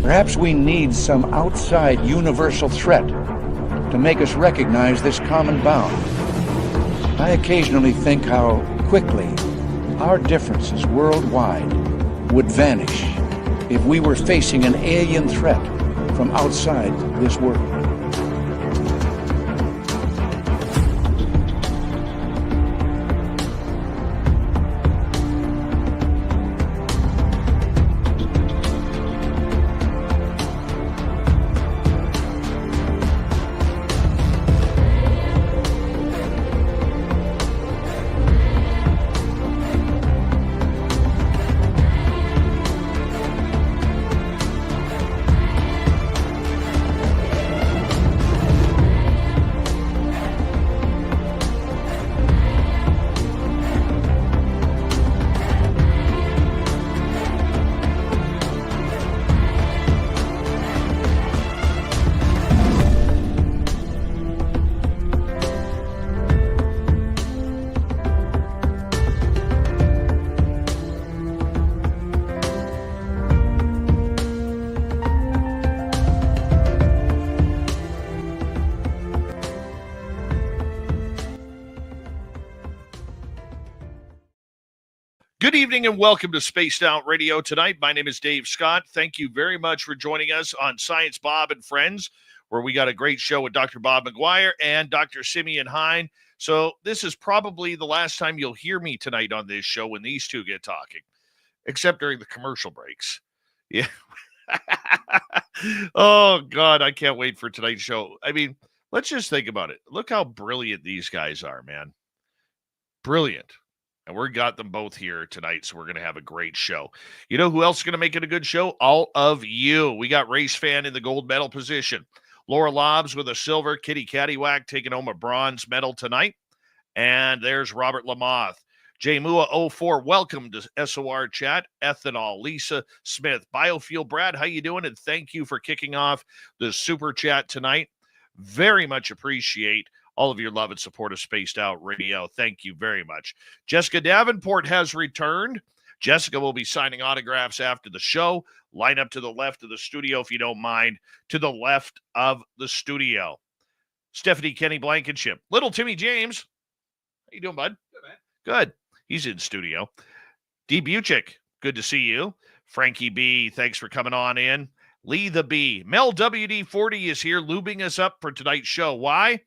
Perhaps we need some outside universal threat to make us recognize this common bound. I occasionally think how quickly our differences worldwide would vanish if we were facing an alien threat from outside this world. Good evening and welcome to Spaced Out Radio tonight. My name is Dave Scott. Thank you very much for joining us on Science Bob and Friends, where we got a great show with Dr. Bob McGwier and Dr. Simeon Hein. So this is probably the last time you'll hear me tonight on this show when these two get talking, except during the commercial breaks. Yeah. Oh, God, I can't wait for tonight's show. I mean, let's just think about it. Look how brilliant these guys are, man. Brilliant. And we got them both here tonight, so we're going to have a great show. You know who else is going to make it a good show? All of you. We got Race Fan in the gold medal position. Laura Lobbs with a silver. Kitty Caddywhack taking home a bronze medal tonight. And there's Robert Lamoth. J Mua 04, welcome to SOR Chat. Ethanol, Lisa Smith, Biofuel Brad, how you doing? And thank you for kicking off the Super Chat tonight. Very much appreciate all of your love and support of Spaced Out Radio. Thank you very much. Jessica Davenport has returned. Jessica will be signing autographs after the show. Line up to the left of the studio, if you don't mind. To the left of the studio. Stephanie Kenny Blankenship. Little Timmy James. How you doing, bud? Good, man. Good. He's in studio. D. Buchik, good to see you. Frankie B., thanks for coming on in. Lee the B. Mel WD40 is here lubing us up for tonight's show. Why?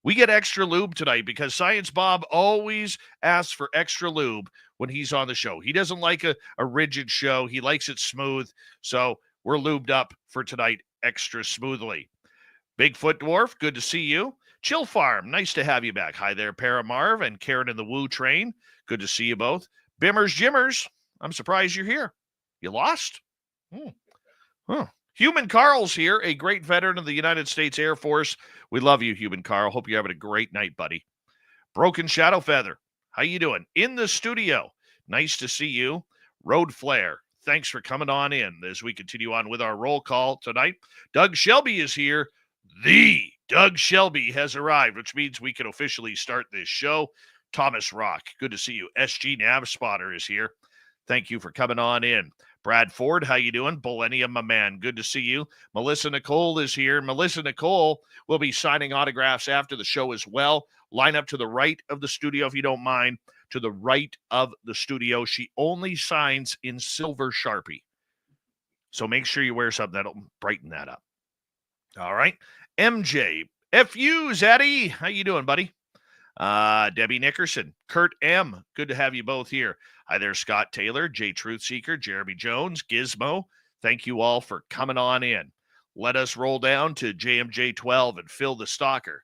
We get extra lube tonight because Science Bob always asks for extra lube when he's on the show. He doesn't like a rigid show. He likes it smooth. So we're lubed up for tonight extra smoothly. Bigfoot Dwarf, good to see you. Chill Farm, nice to have you back. Hi there, Paramarv and Karyn in the Woo Train. Good to see you both. Bimmers Jimmers, I'm surprised you're here. You lost? Huh. Human Carl's here, a great veteran of the United States Air Force. We love you, Human Carl. Hope you're having a great night, buddy. Broken Shadow Feather, how you doing? In the studio, nice to see you. Road Flare, thanks for coming on in as we continue on with our roll call tonight. Doug Shelby is here. The Doug Shelby has arrived, which means we can officially start this show. Thomas Rock, good to see you. SG Nav Spotter is here. Thank you for coming on in. Brad Ford, how you doing? Millennium, my man, good to see you. Melissa Nicole is here. Melissa Nicole will be signing autographs after the show as well. Line up to the right of the studio, if you don't mind. To the right of the studio. She only signs in silver Sharpie. So make sure you wear something that'll brighten that up. All right. MJ, FU, Zaddy, how you doing, buddy? Debbie Nickerson, Kurt M., good to have you both here. Hi there, Scott Taylor, J Truthseeker, Jeremy Jones, Gizmo. Thank you all for coming on in. Let us roll down to JMJ12 and Phil the Stalker.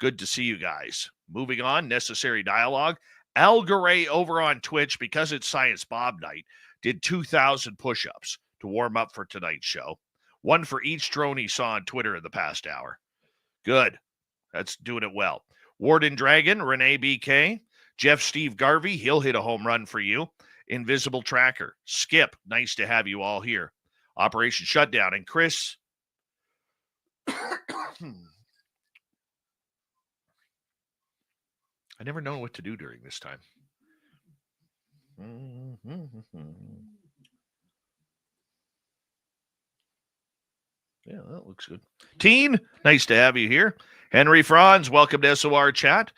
Good to see you guys. Moving on, Necessary Dialogue. Al Garay over on Twitch, because it's Science Bob night, did 2,000 push-ups to warm up for tonight's show. One for each drone he saw on Twitter in the past hour. Good. That's doing it well. Warden Dragon, Renee BK, Jeff Steve Garvey, he'll hit a home run for you. Invisible Tracker, Skip, nice to have you all here. Operation Shutdown, and Chris. I never know what to do during this time. Yeah, that looks good. Teen, nice to have you here. Henry Franz, welcome to SOR Chat.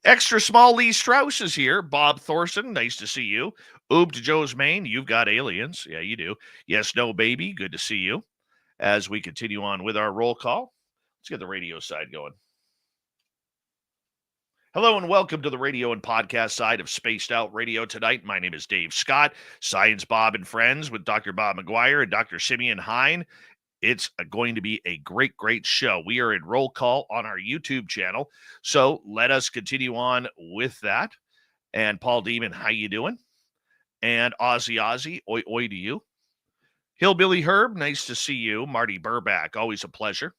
Extra small Lee Strauss is here. Bob Thorson, nice to see you. Oob to Joe's Main, you've got aliens. Yeah, you do. Yes, no, baby, good to see you. As we continue on with our roll call, let's get the radio side going. Hello and welcome to the radio and podcast side of Spaced Out Radio tonight. My name is Dave Scott, Science Bob and Friends with Dr. Bob McGwier and Dr. Simeon Hein. It's going to be a great, great show. We are in roll call on our YouTube channel, so let us continue on with that. And Paul Demon, how you doing? And Ozzy, oi, oi to you. Hillbilly Herb, nice to see you. Marty Burback, always a pleasure.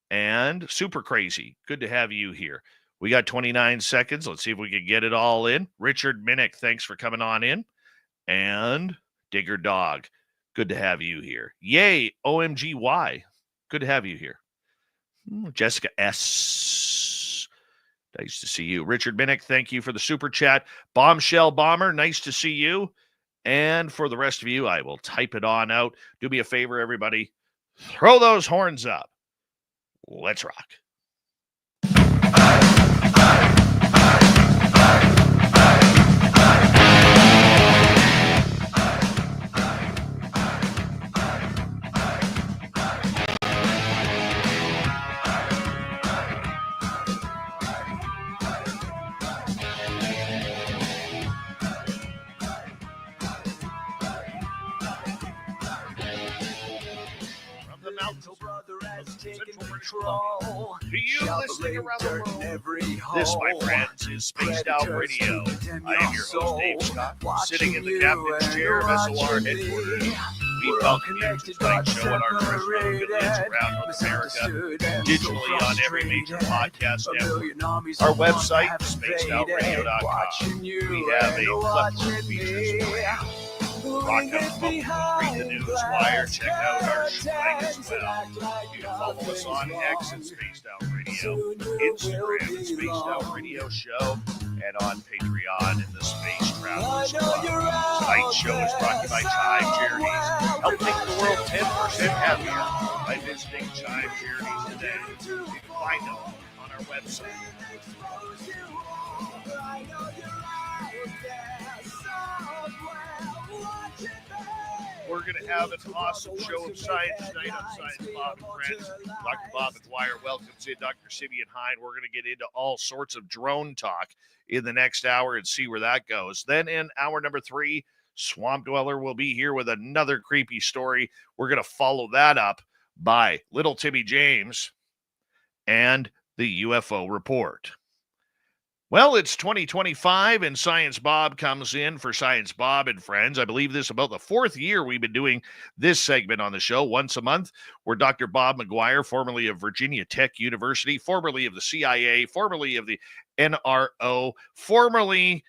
And Super Crazy, good to have you here. We got 29 seconds. Let's see if we can get it all in. Richard Minnick, thanks for coming on in. And Digger Dog, good to have you here. Yay, OMGY, good to have you here. Jessica S., nice to see you. Richard Minnick, thank you for the super chat. Bombshell Bomber, nice to see you. And for the rest of you, I will type it on out. Do me a favor, everybody. Throw those horns up. Let's rock. To you listening around the world, this, my friends, is Spaced Out Radio. I am your host, Dave Scott, sitting in the captain's chair of SOR headquarters. We welcome you to tonight's show on our terrestrial affiliates around North America, digitally on every major podcast network. Our website, spacedoutradio.com. We have a plethora of features for you. Rock up, read the news wire, check out our slang as well. You can follow us on X at Spaced Out Radio, Instagram at Spaced Out Radio Show, and on Patreon in the Space Travelers Club. Tonight's show is brought to you by Chime Charities. Help make the world 10% happier by visiting Chime Charities today. You can find them on our website. We're going to have an awesome show of science tonight on Science Bob and Friends. Dr. Bob McGwier welcomes in Dr. Simeon Hein. We're going to get into all sorts of drone talk in the next hour and see where that goes. Then in hour number 3, Swamp Dweller will be here with another creepy story. We're going to follow that up by Little Timmy James and the UFO Report. Well, it's 2025, and Science Bob comes in for Science Bob and Friends. I believe this is about the 4th year we've been doing this segment on the show once a month, where Dr. Bob McGwier, formerly of Virginia Tech University, formerly of the CIA, formerly of the NRO, formerly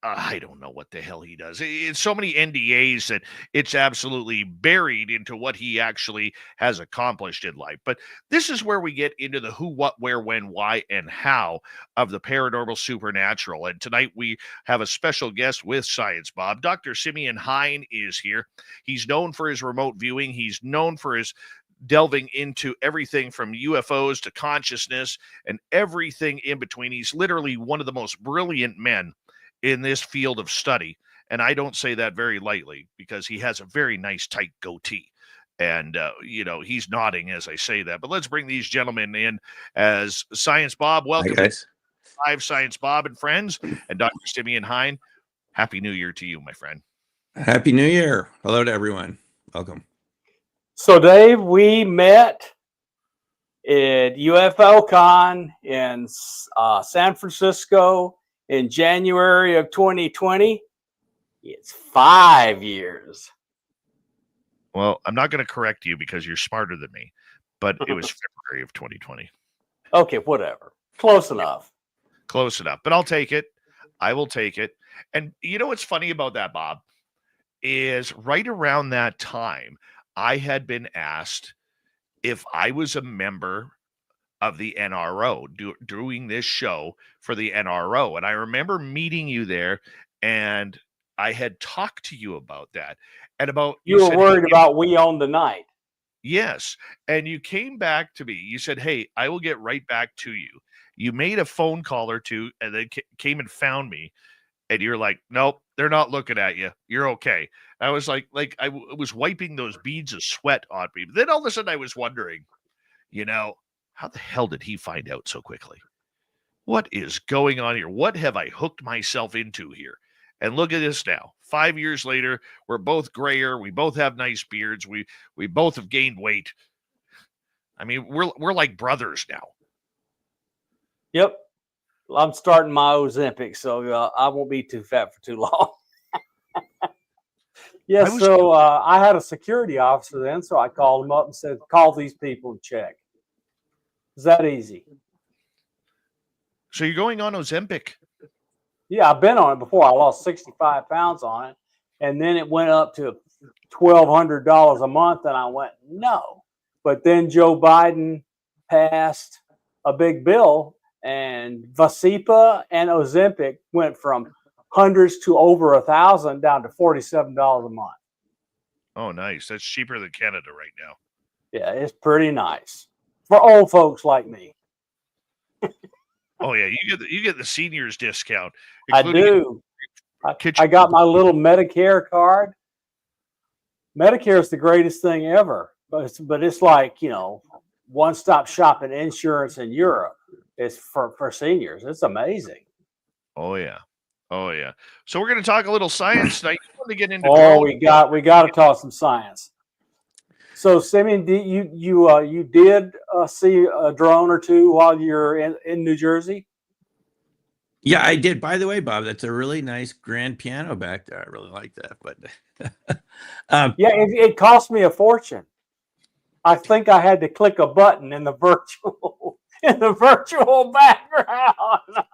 I don't know what the hell he does. It's so many NDAs that it's absolutely buried into what he actually has accomplished in life. But this is where we get into the who, what, where, when, why, and how of the paranormal supernatural. And tonight we have a special guest with Science Bob. Dr. Simeon Hein is here. He's known for his remote viewing. He's known for his delving into everything from UFOs to consciousness and everything in between. He's literally one of the most brilliant men in this field of study. And I don't say that very lightly, because he has a very nice tight goatee. And, he's nodding as I say that. But let's bring these gentlemen in as Science Bob. Welcome. Hi, guys. Live Science Bob and Friends, and Dr. Simeon Hein. Happy New Year to you, my friend. Happy New Year. Hello to everyone. Welcome. So, Dave, we met at UFO Con in San Francisco in January of 2020. It's 5 years. Well, I'm not going to correct you because you're smarter than me, but it was February of 2020. Okay, whatever. Close enough. Close enough. But I'll take it. I will take it. And you know what's funny about that, Bob, is right around that time, I had been asked if I was a member of the NRO, doing this show for the NRO. And I remember meeting you there, and I had talked to you about that. And about you were worried about We Own the Night. Yes. And you came back to me. You said, hey, I will get right back to you. You made a phone call or two and then came and found me. And you're like, nope, they're not looking at you. You're okay. I was like I was wiping those beads of sweat on me. But then all of a sudden I was wondering, how the hell did he find out so quickly? What is going on here? What have I hooked myself into here? And look at this now. 5 years later, we're both grayer. We both have nice beards. We both have gained weight. I mean, we're like brothers now. Yep. I'm starting my Ozempic, so I won't be too fat for too long. Yes, so I had a security officer then, so I called him up and said, call these people and check. It's that easy. So you're going on Ozempic? Yeah, I've been on it before. I lost 65 pounds on it, and then it went up to $1,200 a month, and I went, no. But then Joe Biden passed a big bill, and Vasipa and Ozempic went from hundreds to over 1,000 down to $47 a month. Oh, nice. That's cheaper than Canada right now. Yeah, it's pretty nice for old folks like me. Oh yeah, you get the seniors discount. I do. I got my little Medicare card. Medicare is the greatest thing ever, but it's like, one-stop shopping insurance in Europe. It's for seniors. It's amazing. Oh yeah. So we're going to talk a little science tonight. You want to get into we got to talk some science. So, Simeon, you did see a drone or two while you're in New Jersey? Yeah, I did. By the way, Bob, that's a really nice grand piano back there. I really like that. But yeah, it cost me a fortune. I think I had to click a button in the virtual background.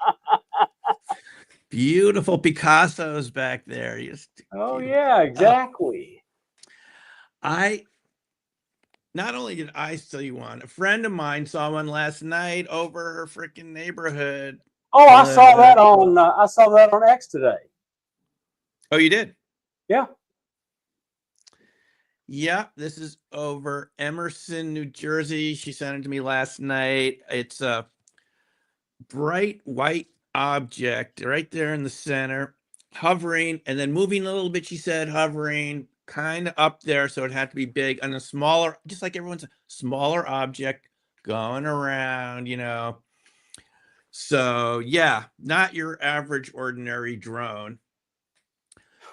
Beautiful Picassos back there. Yeah, exactly. Not only did I see one, a friend of mine saw one last night over her freaking neighborhood. Oh, I saw that on X today. Oh, you did? Yeah. Yeah, this is over Emerson, New Jersey. She sent it to me last night. It's a bright white object right there in the center, hovering and then moving a little bit. She said hovering kind of up there, so it had to be big, and a smaller, just like everyone's, a smaller object going around, So yeah, not your average ordinary drone.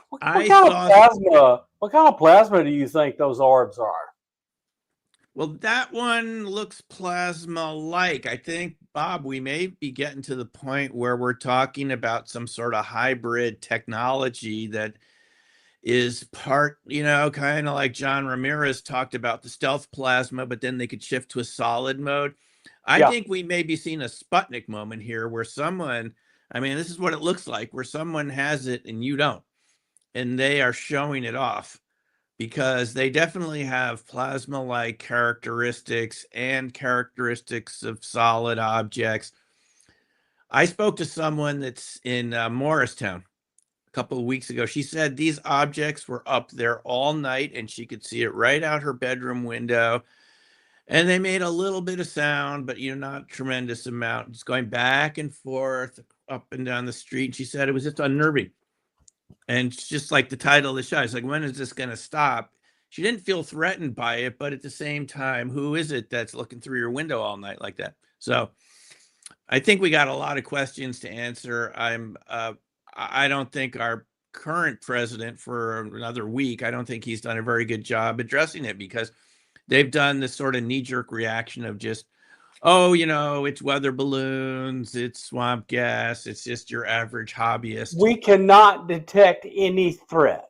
What kind of plasma do you think those orbs are? Well, that one looks plasma-like. I think, Bob, we may be getting to the point where we're talking about some sort of hybrid technology that is part, kind of like John Ramirez talked about the stealth plasma, but then they could shift to a solid mode. I think we may be seeing a Sputnik moment here where someone, this is what it looks like, where someone has it and you don't, and they are showing it off because they definitely have plasma-like characteristics and characteristics of solid objects. I spoke to someone that's in Morristown a couple of weeks ago. She said these objects were up there all night and she could see it right out her bedroom window. And they made a little bit of sound, but not a tremendous amount. It's going back and forth up and down the street. She said it was just unnerving. And it's just like the title of the show. It's like, when is this going to stop? She didn't feel threatened by it, but at the same time, who is it that's looking through your window all night like that? So I think we got a lot of questions to answer. I don't think our current president for another week, I don't think he's done a very good job addressing it, because they've done this sort of knee-jerk reaction of just, it's weather balloons, it's swamp gas, it's just your average hobbyist. We cannot detect any threat.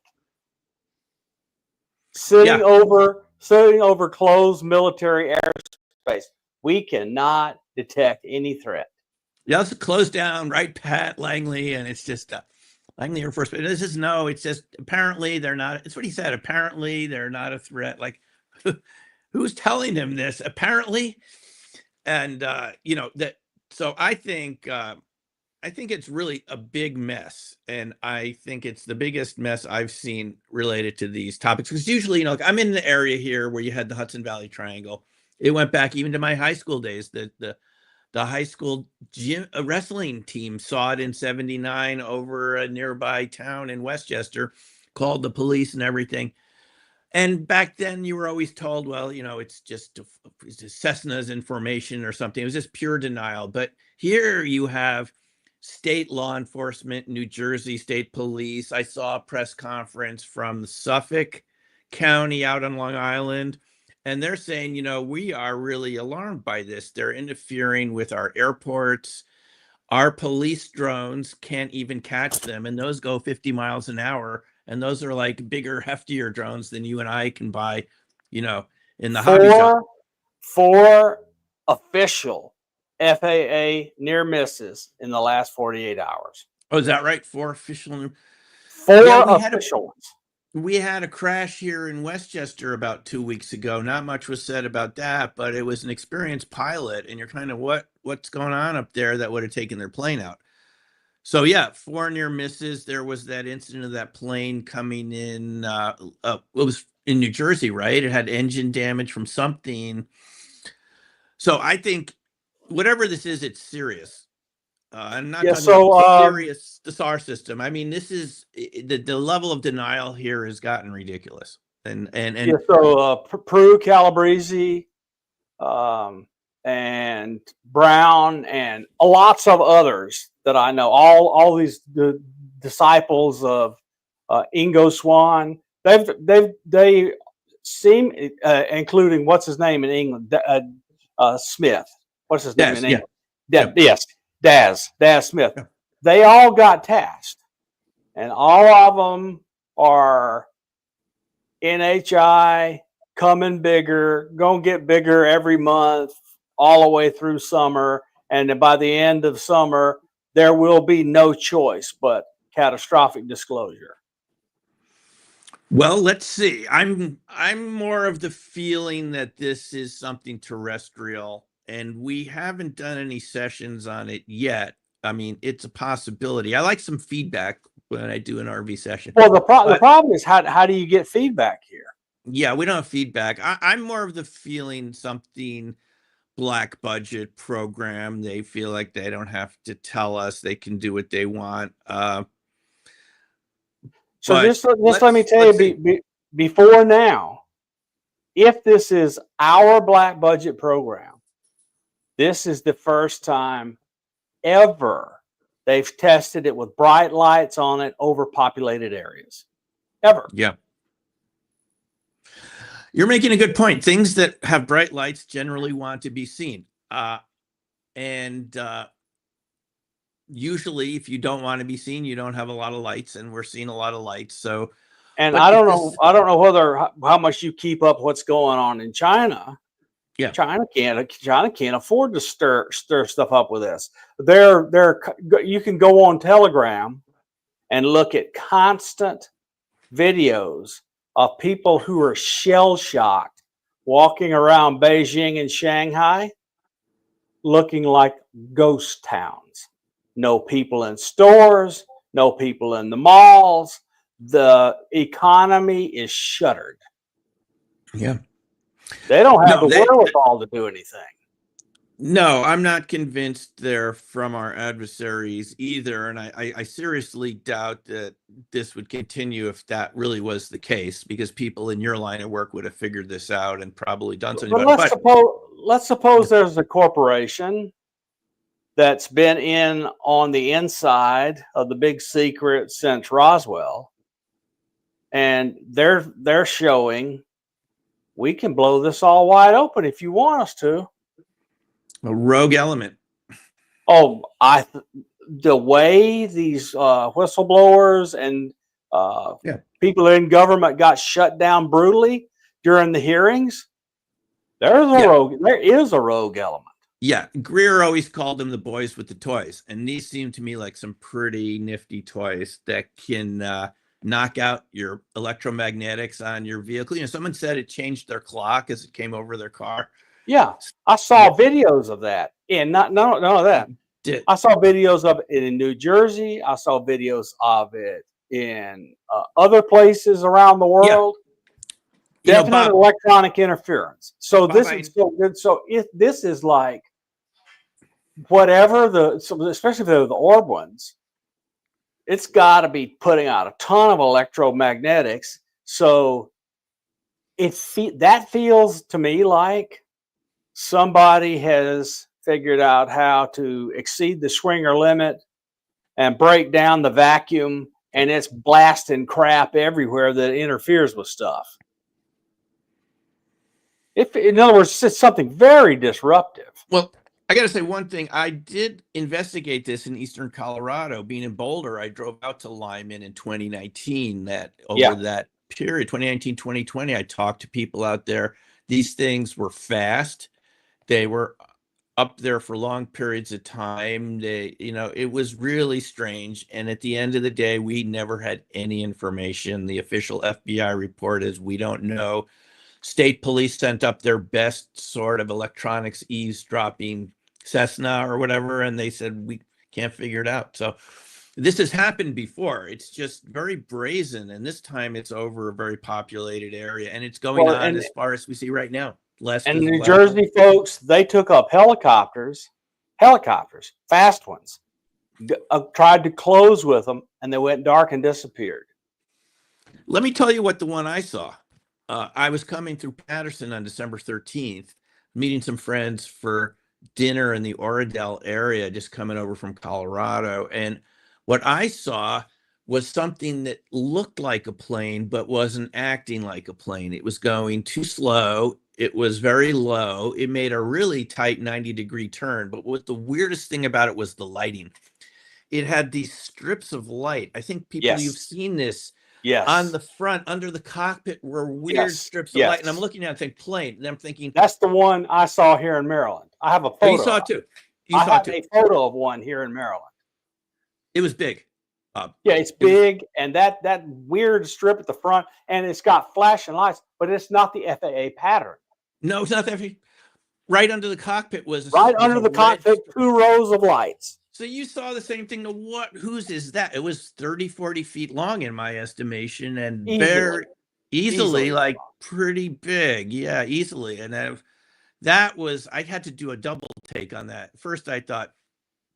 Sitting over closed military airspace, we cannot detect any threat. Yeah, let's close down, right, Pat Langley, and it's just Langley Air Force. It's just apparently they're not. It's what he said. Apparently they're not a threat. Like, who's telling him this? Apparently. And, that, so I think I think it's really a big mess, and I think it's the biggest mess I've seen related to these topics. Because usually, I'm in the area here where you had the Hudson Valley Triangle. It went back even to my high school days. The high school wrestling team saw it in '79 over a nearby town in Westchester, called the police and everything. And back then, you were always told, well, it's just Cessna's information or something. It was just pure denial. But here you have state law enforcement, New Jersey State Police. I saw a press conference from Suffolk County out on Long Island, and they're saying, we are really alarmed by this. They're interfering with our airports. Our police drones can't even catch them, and those go 50 miles an hour. And those are like bigger, heftier drones than you and I can buy, in the hobby shop. Four official FAA near misses in the last 48 hours. Oh, is that right? Four official. Four official ones. We had a crash here in Westchester about 2 weeks ago. Not much was said about that, but it was an experienced pilot, and you're kind of what's going on up there that would have taken their plane out. So yeah, 4 near misses. There was that incident of that plane coming in. It was in New Jersey, right? It had engine damage from something. So I think whatever this is, it's serious. I'm not talking about serious, the SAR system. I mean, this is the level of denial here has gotten ridiculous. Prue, Calabrese, and Brown, and lots of others that I know, all these disciples of Ingo Swann, they seem, including what's his name in England, Smith. What's his name in England? Yes, Daz Smith. Yeah. They all got tasked, and all of them are NHI, coming bigger, gonna get bigger every month, all the way through summer, and then by the end of summer, there will be no choice but catastrophic disclosure. Well, let's see. I'm more of the feeling that this is something terrestrial, and we haven't done any sessions on it yet. I mean, it's a possibility. I like some feedback when I do an RV session. Well, the problem is how do you get feedback here? Yeah, we don't have feedback. I'm more of the feeling something black budget program. They feel like they don't have to tell us. They can do what they want. So just let me tell you, before now, if this is our black budget program, this is the first time ever they've tested it with bright lights on it over populated areas. Ever. Yeah. You're making a good point. Things that have bright lights generally want to be seen. Usually if you don't want to be seen, you don't have a lot of lights, and we're seeing a lot of lights. So, and I don't know how much you keep up what's going on in China. Yeah, China can't afford to stir stuff up with this. You can go on Telegram and look at constant videos of people who are shell-shocked walking around Beijing and Shanghai looking like ghost towns. No people in stores, no people in the malls. The economy is shuttered. Yeah. They don't have the wherewithal to do anything. No, I'm not convinced they're from our adversaries either. And I seriously doubt that this would continue if that really was the case, because people in your line of work would have figured this out and probably done something about it. Let's suppose there's a corporation that's been in on the inside of the big secret since Roswell, and they're showing we can blow this all wide open if you want us to. A rogue element. Oh, the way these whistleblowers and people in government got shut down brutally during the hearings, there is a rogue element. Yeah, Greer always called them the boys with the toys, and these seem to me like some pretty nifty toys that can knock out your electromagnetics on your vehicle. You know, someone said it changed their clock as it came over their car. Yeah, I saw videos of that, and none of that. I saw videos of it in New Jersey. I saw videos of it in other places around the world. You know, Definite Bob, electronic interference. So Bob, this is so good. So if this is like whatever especially the orb ones, it's got to be putting out a ton of electromagnetics. So that feels to me like somebody has figured out how to exceed the Schwinger limit and break down the vacuum, and it's blasting crap everywhere that interferes with stuff. In other words, it's something very disruptive. Well, I got to say one thing. I did investigate this in Eastern Colorado. Being in Boulder, I drove out to Lyman in 2019. That period, 2019, 2020, I talked to people out there. These things were fast. They were up there for long periods of time. It was really strange. And at the end of the day, we never had any information. The official FBI report is we don't know. State police sent up their best sort of electronics eavesdropping Cessna or whatever, and they said we can't figure it out. So this has happened before. It's just very brazen, and this time it's over a very populated area, and it's going on as far as we see right now. And New Jersey folks, they took up helicopters, fast ones, tried to close with them, and they went dark and disappeared. Let me tell you what the one I saw. I was coming through Patterson on December 13th, meeting some friends for dinner in the Oradell area, just coming over from Colorado. And what I saw was something that looked like a plane, but wasn't acting like a plane. It was going too slow. It was very low. It made a really tight 90-degree turn. But what the weirdest thing about it was the lighting. It had these strips of light. I think people, you've seen this. Yes. On the front, under the cockpit, were weird strips of light. And I'm looking at it and think plane. And I'm thinking. That's the one I saw here in Maryland. I have a photo. Oh, you saw it too. I have a photo of one here in Maryland. It was big. Yeah, it's big. And that weird strip at the front, and it's got flashing lights, but it's not the FAA pattern. No, it's not the FAA. Right under the cockpit was. Right under the cockpit, 2 rows of lights. So you saw the same thing. Whose is that? It was 30, 40 feet long in my estimation, and very easily like pretty big. Yeah, easily. And I had to do a double take on that. First, I thought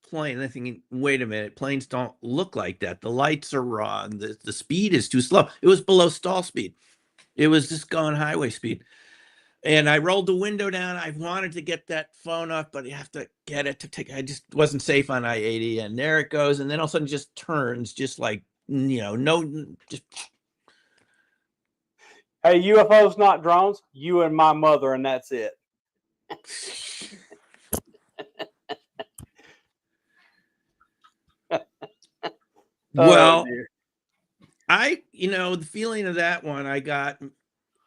plane, and I'm thinking, wait a minute, planes don't look like that. The lights are wrong. The speed is too slow. It was below stall speed. It was just going highway speed. And I rolled the window down. I wanted to get that phone up, but you have to get it to take. I just wasn't safe on I-80, and there it goes. And then all of a sudden, just turns, just like just. Hey, UFOs, not drones. You and my mother, and that's it. Well, the feeling of that one I got.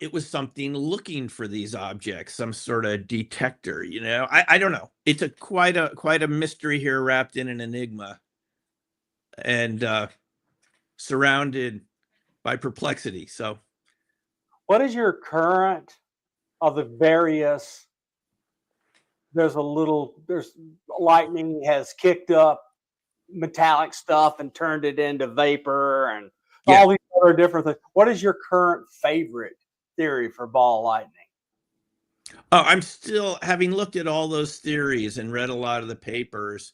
It was something looking for these objects, some sort of detector, I don't know. It's quite a mystery here, wrapped in an enigma, and surrounded by perplexity. So what is your current of the various? There's lightning has kicked up metallic stuff and turned it into vapor, and all these other different things. What is your current favorite theory for ball lightning? Oh, I'm still, having looked at all those theories and read a lot of the papers,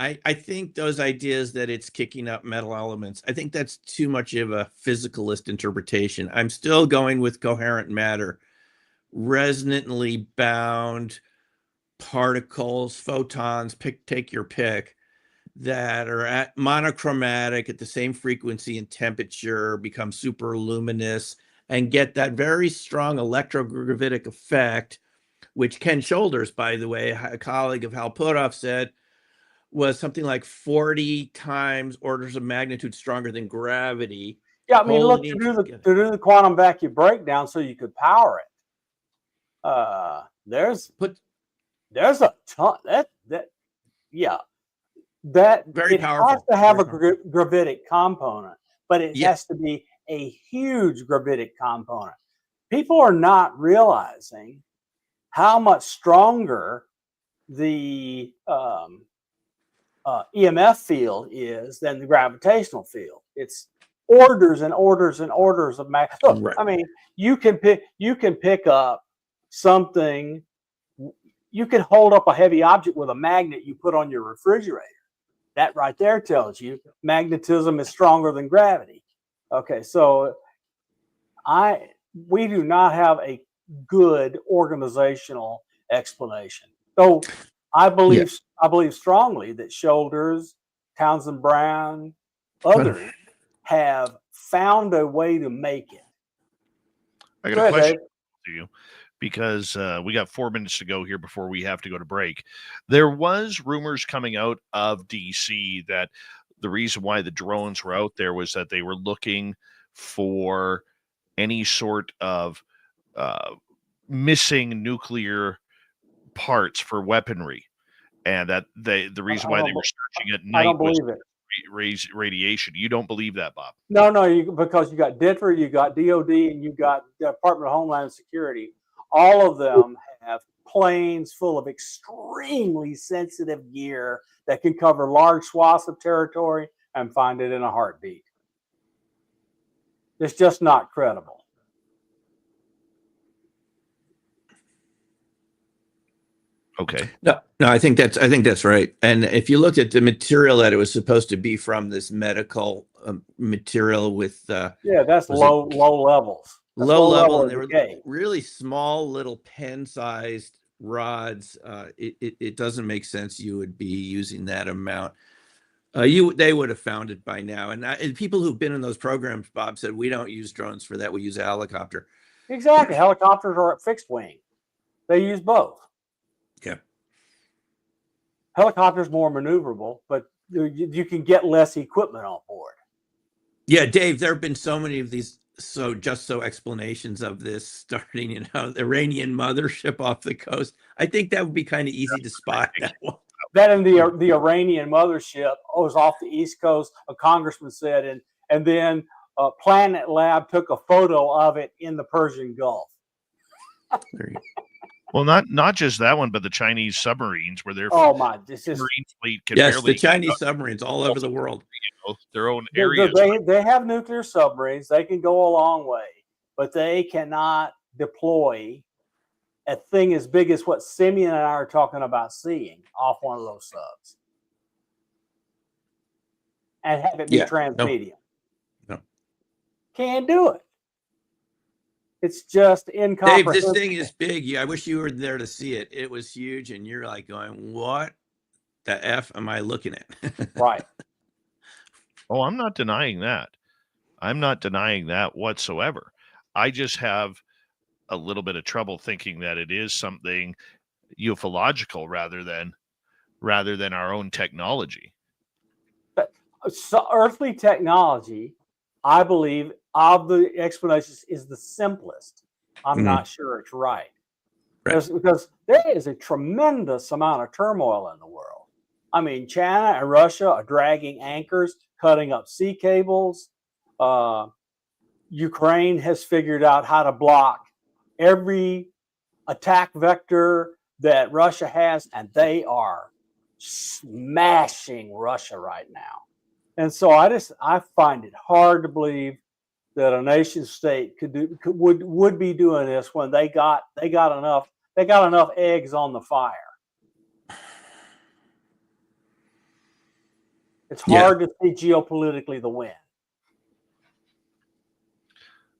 I think those ideas that it's kicking up metal elements, I think that's too much of a physicalist interpretation. I'm still going with coherent matter, resonantly bound particles, photons, take your pick, that are at monochromatic at the same frequency and temperature, become super luminous, and get that very strong electrogravitic effect, which Ken Shoulders, by the way, a colleague of Hal Puthoff, said was something like 40 times orders of magnitude stronger than gravity. Yeah, I mean, look, to do the quantum vacuum breakdown so you could power it. There's a ton that very powerful. It has to have a gravitic component, but it has to be a huge gravitic component. People are not realizing how much stronger the EMF field is than the gravitational field. It's orders and orders and orders of mag. Look, Right. I mean, you can pick up something. You can hold up a heavy object with a magnet you put on your refrigerator. That right there tells you magnetism is stronger than gravity. Okay, so we do not have a good organizational explanation. Though I believe strongly that Shoulders, Townsend Brown, others have found a way to make it. I got a question to you, because we got 4 minutes to go here before we have to go to break. There was rumors coming out of DC that the reason why the drones were out there was that they were looking for any sort of missing nuclear parts for weaponry, and that the reason why they were searching at night was radiation. You don't believe that, Bob? No, because you got DITRA, you got DOD, and you got the Department of Homeland Security. All of them have planes full of extremely sensitive gear that can cover large swaths of territory and find it in a heartbeat. It's just not credible. Okay. No, I think that's right. And if you looked at the material that it was supposed to be from, this medical material with that's low levels. That's low level, and they were decay. really small little pen-sized rods. It doesn't make sense you would be using that amount. They would have found it by now. And people who've been in those programs, Bob said, we don't use drones for that. We use a helicopter. Exactly. Helicopters are at fixed wing. They use both. Yeah. Helicopters more maneuverable, but you can get less equipment on board. Yeah, Dave, there have been so many of these explanations of this, starting, the Iranian mothership off the coast. I think that would be kind of easy to spot that one. That and the Iranian mothership was off the East Coast, a congressman said, and then Planet Lab took a photo of it in the Persian Gulf. There you go. Well, not just that one, but the Chinese submarines, where their submarine fleet can the Chinese submarines all over the world, their own areas. They have nuclear submarines. They can go a long way, but they cannot deploy a thing as big as what Simeon and I are talking about seeing off one of those subs and have it be transmedium. No. Can't do it. It's just incomprehensible. Dave, this thing is big. I wish you were there to see it. It was huge, and you're like going, what the F am I looking at? Right. Oh, I'm not denying that. I'm not denying that whatsoever. I just have a little bit of trouble thinking that it is something ufological rather than our own technology. But earthly technology, I believe, of the explanations, is the simplest. I'm not sure it's right. Because there is a tremendous amount of turmoil in the world. I mean, China and Russia are dragging anchors, cutting up sea cables. Ukraine has figured out how to block every attack vector that Russia has, and they are smashing Russia right now. And so I find it hard to believe that a nation state would be doing this when they got enough eggs on the fire. It's hard to see geopolitically the win.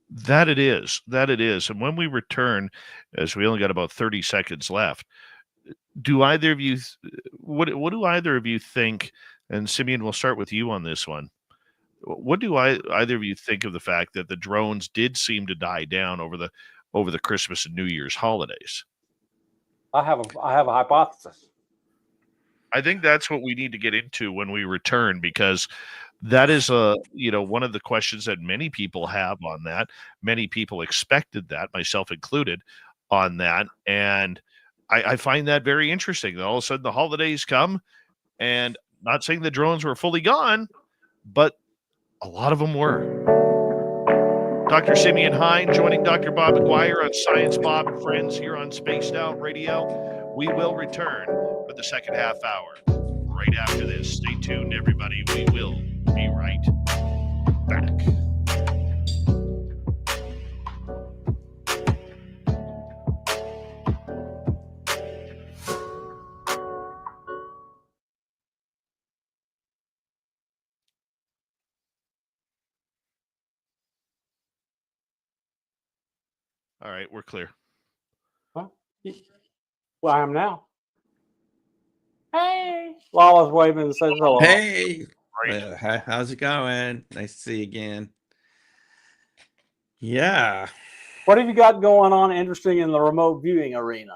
That it is. And when we return, as we only got about 30 seconds left, do either of you, what do either of you think, and Simeon, we'll start with you on this one. What do either of you think of the fact that the drones did seem to die down over the Christmas and New Year's holidays? I have a hypothesis. I think that's what we need to get into when we return, because that is one of the questions that many people have on that. Many people expected that, myself included, on that. And I find that very interesting that all of a sudden the holidays come, and not saying the drones were fully gone, but a lot of them were. Dr. Simeon Hein joining Dr. Bob McGwier on Science Bob and Friends here on Spaced Out Radio. We will return for the second half hour. right after this. Stay tuned, everybody. We will be right back. All right, we're clear. Huh? Well, I am now. Hey. Lala's waving and says hello. Hey, Right. how's it going? Nice to see you again. Yeah, What have you got going on interesting in the remote viewing arena?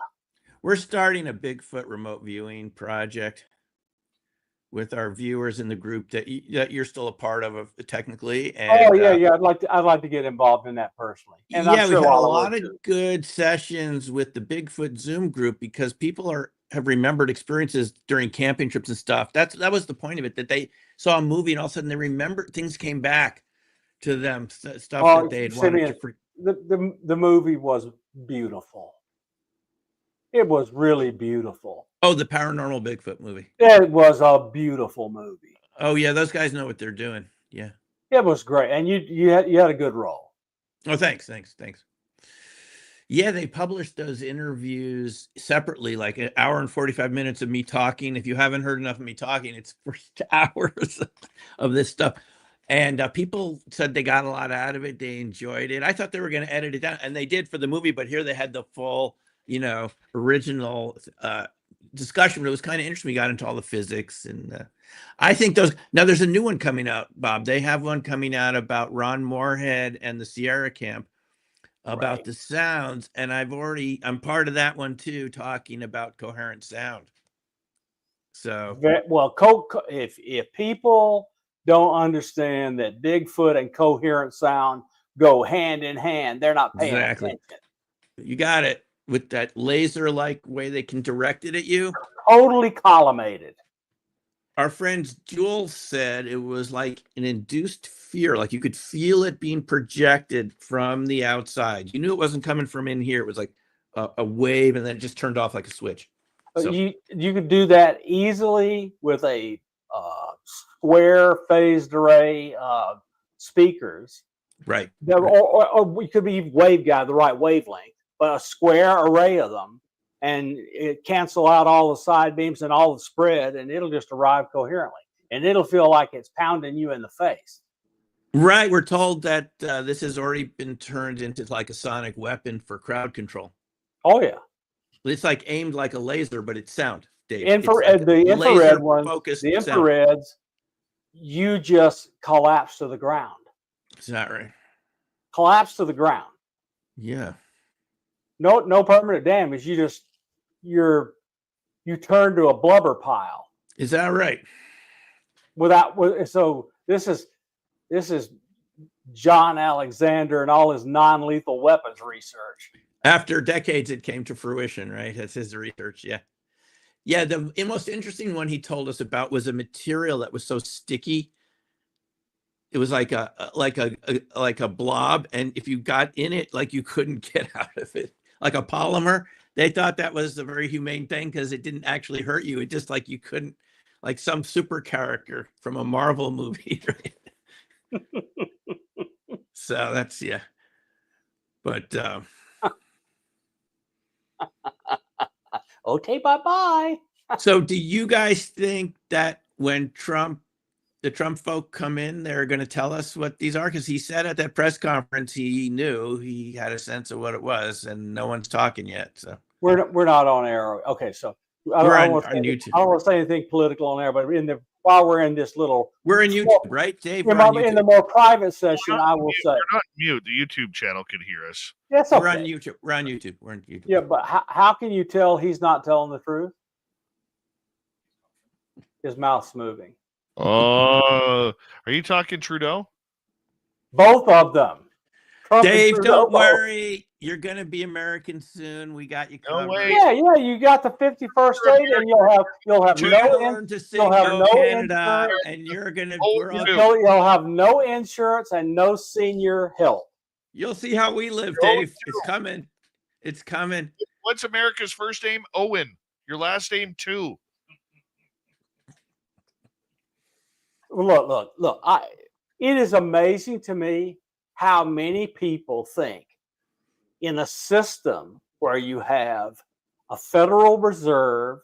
we're starting a Bigfoot remote viewing project with our viewers in the group that you're still a part of technically. And, yeah. I'd like to get involved in that personally. And yeah, I'm sure we've had a Lala lot would of too. good sessions with the Bigfoot Zoom group because people have remembered experiences during camping trips and stuff. That was the point of it, that they saw a movie and all of a sudden they remembered things came back to them, stuff that they had wanted to forget. The movie was beautiful. It was really beautiful. Oh, the paranormal Bigfoot movie. It was a beautiful movie. Oh yeah, those guys know what they're doing. Yeah. It was great, and you had a good role. Oh, thanks. Yeah, they published those interviews separately, like an hour and 45 minutes of me talking. If you haven't heard enough of me talking, it's 3 hours of this stuff. And people said they got a lot out of it. They enjoyed it. I thought they were going to edit it down, and they did for the movie, but here they had the full, original discussion. But it was kind of interesting. We got into all the physics, and I think now there's a new one coming out, Bob. They have one coming out about Ron Moorhead and the Sierra Camp about Right. the sounds, and I'm part of that one too, talking about coherent sound. So Well, if people don't understand that Bigfoot and coherent sound go hand in hand, they're not paying attention. You got it, with that laser-like way they can direct it at you. Totally collimated. Our friend Jewel said it was like an induced fear, like you could feel it being projected from the outside. You knew it wasn't coming from in here. It was like a wave, and then it just turned off like a switch. So, you could do that easily with a square phased array speakers. right. Or we could be waveguide, the right wavelength, but a square array of them, and it cancel out all the side beams and all the spread, and it'll just arrive coherently, and it'll feel like it's pounding you in the face. Right. We're told that this has already been turned into like a sonic weapon for crowd control. Oh yeah. It's like aimed like a laser, but it's sound, Dave. The infrared ones, the infrareds, sound. You just collapse to the ground. Is that right? Collapse to the ground. Yeah. No permanent damage. You turn to a blubber pile. Is that right? So this is John Alexander and all his non-lethal weapons research. After decades, it came to fruition, right? That's his research. Yeah. Yeah. The most interesting one he told us about was a material that was so sticky. It was like a blob. And if you got in it, like you couldn't get out of it, like a polymer. They thought that was a very humane thing because it didn't actually hurt you. It just like you couldn't, like some super character from a Marvel movie. Right? So that's, yeah. But, okay, bye-bye. So do you guys think that when the Trump folk come in, they're going to tell us what these are? Because he said at that press conference, he knew, he had a sense of what it was, and no one's talking yet. So we're not on air. Okay, so I don't want to say anything political on air, but while we're in this little, we're in YouTube, right, Dave? In the more private session, I will say, you're not mute. The YouTube channel can hear us. Yes, okay. We're on YouTube. We're on YouTube. Yeah, but how can you tell he's not telling the truth? His mouth's moving. Are you talking Trudeau? Both of them. Trump Dave, Trudeau, don't worry. You're going to be American soon. We got you covered. No way. Yeah. You got the 51st state, and you'll have no Canada, and you're going to. You'll have no insurance and no senior help. You'll see how we live, Dave. It's coming. It's coming. What's America's first name? Owen. Your last name too. Look. It is amazing to me how many people think in a system where you have a Federal Reserve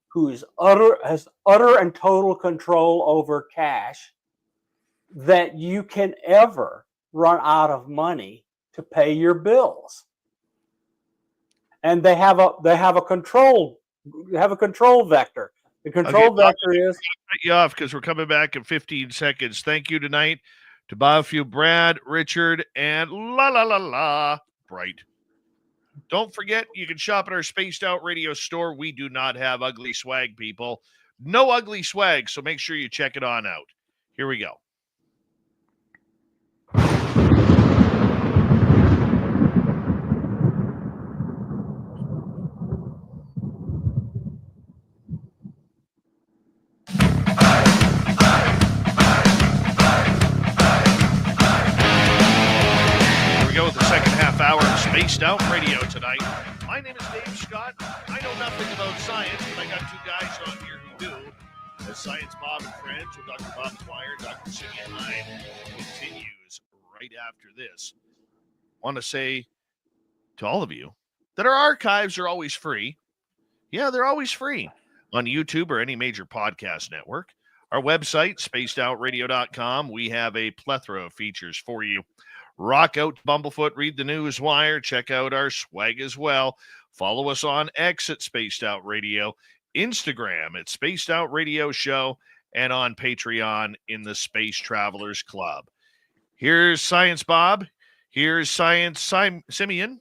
who has utter and total control over cash, that you can ever run out of money to pay your bills. And they have a control vector. The control vector is Cut you off because we're coming back in 15 seconds. Thank you tonight to Bobfew, Brad, Richard, and Bright. Don't forget, you can shop at our Spaced Out Radio store. We do not have ugly swag, people. No ugly swag, so make sure you check it on out. Here we go. With the second half hour of Spaced Out Radio tonight. My name is Dave Scott. I know nothing about science, but I got two guys on here who do. As Science Bob and Friends with Dr. Bob McGwier, Dr. Simeon Hein continues right after this. I want to say to all of you that our archives are always free. Yeah, they're always free on YouTube or any major podcast network. Our website, spacedoutradio.com, we have a plethora of features for you. Rock out, Bumblefoot, read the news wire, check out our swag as well. Follow us on X at Spaced Out Radio, Instagram at Spaced Out Radio Show, and on Patreon in the Space Travelers Club. Here's Science Bob, here's Science Simeon,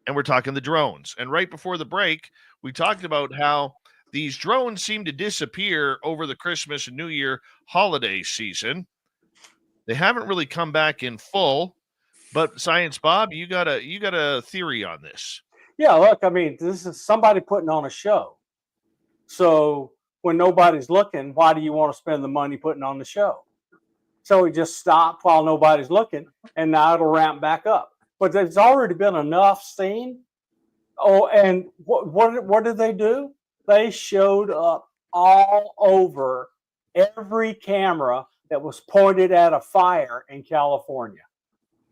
and we're talking the drones. And right before the break, we talked about how these drones seem to disappear over the Christmas and New Year holiday season. They haven't really come back in full, but Science Bob, you got a theory on this. Yeah, look, I mean, this is somebody putting on a show. So when nobody's looking, why do you want to spend the money putting on the show? So we just stop while nobody's looking, and now it'll ramp back up. But there's already been enough seen. Oh, and what did they do? They showed up all over every camera that was pointed at a fire in California.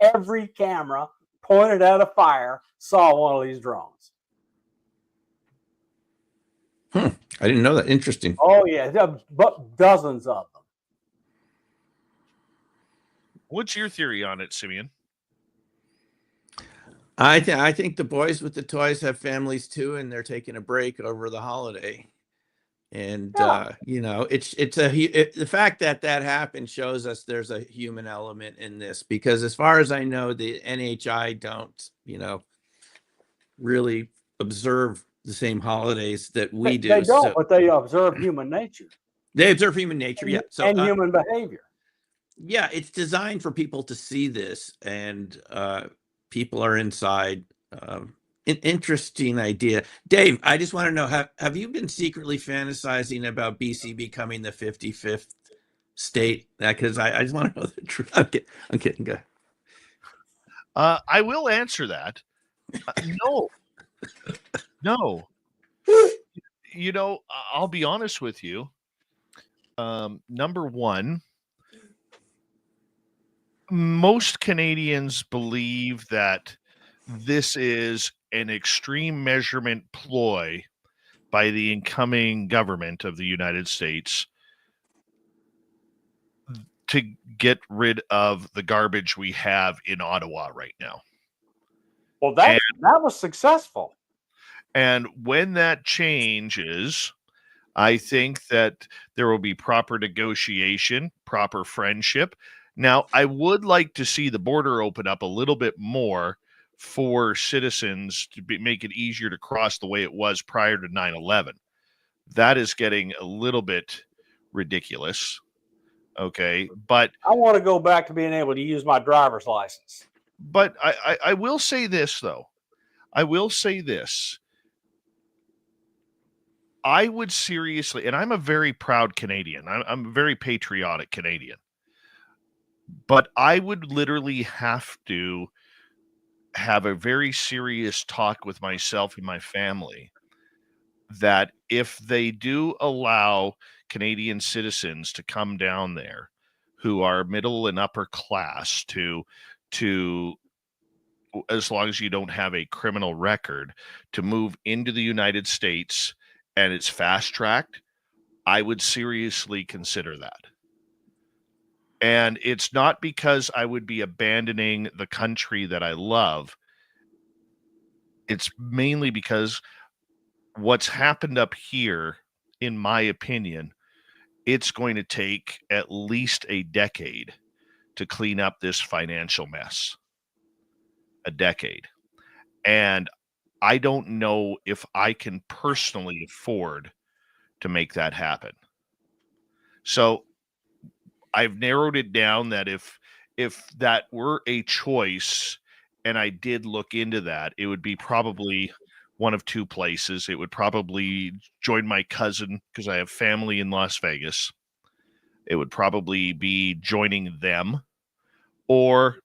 Every camera pointed at a fire saw one of these drones. I didn't know that. Interesting. Oh, yeah, but dozens of them. What's your theory on it, Simeon? I think the boys with the toys have families too, and they're taking a break over the holiday. And the fact that happened shows us there's a human element in this, because as far as I know, the NHI don't, really observe the same holidays that we do. They don't, but they observe human nature. They observe human nature, yeah. So and human behavior. Yeah, it's designed for people to see this, and people are inside. An interesting idea. Dave, I just want to know, have you been secretly fantasizing about BC becoming the 55th state? Because I just want to know the truth. I'm kidding. Go. I will answer that. No. I'll be honest with you. Number one, most Canadians believe that this is an extreme measurement ploy by the incoming government of the United States to get rid of the garbage we have in Ottawa right now. Well, that was successful. And when that changes, I think that there will be proper negotiation, proper friendship. Now, I would like to see the border open up a little bit more for citizens to make it easier to cross the way it was prior to 9/11. That is getting a little bit ridiculous. Okay, but I want to go back to being able to use my driver's license. But I will say this, though. I will say this. I would seriously, and I'm a very proud Canadian. I'm a very patriotic Canadian. But I would literally have to have a very serious talk with myself and my family that if they do allow Canadian citizens to come down there who are middle and upper class to as long as you don't have a criminal record, to move into the United States and it's fast tracked, I would seriously consider that. And it's not because I would be abandoning the country that I love. It's mainly because what's happened up here, in my opinion, it's going to take at least a decade to clean up this financial mess. A decade. And I don't know if I can personally afford to make that happen. So I've narrowed it down that if that were a choice and I did look into that, it would be probably one of two places. It would probably join my cousin because I have family in Las Vegas. It would probably be joining them, or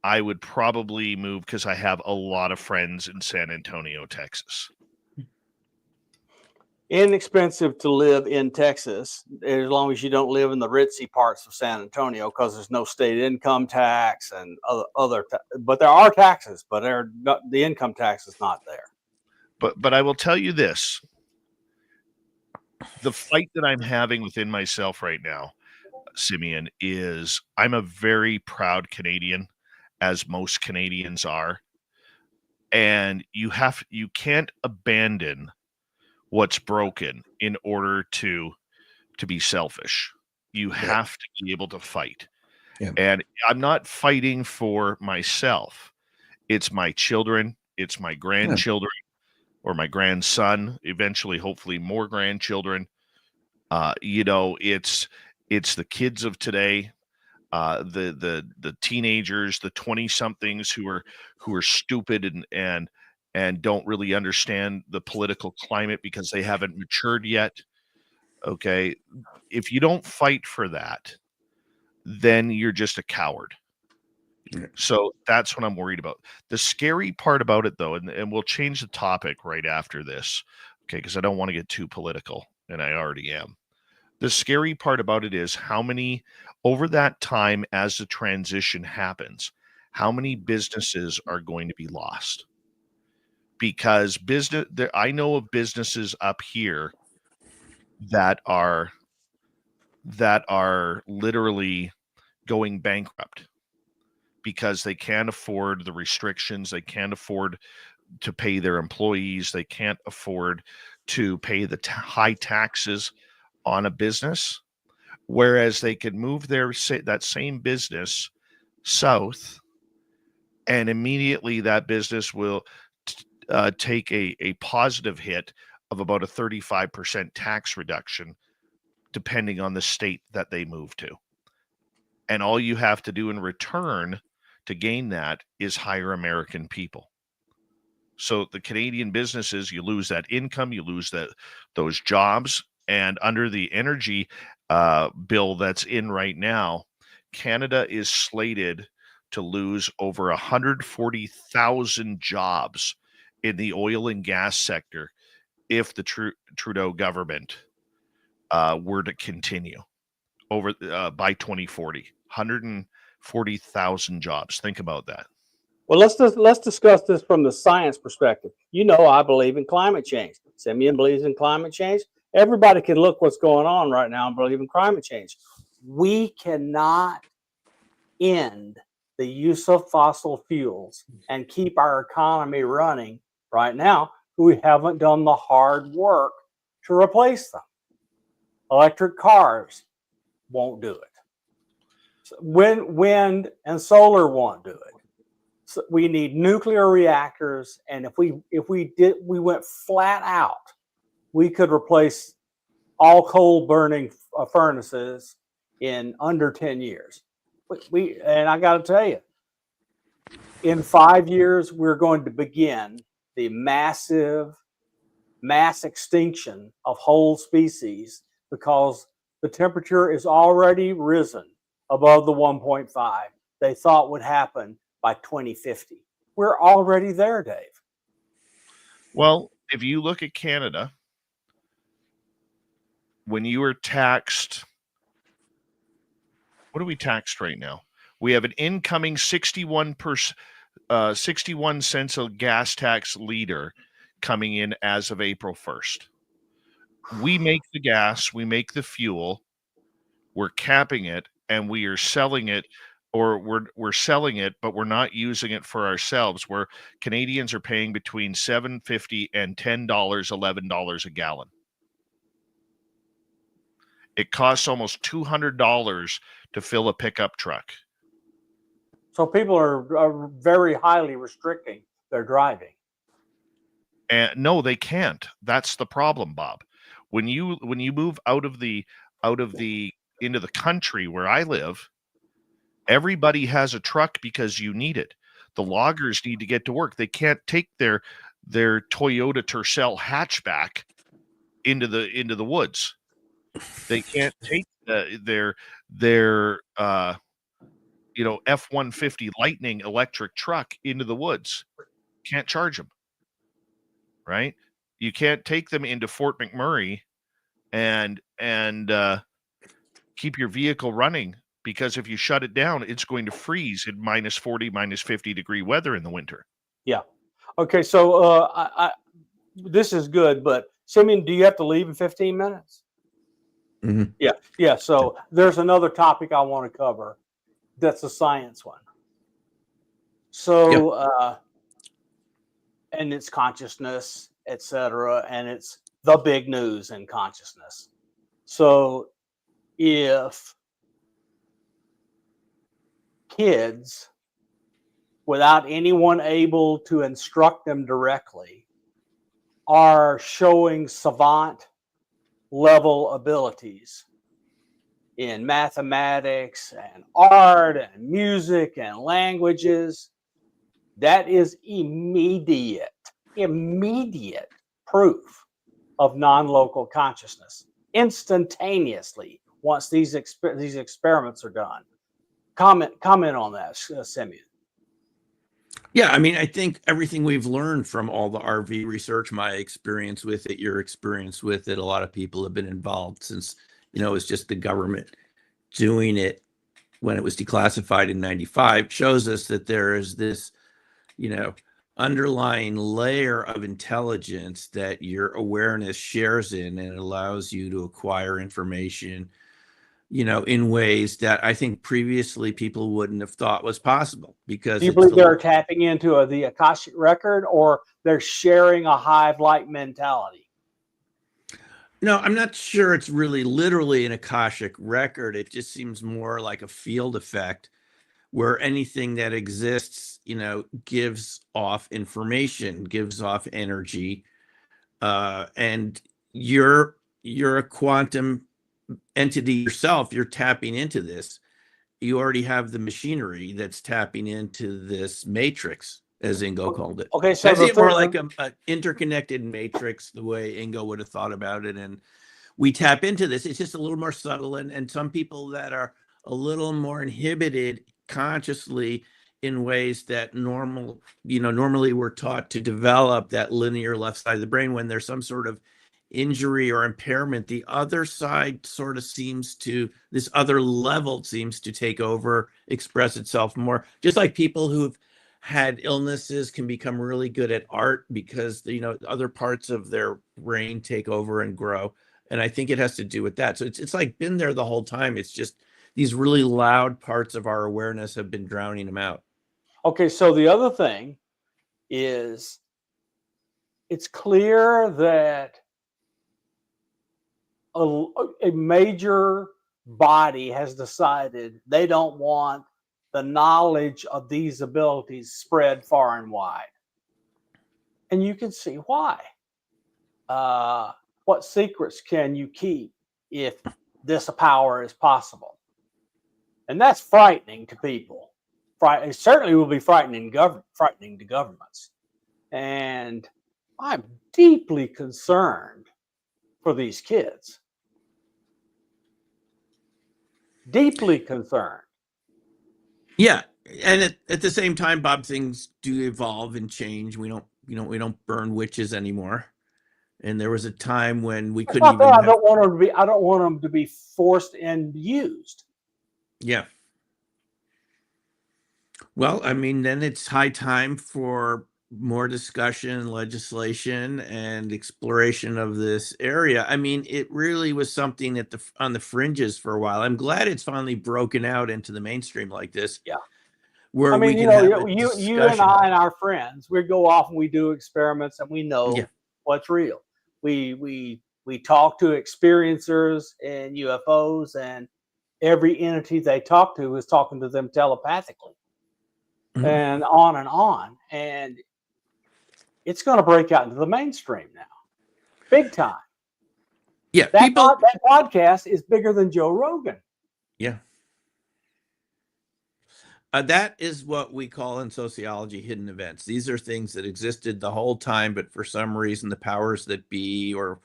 I would probably move because I have a lot of friends in San Antonio, Texas. Inexpensive to live in Texas, as long as you don't live in the ritzy parts of San Antonio, because there's no state income tax and other but there are taxes, but the income tax is not there. But I will tell you this. The fight that I'm having within myself right now, Simeon, is I'm a very proud Canadian, as most Canadians are. And you can't abandon what's broken in order to be selfish. You have to be able to fight. Yeah. And I'm not fighting for myself. It's my children, it's my grandchildren, or my grandson, eventually, hopefully more grandchildren. It's the kids of today, the teenagers, the 20-somethings who are stupid and don't really understand the political climate because they haven't matured yet. Okay, if you don't fight for that, then you're just a coward. Yeah. So that's what I'm worried about. The scary part about it, though, and we'll change the topic right after this, okay, because I don't want to get too political, and I already am. The scary part about it is how many, over that time as the transition happens, how many businesses are going to be lost. Because I know of businesses up here that are literally going bankrupt because they can't afford the restrictions, they can't afford to pay their employees, they can't afford to pay the high taxes on a business, whereas they could move that same business south, and immediately that business will take a positive hit of about a 35% tax reduction, depending on the state that they move to. And all you have to do in return to gain that is hire American people. So the Canadian businesses, you lose that income, you lose those jobs. And under the energy bill that's in right now, Canada is slated to lose over 140,000 jobs in the oil and gas sector if the Trudeau government were to continue over by 2040. 140,000 jobs. Think about that. Well, let's discuss this from the science perspective. I believe in climate change. Simeon believes in climate change. Everybody can look what's going on right now and believe in climate change. We cannot end the use of fossil fuels and keep our economy running right now. We haven't done the hard work to replace them. Electric cars won't do it. Wind and solar won't do it. So we need nuclear reactors, and if we went flat out, we could replace all coal burning furnaces in under 10 years. And I got to tell you, in 5 years, we're going to begin the mass extinction of whole species because the temperature is already risen above the 1.5 they thought would happen by 2050. We're already there, Dave. Well, if you look at Canada, when you are taxed, what are we taxed right now? We have an incoming 61 cents a gas tax liter coming in as of April 1st. We make the gas, we make the fuel, we're capping it, and we are selling it, or we're selling it, but we're not using it for ourselves. Where Canadians are paying between $7.50 and $10, $11 a gallon. It costs almost $200 to fill a pickup truck. So people are very highly restricting their driving. And no, they can't. That's the problem, Bob. When you move out of the into the country where I live, everybody has a truck because you need it. The loggers need to get to work. They can't take their Toyota Tercel hatchback into the woods. They can't take their F-150 Lightning electric truck into the woods. Can't charge them. Right? You can't take them into Fort McMurray and keep your vehicle running, because if you shut it down, it's going to freeze in minus 40, minus 50 degree weather in the winter. Yeah. Okay. So this is good, but Simeon, do you have to leave in 15 minutes? Mhm. Yeah. Yeah. So there's another topic I want to cover. That's a science one. So, and it's consciousness, etc., and it's the big news in consciousness. So if kids, without anyone able to instruct them directly, are showing savant level abilities in mathematics and art and music and languages, that is immediate proof of non-local consciousness, instantaneously, once these experiments are done. Comment on that, Simeon. Yeah, I mean, I think everything we've learned from all the RV research, my experience with it, your experience with it, a lot of people have been involved since, it was just the government doing it when it was declassified in 95, shows us that there is this, underlying layer of intelligence that your awareness shares in, and it allows you to acquire information, in ways that I think previously people wouldn't have thought was possible. Because do you believe they're tapping into the Akashic record, or they're sharing a hive-like mentality? No, I'm not sure it's really literally an Akashic record. It just seems more like a field effect where anything that exists, gives off information, gives off energy, and you're a quantum entity yourself. You're tapping into this. You already have the machinery that's tapping into this matrix, as Ingo called it. Okay, so I see it more like an interconnected matrix, the way Ingo would have thought about it. And we tap into this. It's just a little more subtle. And some people that are a little more inhibited consciously in ways that normally we're taught to develop that linear left side of the brain. When there's some sort of injury or impairment, the other side sort of this other level seems to take over, express itself more. Just like people who've had illnesses can become really good at art because, other parts of their brain take over and grow. And I think it has to do with that. So it's like been there the whole time. It's just these really loud parts of our awareness have been drowning them out. Okay, so the other thing is, it's clear that a major body has decided they don't want the knowledge of these abilities spread far and wide. And you can see why. What secrets can you keep if this power is possible? And that's frightening to people. It certainly will be frightening to governments. And I'm deeply concerned for these kids. Deeply concerned. Yeah, and at the same time, Bob, things do evolve and change. We don't burn witches anymore. And there was a time when we It's couldn't not even that I have, don't want them to be. I don't want them to be forced and used. yeah. Well, I mean, then it's high time for more discussion, legislation, and exploration of this area. I mean, it really was something at the on the fringes for a while. I'm glad it's finally broken out into the mainstream like this, Yeah. where I mean, we you can know, have a you and discussion. I and our friends, we go off and we do experiments, and we know Yeah. what's real. We talk to experiencers in UFOs, and every entity they talk to is talking to them telepathically, Mhm. and on and on. And it's going to break out into the mainstream now, big time. Yeah, That people. that podcast is bigger than Joe Rogan. Yeah. That is what we call in sociology hidden events. These are things that existed the whole time, but for some reason, the powers that be or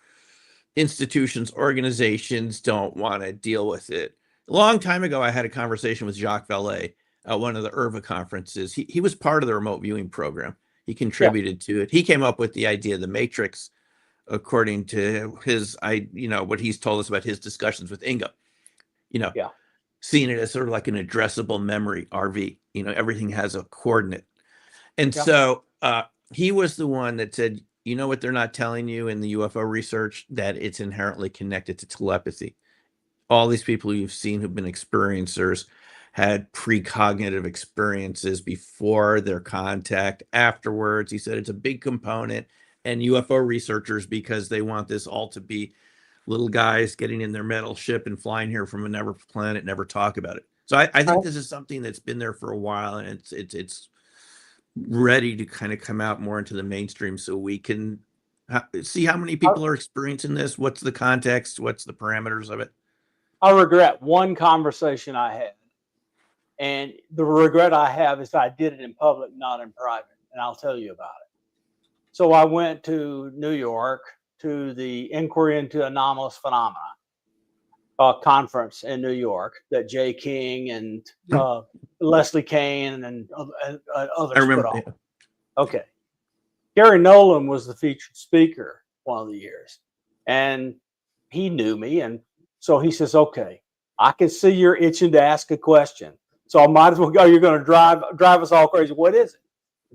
institutions, organizations don't want to deal with it. A long time ago, I had a conversation with Jacques Vallée at one of the IRVA conferences. He was part of the remote viewing program. He contributed to it. He came up with the idea of the matrix, according to his, what he's told us about his discussions with Inga. Yeah. Seeing it as sort of like an addressable memory RV. Everything has a coordinate. And Yeah. so he was the one that said, you know what they're not telling you in the UFO research? That it's inherently connected to telepathy. All these people you've seen who've been experiencers had precognitive experiences before their contact, afterwards. He said it's a big component. And UFO researchers, because they want this all to be little guys getting in their metal ship and flying here from another planet, never talk about it. So I think this is something that's been there for a while, and it's ready to kind of come out more into the mainstream, so we can see how many people are experiencing this. What's the context? What's the parameters of it? I regret one conversation I had, and the regret I have is I did it in public, not in private, and I'll tell you about it. So I went to New York to the Inquiry into Anomalous Phenomena conference in New York that Jay King and Leslie Kane and others put on. Okay. Garry Nolan was the featured speaker one of the years, and he knew me, and so he says, okay, I can see you're itching to ask a question, so I might as well go. You're going to drive us all crazy. What is it?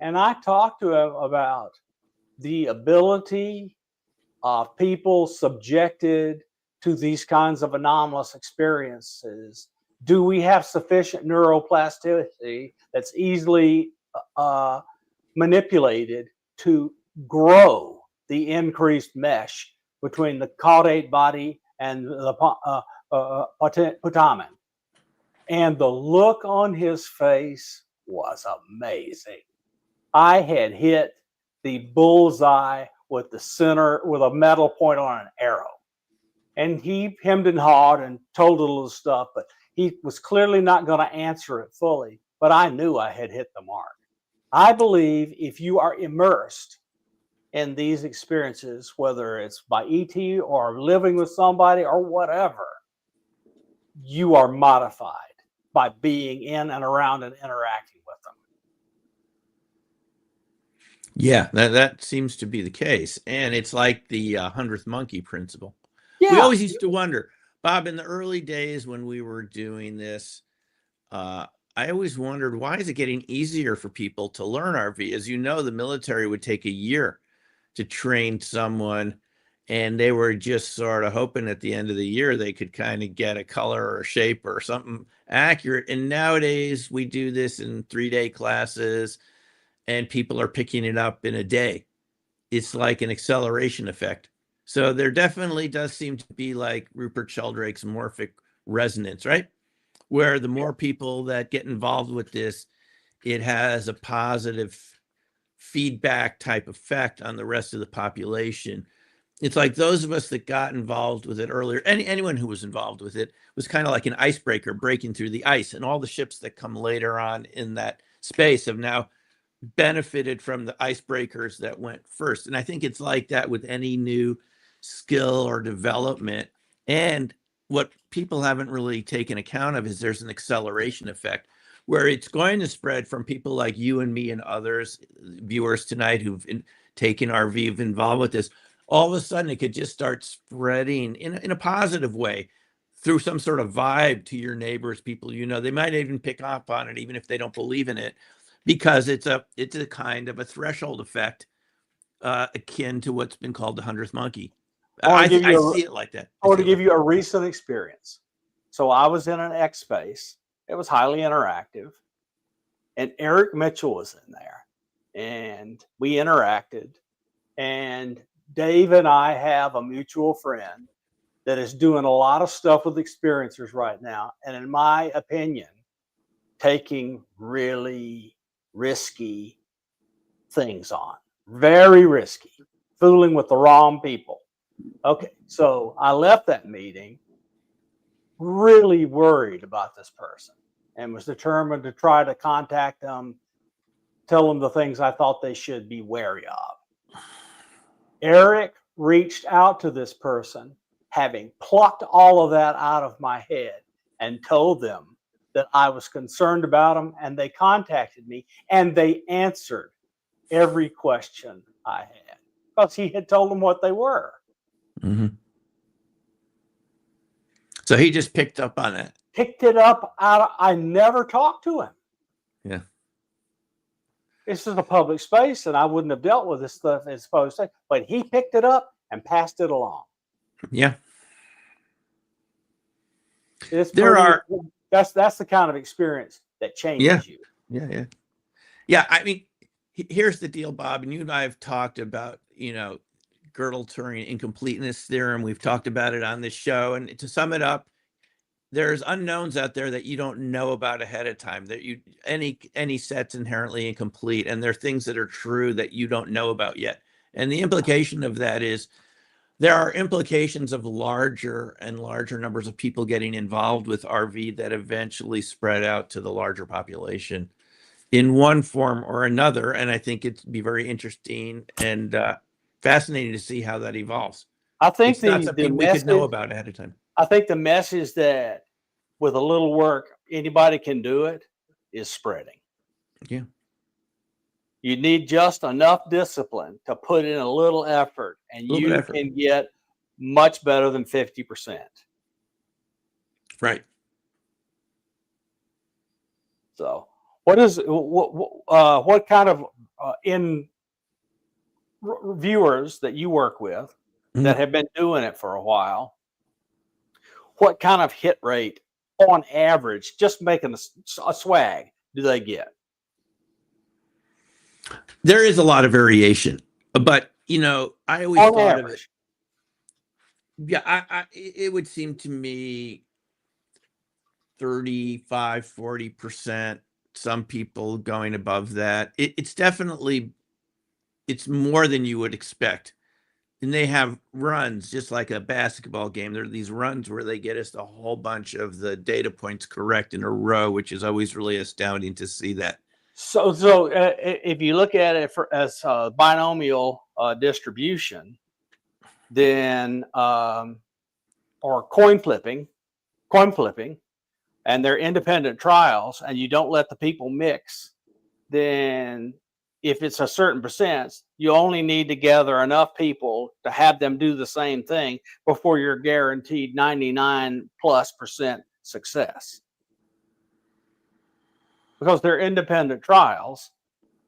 And I talked to him about the ability of people subjected to these kinds of anomalous experiences. Do we have sufficient neuroplasticity that's easily manipulated to grow the increased mesh between the caudate body and the putamen? And the look on his face was amazing. I had hit the bullseye with the center, with a metal point on an arrow. And he hemmed and hawed and told a little stuff, but he was clearly not going to answer it fully. But I knew I had hit the mark. I believe if you are immersed in these experiences, whether it's by ET or living with somebody or whatever, you are modified by being in and around and interacting with them. Yeah, that seems to be the case. And it's like the 100th monkey principle. Yeah. We always used to wonder, Bob, in the early days when we were doing this, I always wondered, why is it getting easier for people to learn RV? As you know, the military would take a year to train someone, and they were just sort of hoping at the end of the year they could kind of get a color or a shape or something accurate. And nowadays we do this in 3-day classes, and people are picking it up in a day. It's like an acceleration effect. So there definitely does seem to be, like Rupert Sheldrake's morphic resonance, right? Where the more people that get involved with this, it has a positive feedback type effect on the rest of the population. It's like those of us that got involved with it earlier, anyone who was involved with it was kind of like an icebreaker breaking through the ice, and all the ships that come later on in that space have now benefited from the icebreakers that went first. And I think it's like that with any new skill or development. And what people haven't really taken account of is there's an acceleration effect where it's going to spread from people like you and me and others, viewers tonight who've taken RV, involved with this, all of a sudden it could just start spreading in a positive way through some sort of vibe to your neighbors, people, they might even pick up on it, even if they don't believe in it, because it's a kind of a threshold effect, akin to what's been called the 100th monkey. I see it like that. I want to give you a recent experience. So I was in an X space. It was highly interactive, and Eric Mitchell was in there, and we interacted. And Dave and I have a mutual friend that is doing a lot of stuff with experiencers right now, and in my opinion, taking really risky things on. Very risky, fooling with the wrong people. Okay, so I left that meeting really worried about this person and was determined to try to contact them, tell them the things I thought they should be wary of. Eric reached out to this person, having plucked all of that out of my head, and told them that I was concerned about them, and they contacted me, and they answered every question I had because he had told them what they were. Mm-hmm. So he just picked up on it. Picked it up I never talked to him. Yeah. This is a public space, and I wouldn't have dealt with this stuff as supposed to, but he picked it up and passed it along. Yeah. That's the kind of experience that changes you. Yeah. Yeah. I mean, here's the deal, Bob, and you and I have talked about, Gödel-Turing incompleteness theorem. We've talked about it on this show. And to sum it up, there's unknowns out there that you don't know about ahead of time, that any set's inherently incomplete. And there are things that are true that you don't know about yet. And the implication of that is there are implications of larger and larger numbers of people getting involved with RV that eventually spread out to the larger population in one form or another. And I think it'd be very interesting and fascinating to see how that evolves. I think it's not something we could know about ahead of time. I think the message that with a little work, anybody can do it is spreading. Yeah. You need just enough discipline to put in a little effort, and you can get much better than 50%. Right. So what kind of viewers that you work with that have been doing it for a while, what kind of hit rate on average, just making a swag, do they get? There is a lot of variation, but I always on thought average. of it. Yeah, it would seem to me 35, 40%. Some people going above that. It's definitely, it's more than you would expect. And they have runs just like a basketball game. There are these runs where they get us a whole bunch of the data points correct in a row, which is always really astounding to see that. So if you look at it as binomial distribution, then or coin flipping, and they're independent trials, and you don't let the people mix, then if it's a certain percent, you only need to gather enough people to have them do the same thing before you're guaranteed 99+% success. Because they're independent trials.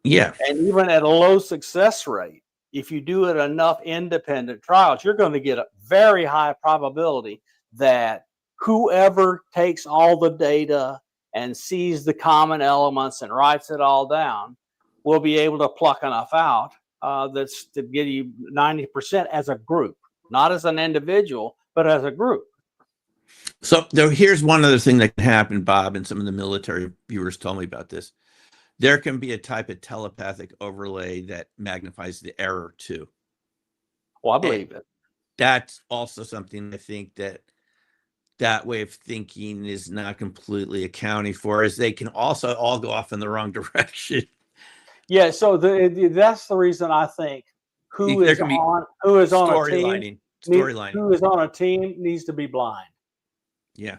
Yeah. And even at a low success rate, if you do it enough independent trials, you're going to get a very high probability that whoever takes all the data and sees the common elements and writes it all down will be able to pluck enough out that's to give you 90% as a group, not as an individual, but as a group. So here's one other thing that can happen, Bob, and some of the military viewers told me about this. There can be a type of telepathic overlay that magnifies the error too. Well, I believe it. That's also something I think that way of thinking is not completely accounting for, as they can also all go off in the wrong direction. Yeah, so that's the reason I think who is on a team needs to be blind. Yeah.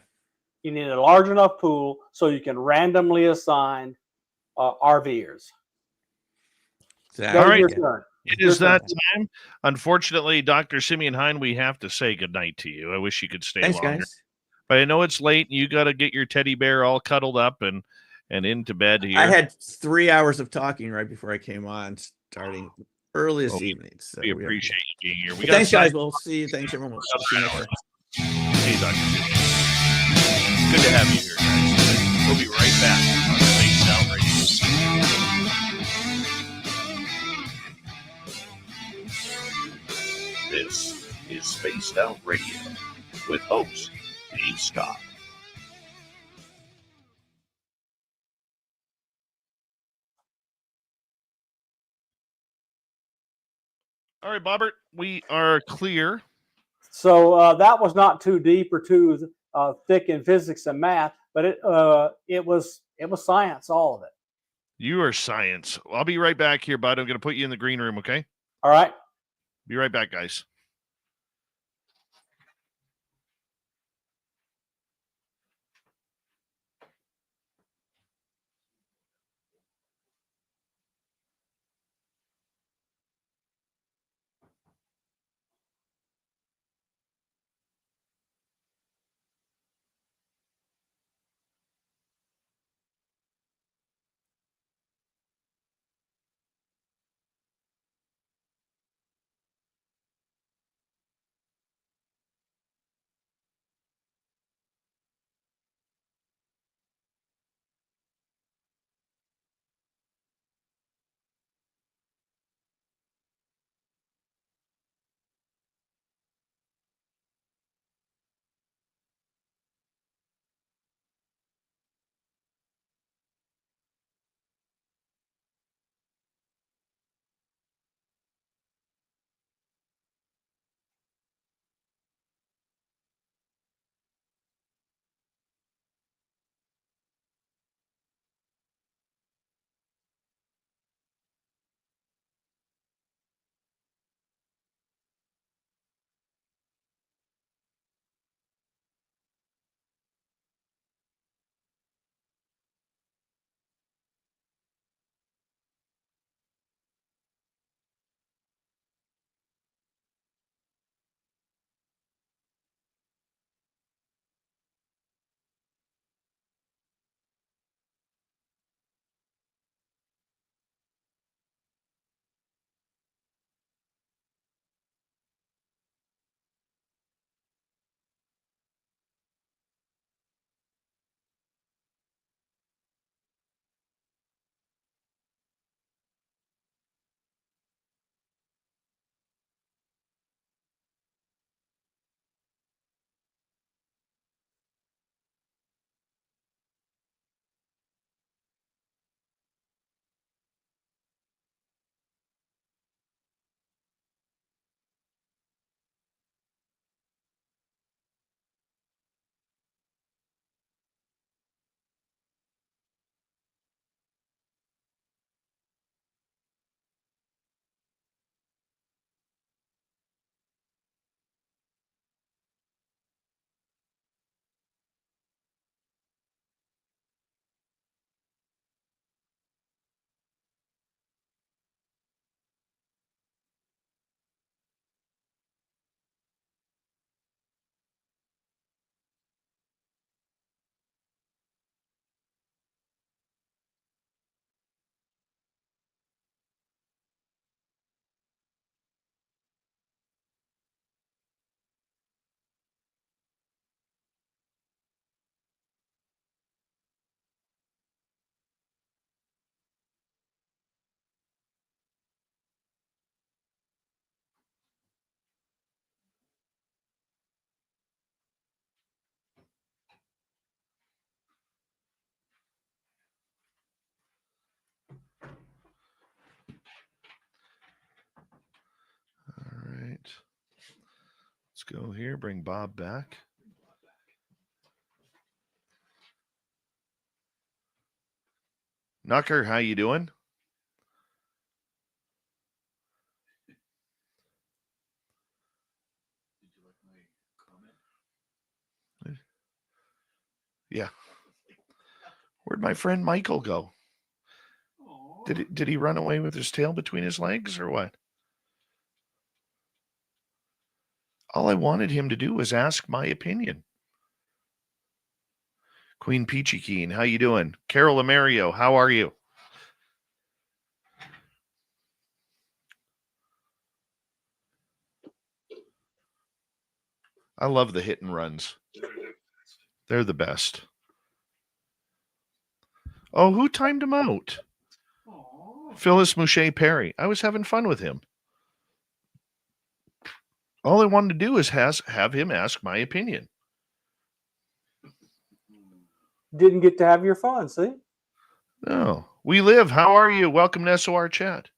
You need a large enough pool so you can randomly assign RVers. Exactly. All right. Your turn. It is that time. Unfortunately, Dr. Simeon Hein, we have to say goodnight to you. I wish you could stay Thanks, longer. guys. But I know it's late and you got to get your teddy bear all cuddled up and into bed here. I had 3 hours of talking right before I came on, starting early this evening. So we appreciate you being here. Thanks, guys. We'll see you. Thanks, everyone. We'll see you next time. Hey, Dr. Simeon. Good to have you here, guys. We'll be right back on Spaced Out Radio. This is Spaced Out Radio with host Dave Scott. All right, Bobbert, we are clear. So that was not too deep or too thick in physics and math, but it was science, all of it. You are science. I'll be right back here, bud. I'm going to put you in the green room, okay? All right. Be right back, guys. Let's go here. Bring Bob back. Knucker, how you doing? Yeah. Where'd my friend Michael go? Did he run away with his tail between his legs or what? All I wanted him to do was ask my opinion. Queen Peachy Keen, how you doing? Carol Amario, how are you? I love the hit and runs. They're the best. Oh, who timed him out? Phyllis Mouche Perry. I was having fun with him. All I wanted to do is have him ask my opinion. Didn't get to have your fun, see? No. We live. How are you? Welcome to SOR Chat.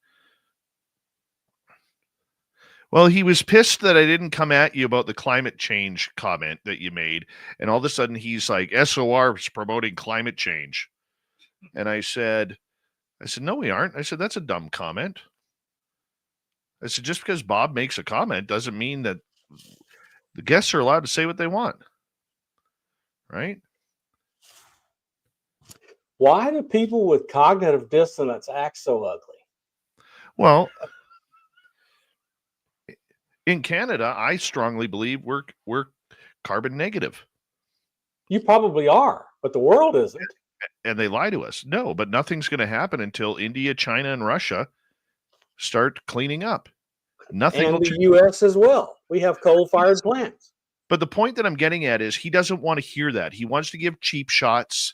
Well, he was pissed that I didn't come at you about the climate change comment that you made. And all of a sudden he's like, SOR is promoting climate change. And I said, no, we aren't. I said, that's a dumb comment. I said, just because Bob makes a comment doesn't mean that the guests are allowed to say what they want. Right? Why do people with cognitive dissonance act so ugly? Well, in Canada, I strongly believe we're carbon negative. You probably are, but the world isn't. And they lie to us. No, but nothing's going to happen until India, China, and Russia start cleaning up. Nothing And will the change. U.S. as well. We have coal-fired plants. But the point that I'm getting at is he doesn't want to hear that. He wants to give cheap shots.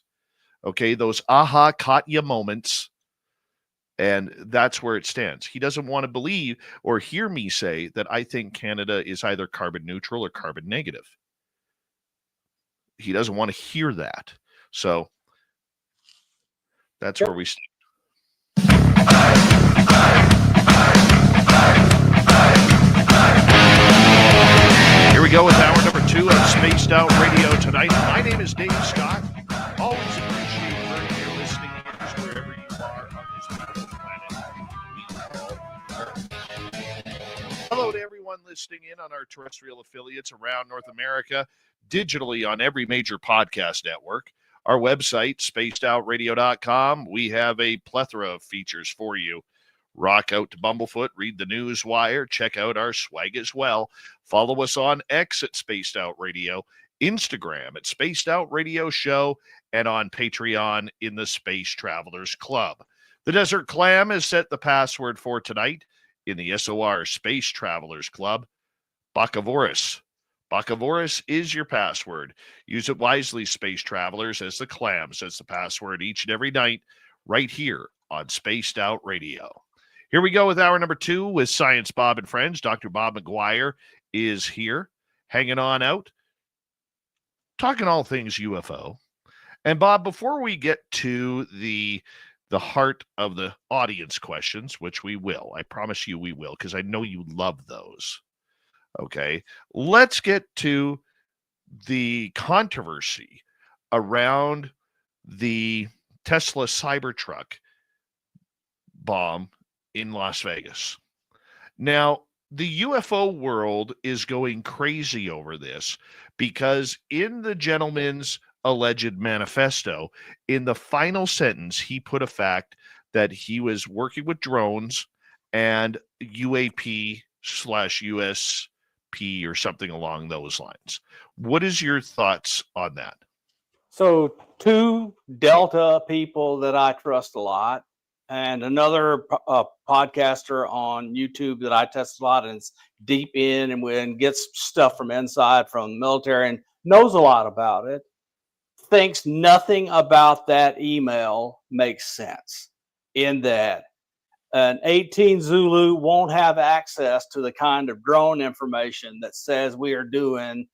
Okay, those aha, caught ya moments. And that's where it stands. He doesn't want to believe or hear me say that I think Canada is either carbon neutral or carbon negative. He doesn't want to hear that. So that's where we stand. Here we go with hour number 2 of Spaced Out Radio tonight. My name is Dave Scott. Always appreciate your listening ears wherever you are on this beautiful planet we call Earth. Hello to everyone listening in on our terrestrial affiliates around North America, digitally on every major podcast network. Our website, spacedoutradio.com, we have a plethora of features for you. Rock out to Bumblefoot, read the news wire, check out our swag as well. Follow us on X at Spaced Out Radio, Instagram at Spaced Out Radio Show, and on Patreon in the Space Travelers Club. The Desert Clam has set the password for tonight in the SOR Space Travelers Club, Bacavoris. Bacavoris is your password. Use it wisely, Space Travelers, as the Clam sets the password each and every night right here on Spaced Out Radio. Here we go with hour number 2 with Science Bob and Friends. Dr. Bob McGwier is here, hanging on out, talking all things UFO. And Bob, before we get to the heart of the audience questions, which we will, I promise you we will, because I know you love those. Okay, let's get to the controversy around the Tesla Cybertruck bomb in Las Vegas. Now, the UFO world is going crazy over this because in the gentleman's alleged manifesto, in the final sentence, he put a fact that he was working with drones and UAP/USP or something along those lines. What is your thoughts on that? So 2 Delta people that I trust a lot, and another podcaster on YouTube that I test a lot and is deep in and gets stuff from inside from the military and knows a lot about it, thinks nothing about that email makes sense, in that an 18 Zulu won't have access to the kind of drone information that says we are doing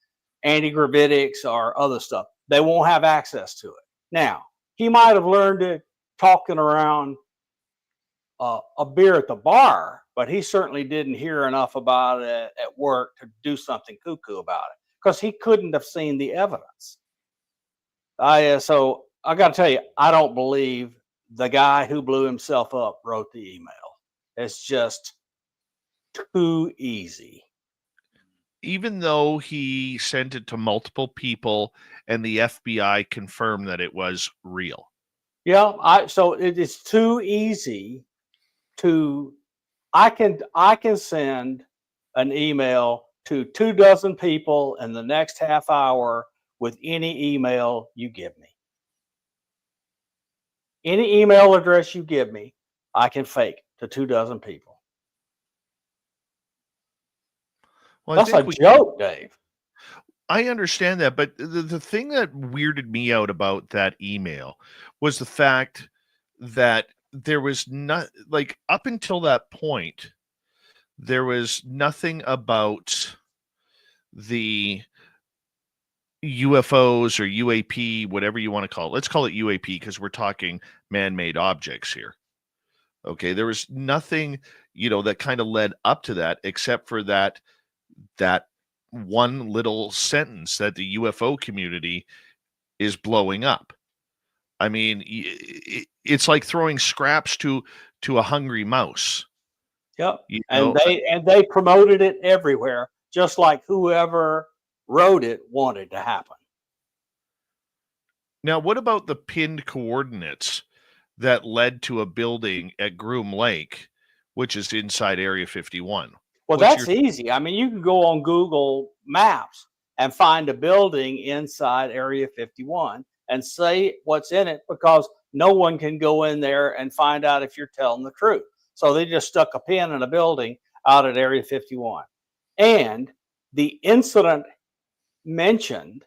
anti-gravitics or other stuff. They won't have access to it. Now, he might have learned it talking around a beer at the bar, but he certainly didn't hear enough about it at work to do something cuckoo about it, because he couldn't have seen the evidence. So I got to tell you, I don't believe the guy who blew himself up wrote the email. It's just too easy. Even though he sent it to multiple people and the FBI confirmed that it was real. Yeah, so it is too easy to I can send an email to 24 people in the next half hour with any email you give me. Any email address you give me, I can fake to 24 people. Well, That's a joke, Dave. I understand that, but the thing that weirded me out about that email was the fact that there was not, like, up until that point, there was nothing about the UFOs or UAP, whatever you want to call it. Let's call it UAP because we're talking man-made objects here. Okay, there was nothing, that kind of led up to that, except for that one little sentence that the UFO community is blowing up. I mean, it's like throwing scraps to a hungry mouse. Yep. And they promoted it everywhere, just like whoever wrote it wanted to happen. Now, what about the pinned coordinates that led to a building at Groom Lake, which is inside Area 51? Well, that's easy. I mean, you can go on Google Maps and find a building inside Area 51 and say what's in it, because no one can go in there and find out if you're telling the truth. So they just stuck a pin in a building out at Area 51. And the incident mentioned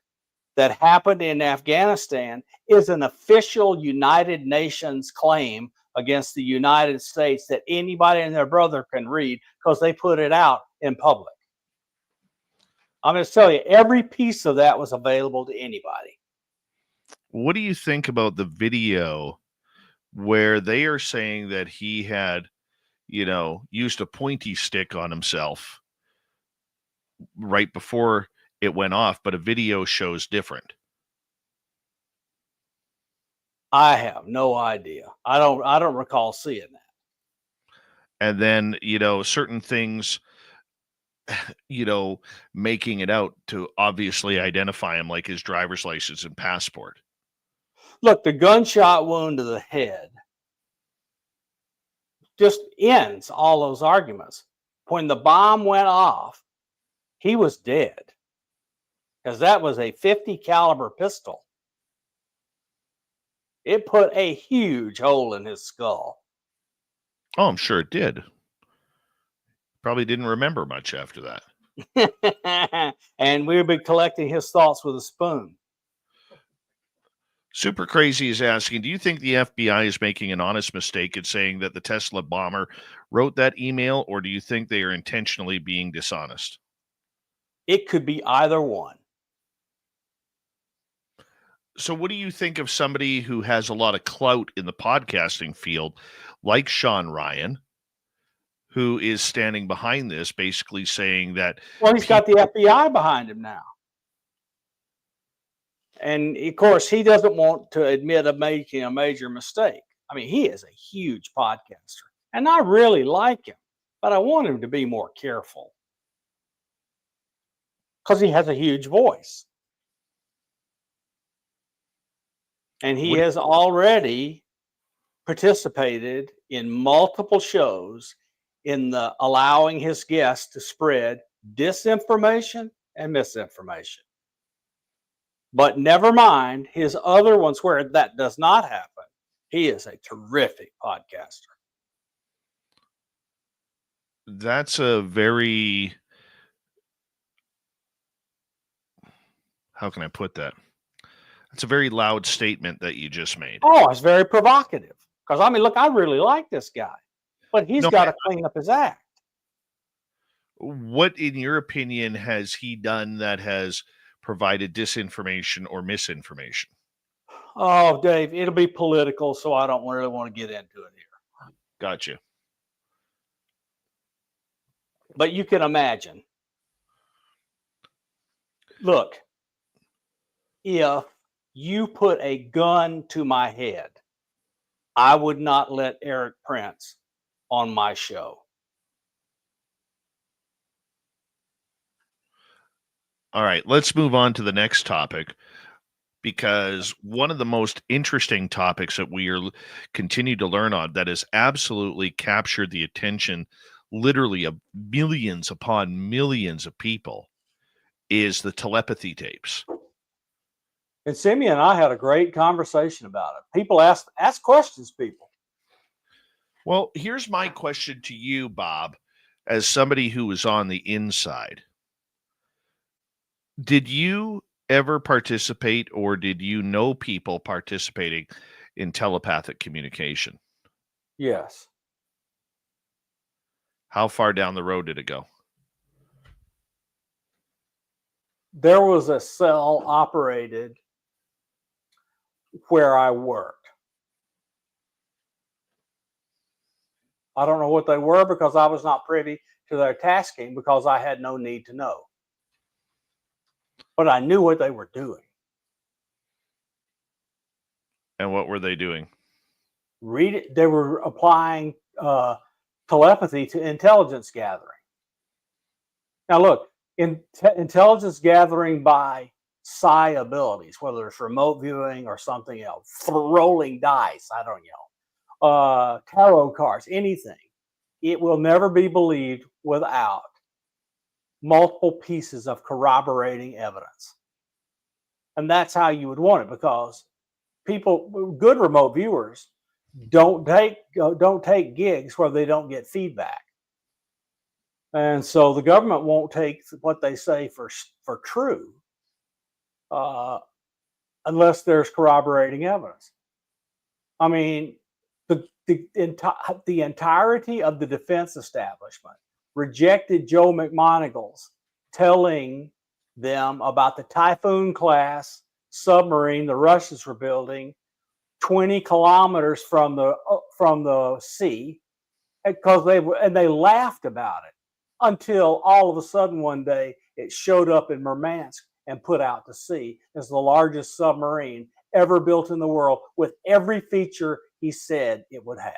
that happened in Afghanistan is an official United Nations claim against the United States that anybody and their brother can read, because they put it out in public. I'm going to tell you, every piece of that was available to anybody. What do you think about the video where they are saying that he had, used a pointy stick on himself right before it went off, but a video shows different? I have no idea. I don't recall seeing that. And then, certain things, making it out to obviously identify him, like his driver's license and passport. Look, the gunshot wound to the head just ends all those arguments. When the bomb went off, he was dead, because that was a .50 caliber pistol. It put a huge hole in his skull. Oh, I'm sure it did. Probably didn't remember much after that. And we've been collecting his thoughts with a spoon. Super Crazy is asking, do you think the FBI is making an honest mistake in saying that the Tesla bomber wrote that email, or do you think they are intentionally being dishonest? It could be either one. So what do you think of somebody who has a lot of clout in the podcasting field, like Sean Ryan, who is standing behind this, basically saying that... Well, he's got the FBI behind him now. And, of course, he doesn't want to admit of making a major mistake. I mean, he is a huge podcaster, and I really like him, but I want him to be more careful, because he has a huge voice. And he has already participated in multiple shows in the allowing his guests to spread disinformation and misinformation. But never mind his other ones where that does not happen. He is a terrific podcaster. That's a very... How can I put that? It's a very loud statement that you just made. Oh, it's very provocative. Because, I mean, look, I really like this guy, but he's got to clean up his act. What, in your opinion, has he done that has provided disinformation or misinformation? Oh, Dave, it'll be political, so I don't really want to get into it here. Gotcha. But you can imagine. Look, if you put a gun to my head, I would not let Eric Prince on my show. All right, let's move on to the next topic, because one of the most interesting topics that we are continue to learn on that has absolutely captured the attention literally of millions upon millions of people is the telepathy tapes. And Simeon and I had a great conversation about it. People ask questions, people. Well, here's my question to you, Bob, as somebody who was on the inside. Did you ever participate, or did you know people participating in telepathic communication? Yes. How far down the road did it go? There was a cell operated where I worked. I don't know what they were because I was not privy to their tasking because I had no need to know. But I knew what they were doing. And what were they doing? They were applying telepathy to intelligence gathering. Now look, intelligence gathering by psi abilities, whether it's remote viewing or something else, rolling dice, I don't know, tarot cards, anything, it will never be believed without multiple pieces of corroborating evidence. And that's how you would want it, because people, good remote viewers, don't take gigs where they don't get feedback. And so the government won't take what they say for true unless there's corroborating evidence. I mean, the entirety of the defense establishment rejected Joe McMoneagle's telling them about the Typhoon class submarine the Russians were building 20 kilometers from the sea, because they laughed about it until all of a sudden one day it showed up in Murmansk and put out to sea as the largest submarine ever built in the world, with every feature he said it would have.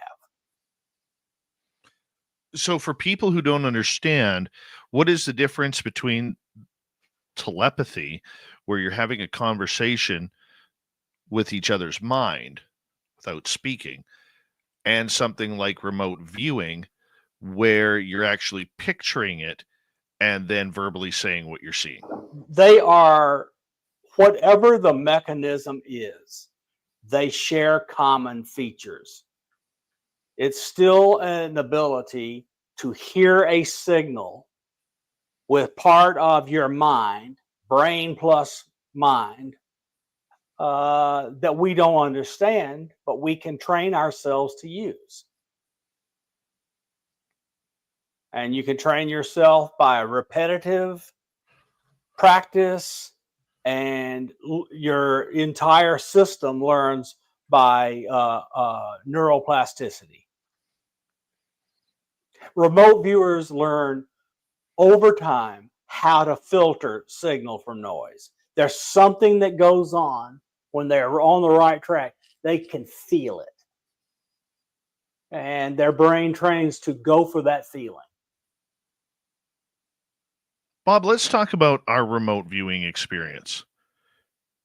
So for people who don't understand, what is the difference between telepathy, where you're having a conversation with each other's mind without speaking, and something like remote viewing, where you're actually picturing it and then verbally saying what you're seeing? They are, whatever the mechanism is, they share common features. It's still an ability to hear a signal with part of your mind, brain plus mind, that we don't understand, but we can train ourselves to use. And you can train yourself by repetitive practice, and your entire system learns by neuroplasticity. Remote viewers learn over time how to filter signal from noise. There's something that goes on when they're on the right track. They can feel it. And their brain trains to go for that feeling. Bob, let's talk about our remote viewing experience.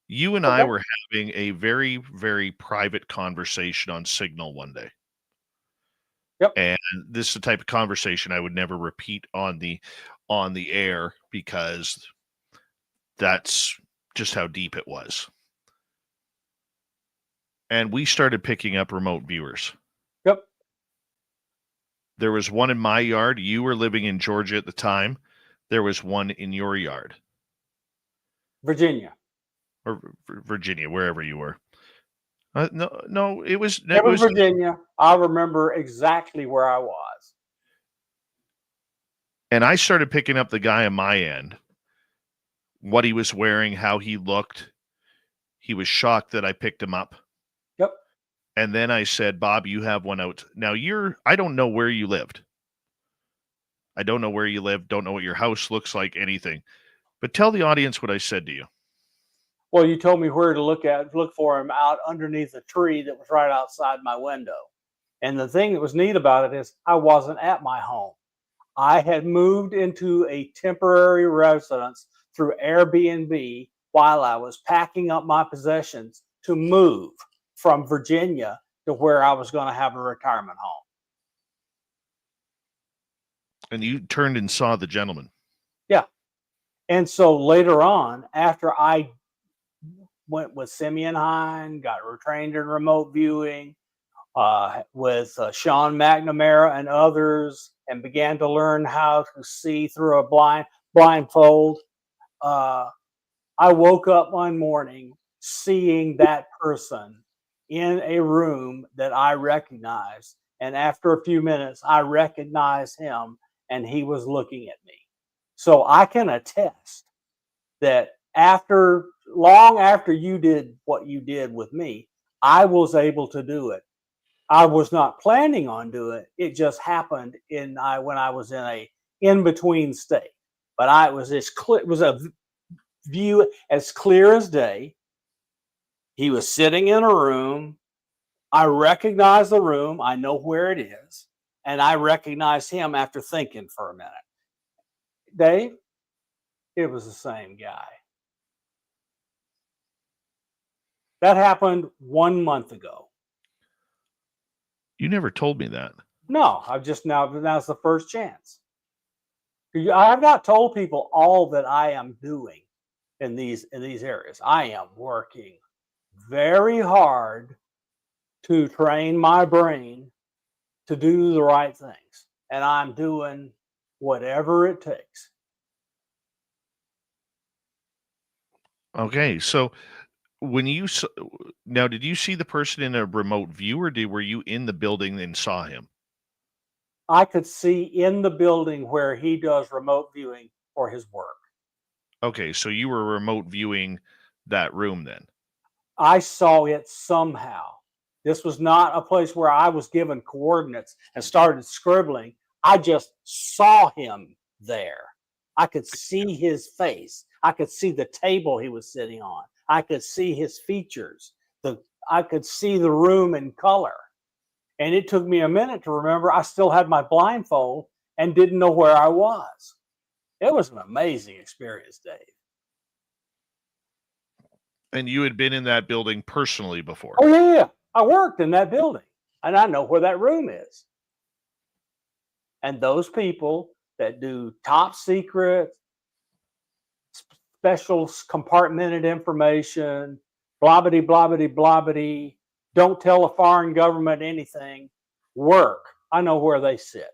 You and I were having a very, very private conversation on Signal one day. Yep. And this is the type of conversation I would never repeat on the air, because that's just how deep it was. And we started picking up remote viewers. Yep. There was one in my yard. You were living in Georgia at the time. There was one in your yard. Virginia. Or Virginia, wherever you were. No, it was Virginia. I remember exactly where I was. And I started picking up the guy on my end, what he was wearing, how he looked. He was shocked that I picked him up. Yep. And then I said, Bob, you have one out. Now I don't know where you lived. I don't know where you live. Don't know what your house looks like, anything. But tell the audience what I said to you. Well, you told me where to look for him out underneath a tree that was right outside my window. And the thing that was neat about it is I wasn't at my home. I had moved into a temporary residence through Airbnb while I was packing up my possessions to move from Virginia to where I was going to have a retirement home. And you turned and saw the gentleman. Yeah. And so later on, after I went with Simeon Hein, got trained in remote viewing with Sean McNamara and others, and began to learn how to see through a blindfold. I woke up one morning seeing that person in a room that I recognized. And after a few minutes, I recognized him and he was looking at me. So I can attest that long after you did what you did with me, I was able to do it. I was not planning on doing it. It just happened when I was in a in-between state. But it was a view as clear as day. He was sitting in a room. I recognize the room. I know where it is. And I recognize him after thinking for a minute. Dave, it was the same guy. That happened 1 month ago. You never told me that. No, now's the first chance. I have not told people all that I am doing in these areas. I am working very hard to train my brain to do the right things. And I'm doing whatever it takes. Okay, so when did you see the person in a remote view, or were you in the building and saw him? I could see in the building where he does remote viewing for his work. Okay, so you were remote viewing that room then. I saw it somehow. This was not a place where I was given coordinates and started scribbling. I just saw him there. I could see his face. I could see the table he was sitting on. I could see his features. I could see the room in color. And it took me a minute to remember I still had my blindfold and didn't know where I was. It was an amazing experience, Dave. And you had been in that building personally before? Oh, yeah. I worked in that building, and I know where that room is. And those people that do top secret, special compartmented information, blobbity, blobbity, blobbity, don't tell a foreign government anything, work. I know where they sit.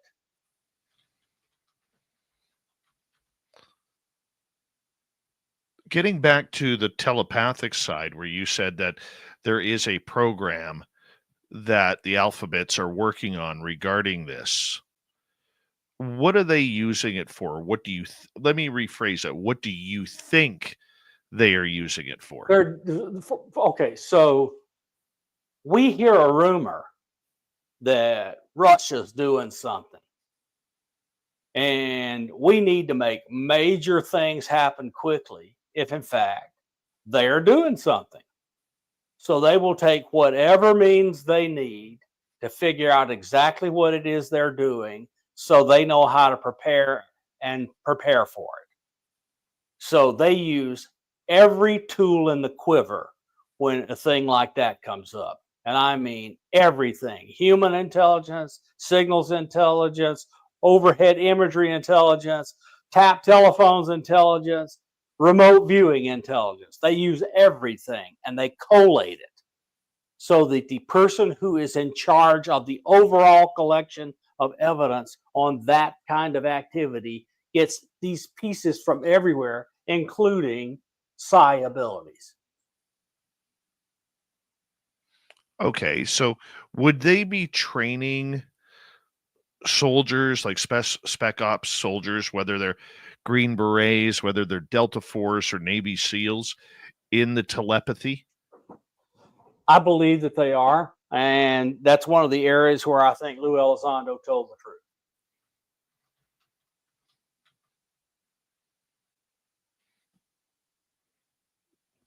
Getting back to the telepathic side, where you said that there is a program that the alphabets are working on regarding this, what are they using it for? What do you let me rephrase it. What do you think they are using it for? Okay, so we hear a rumor that Russia's doing something, and we need to make major things happen quickly if in fact they're doing something. So they will take whatever means they need to figure out exactly what it is they're doing, so they know how to prepare for it. So they use every tool in the quiver when a thing like that comes up. And I mean everything: human intelligence, signals intelligence, overhead imagery intelligence, tap telephones intelligence, remote viewing intelligence. They use everything and they collate it so that the person who is in charge of the overall collection of evidence on that kind of activity gets these pieces from everywhere, including psi abilities. Okay, so would they be training soldiers, like spec ops soldiers, whether they're Green Berets, whether they're Delta Force or Navy SEALs, in the telepathy? I believe that they are, and that's one of the areas where I think Lou Elizondo told the truth.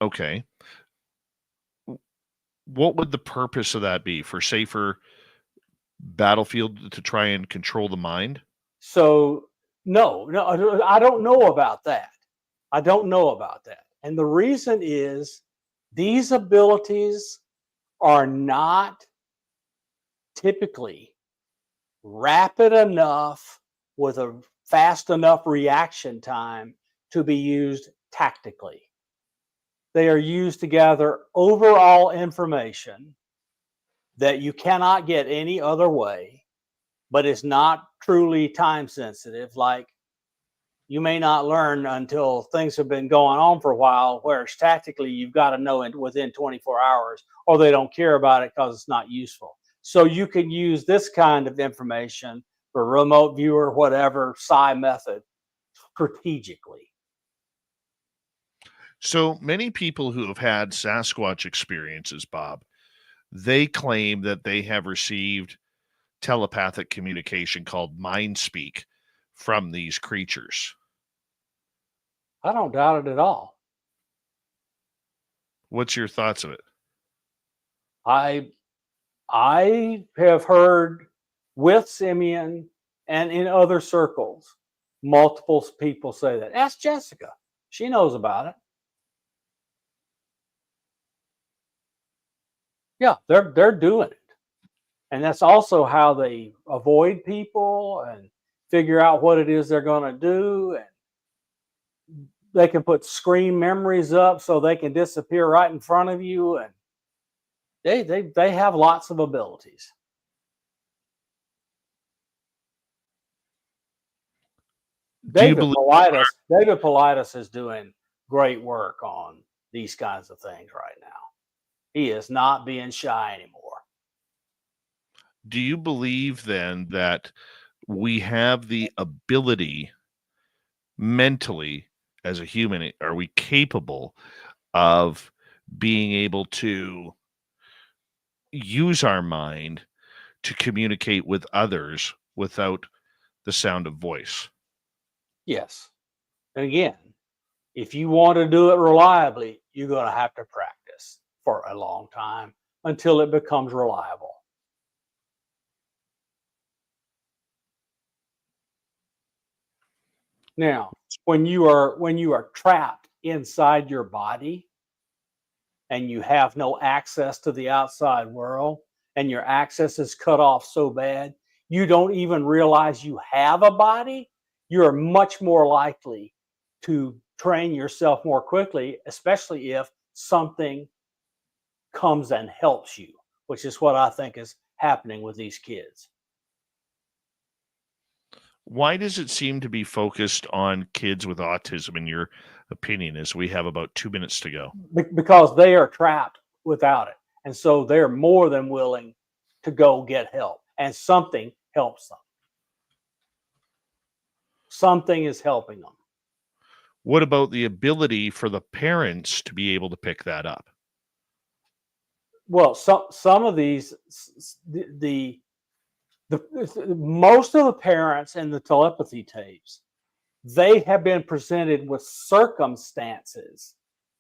Okay. What would the purpose of that be? For safer battlefield, to try and control the mind? So no, I don't know about that. I don't know about that. And the reason is these abilities are not typically rapid enough with a fast enough reaction time to be used tactically. They are used to gather overall information that you cannot get any other way, but is not truly time sensitive. Like, you may not learn until things have been going on for a while, whereas tactically you've got to know it within 24 hours, or they don't care about it because it's not useful. So you can use this kind of information for remote viewer, whatever psi method, strategically. So many people who have had Sasquatch experiences, Bob, they claim that they have received telepathic communication called mind speak from these creatures. I don't doubt it at all. What's your thoughts of it? I have heard with Simeon and in other circles, multiple people say that. Ask Jessica. She knows about it. Yeah, they're doing it. And that's also how they avoid people and figure out what it is they're going to do. And they can put screen memories up so they can disappear right in front of you. And they have lots of abilities. David Paulides is doing great work on these kinds of things right now. He is not being shy anymore. Do you believe then that we have the ability mentally as a human, are we capable of being able to use our mind to communicate with others without the sound of voice? Yes. And again, if you want to do it reliably, you're going to have to practice for a long time until it becomes reliable. Now, when you are trapped inside your body and you have no access to the outside world and your access is cut off so bad, you don't even realize you have a body, you're much more likely to train yourself more quickly, especially if something comes and helps you, which is what I think is happening with these kids. Why does it seem to be focused on kids with autism, in your opinion, as we have about 2 minutes to go? Because they are trapped without it. And so they're more than willing to go get help. And something helps them. Something is helping them. What about the ability for the parents to be able to pick that up? Well, some of these, most of the parents in the telepathy tapes, they have been presented with circumstances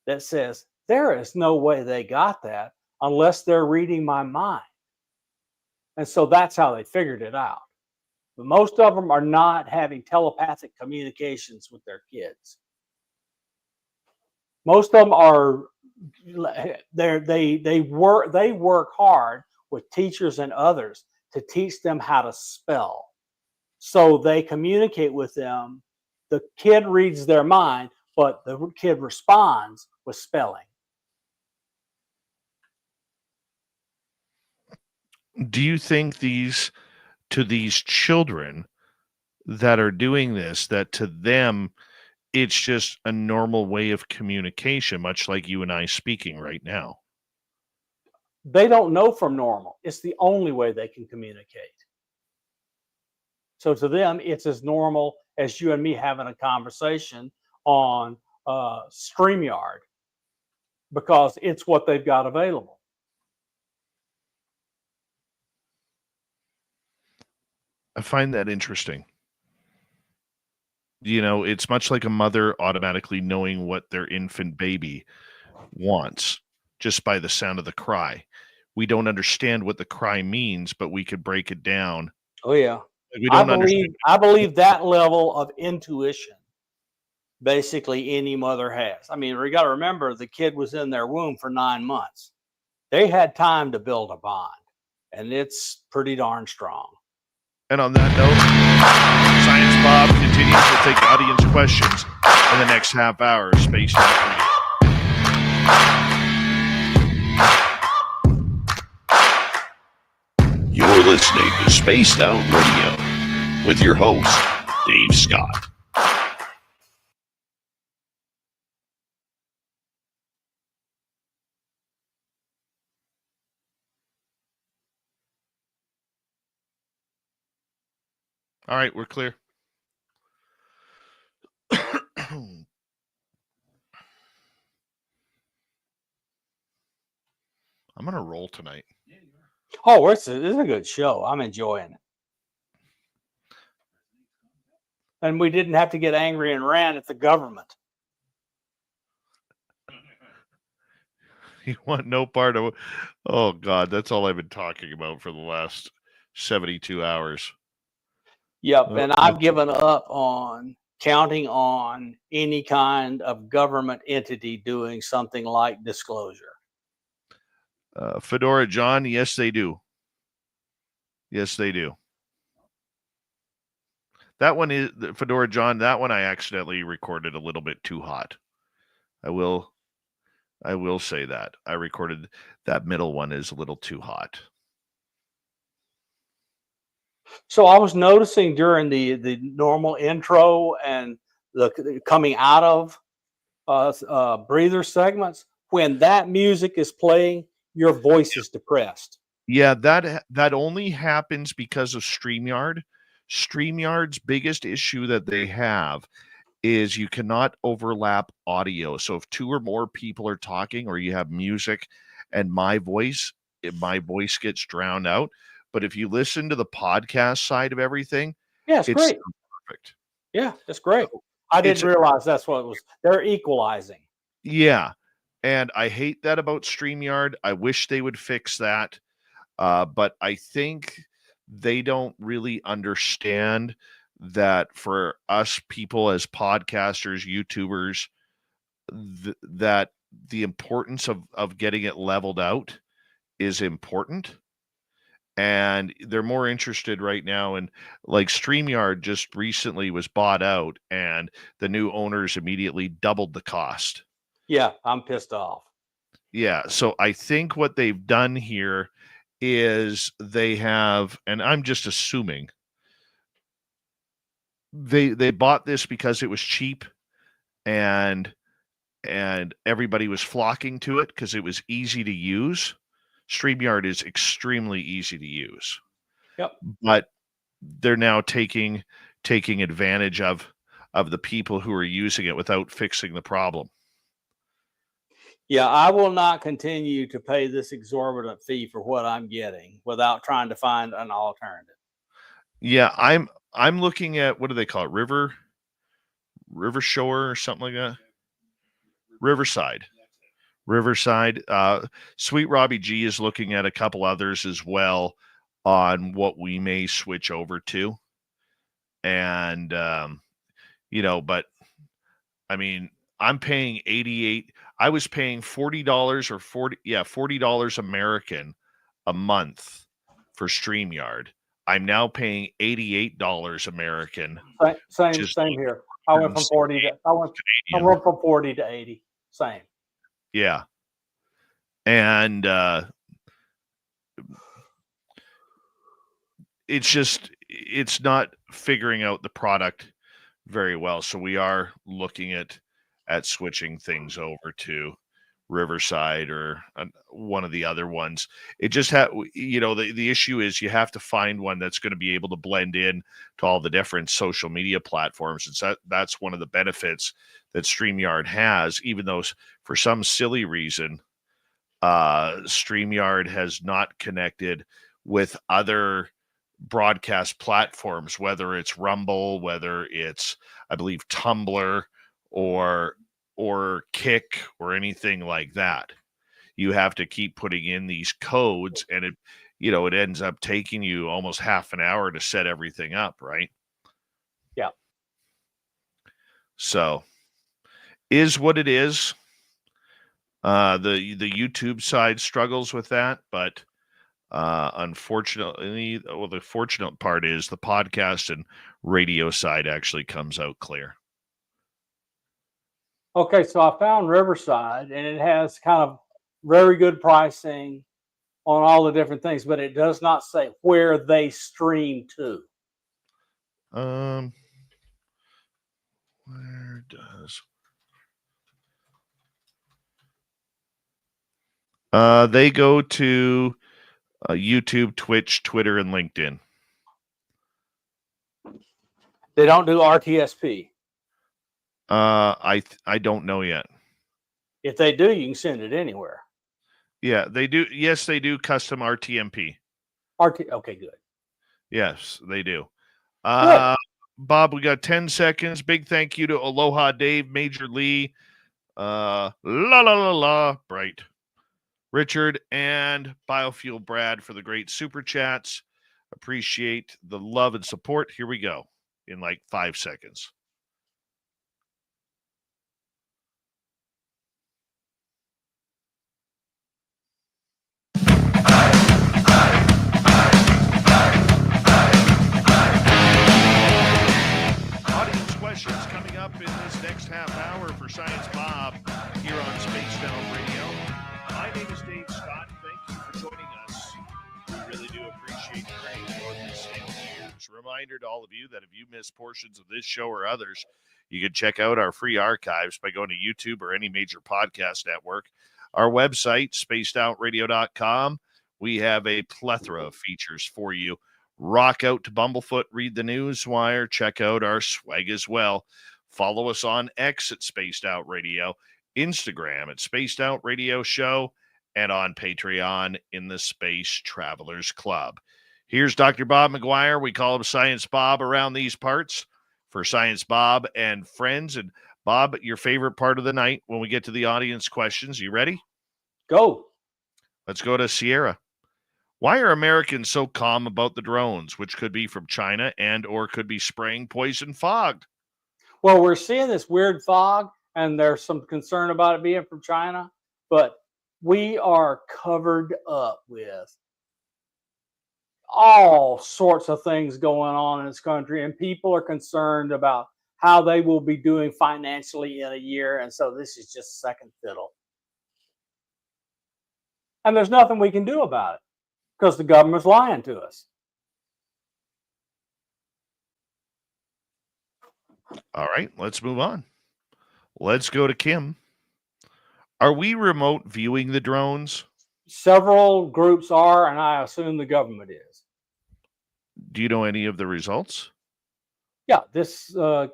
that says there is no way they got that unless they're reading my mind. And so that's how they figured it out. But most of them are not having telepathic communications with their kids. Most of them are they work hard with teachers and others to teach them how to spell. So they communicate with them. The kid reads their mind, but the kid responds with spelling. Do you think to these children that are doing this, that to them it's just a normal way of communication, much like you and I speaking right now? They don't know from normal. It's the only way they can communicate. So to them, it's as normal as you and me having a conversation on StreamYard, because it's what they've got available. I find that interesting. You know, it's much like a mother automatically knowing what their infant baby wants just by the sound of the cry. We don't understand what the cry means, but we could break it down. Oh yeah. We don't understand. I believe that level of intuition basically any mother has. I mean, we got to remember the kid was in their womb for 9 months. They had time to build a bond, and it's pretty darn strong. And on that note, science Bob continues. We'll take audience questions in the next half hour of Space Out Radio. You're listening to Spaced Out Radio with your host, Dave Scott. All right, we're clear. I'm going to roll tonight. Oh, this is a good show. I'm enjoying it. And we didn't have to get angry and rant at the government. You want no part of... Oh, God, that's all I've been talking about for the last 72 hours. Yep, and I've given up on counting on any kind of government entity doing something like disclosure. Fedora John, yes, they do. Yes, they do. That one is Fedora John. That one I accidentally recorded a little bit too hot. I will say that. I recorded that middle one is a little too hot. So I was noticing during the normal intro and the coming out of breather segments, when that music is playing, your voice is depressed. Yeah, that only happens because of StreamYard. StreamYard's biggest issue that they have is you cannot overlap audio. So if two or more people are talking or you have music and my voice gets drowned out. But if you listen to the podcast side of everything, yeah, it's great. Perfect. Yeah, that's great. I didn't realize that's what it was. They're equalizing. Yeah. And I hate that about StreamYard. I wish they would fix that. But I think they don't really understand that for us people as podcasters, YouTubers, that the importance of getting it leveled out is important. And they're more interested right now in, like, StreamYard just recently was bought out and the new owners immediately doubled the cost. Yeah, I'm pissed off. Yeah, so I think what they've done here is they have, and I'm just assuming, they bought this because it was cheap and everybody was flocking to it because it was easy to use. StreamYard is extremely easy to use. Yep. But they're now taking advantage of the people who are using it without fixing the problem. Yeah, I will not continue to pay this exorbitant fee for what I'm getting without trying to find an alternative. Yeah, I'm looking at, what do they call it? River Shore or something like that. Riverside. Sweet Robbie G is looking at a couple others as well on what we may switch over to. And, but I mean, I'm paying $88. I was paying $40 or $40 American a month for StreamYard. I'm now paying $88 American. Same here. I went from 40 to 80. Same. Yeah. And it's not figuring out the product very well. So we are looking at switching things over to Riverside or one of the other ones. It just the issue is you have to find one that's going to be able to blend in to all the different social media platforms. And that's one of the benefits that StreamYard has, even though for some silly reason, StreamYard has not connected with other broadcast platforms, whether it's Rumble, whether it's, I believe, Tumblr or Kick or anything like that. You have to keep putting in these codes, and it ends up taking you almost half an hour to set everything up, right? Yeah. So is what it is. The YouTube side struggles with that, but Unfortunately, well, the fortunate part is the podcast and radio side actually comes out clear. Okay, so I found Riverside, and it has kind of very good pricing on all the different things, but it does not say where they stream to. Where does they go to YouTube, Twitch, Twitter, and LinkedIn. They don't do RTSP. I don't know yet. If they do, you can send it anywhere. Yeah, they do. Yes, they do custom RTMP. Okay, good. Yes, they do. Good. Bob, we got 10 seconds. Big thank you to Aloha Dave, Major Lee, Bright, Richard, and Biofuel Brad for the great super chats. Appreciate the love and support. Here we go in like 5 seconds. Audience questions coming up in this next half hour for Science Bob here on Space Down Radio. My name is Dave Scott. Thank you for joining us. We really do appreciate your importance and years. Reminder to all of you that if you miss portions of this show or others, you can check out our free archives by going to YouTube or any major podcast network. Our website, spacedoutradio.com. We have a plethora of features for you. Rock out to Bumblefoot, read the news wire, check out our swag as well. Follow us on X at Spaced Out Radio, Instagram at Spaced Out Radio Show, and on Patreon in the Space Travelers Club. Here's Dr. Bob McGwier. We call him Science Bob around these parts for Science Bob and friends. And Bob, your favorite part of the night when we get to the audience questions. You ready? Go. Let's go to Sierra. Why are Americans so calm about the drones, which could be from China and or could be spraying poison fog? Well, we're seeing this weird fog, and there's some concern about it being from China, but we are covered up with all sorts of things going on in this country, and people are concerned about how they will be doing financially in a year, and so this is just second fiddle. And there's nothing we can do about it because the government's lying to us. All right, let's move on. Let's go to Kim. Are we remote viewing the drones? Several groups are, and I assume the government is. Do you know any of the results? Yeah, this Prue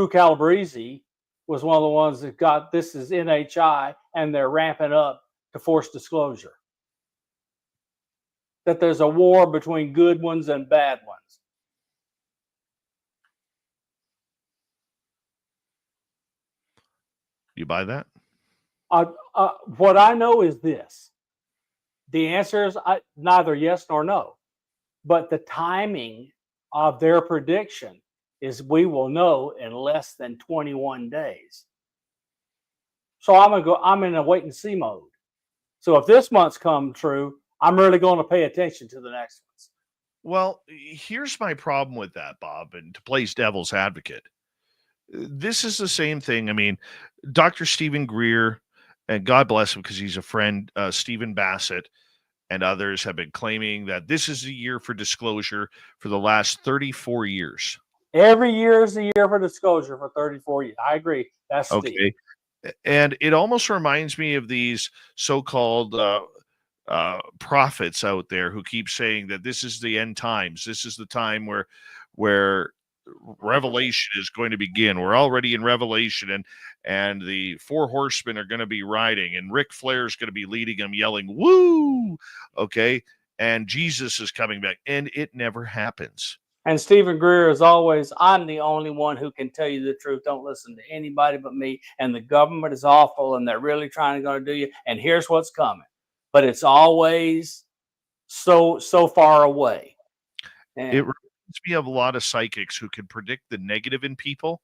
Calabrese was one of the ones that got, this is NHI, and they're ramping up to force disclosure. That there's a war between good ones and bad ones. You buy that? What I know is this. The answer is neither yes nor no. But the timing of their prediction is we will know in less than 21 days. So I'm in a wait and see mode. So if this month's come true, I'm really going to pay attention to the next ones. Well, here's my problem with that, Bob, and to play devil's advocate. This is the same thing. I mean, Dr. Stephen Greer, and God bless him because he's a friend, Stephen Bassett, and others have been claiming that this is a year for disclosure for the last 34 years. Every year is a year for disclosure for 34 years. I agree. That's Steve. Okay. And it almost reminds me of these so-called prophets out there who keep saying that this is the end times. This is the time where Revelation is going to begin. We're already in Revelation, and the four horsemen are going to be riding, and Ric Flair is going to be leading them, yelling, "Woo!" Okay, and Jesus is coming back, and it never happens. And Stephen Greer is always, I'm the only one who can tell you the truth. Don't listen to anybody but me. And the government is awful, and they're really trying to do you. And here's what's coming. But it's always so far away. And it reminds me of a lot of psychics who can predict the negative in people.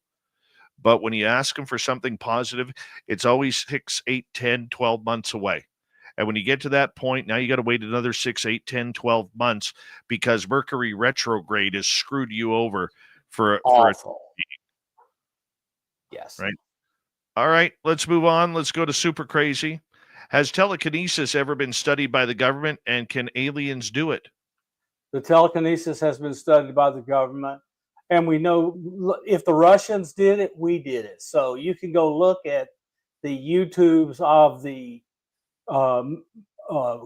But when you ask them for something positive, it's always 6, 8, 10, 12 months away. And when you get to that point, now you got to wait another 6, 8, 10, 12 months because Mercury retrograde has screwed you over for Awful. Yes. right. All right, let's move on. Let's go to super crazy. Has telekinesis ever been studied by the government, and can aliens do it? The telekinesis has been studied by the government, and we know if the Russians did it, we did it. So you can go look at the YouTubes of the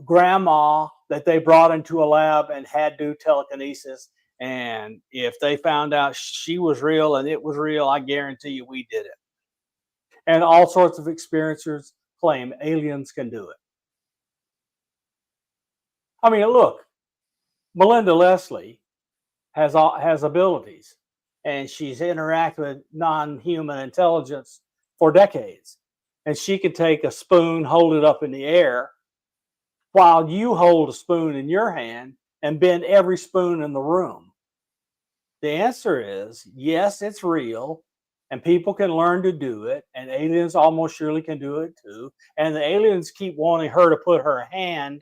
grandma that they brought into a lab and had do telekinesis. And if they found out she was real and it was real, I guarantee you we did it. And all sorts of experiencers claim aliens can do it. I mean, look, Melinda Leslie has abilities, and she's interacted with non-human intelligence for decades. And she can take a spoon, hold it up in the air, while you hold a spoon in your hand and bend every spoon in the room. The answer is yes, it's real, and people can learn to do it, and aliens almost surely can do it too. And the aliens keep wanting her to put her hand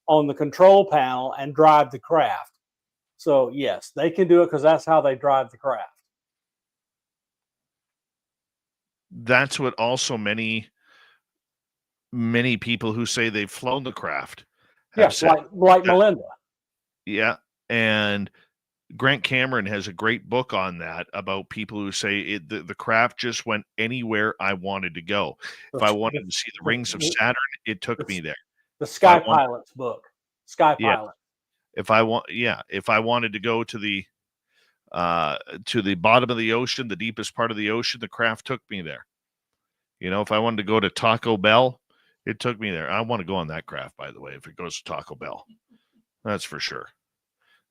on the control panel and drive the craft. So yes, they can do it because that's how they drive the craft. That's what also many people who say they've flown the craft have Yes, said. like Melinda. Yeah, and Grant Cameron has a great book on that about people who say the craft just went anywhere I wanted to go. If I wanted to see the rings of Saturn, it took me there. The Sky Pilot's book. Sky Pilot. If I wanted to go to the bottom of the ocean, the deepest part of the ocean, the craft took me there. You know, if I wanted to go to Taco Bell, it took me there. I want to go on that craft, by the way, if it goes to Taco Bell. That's for sure.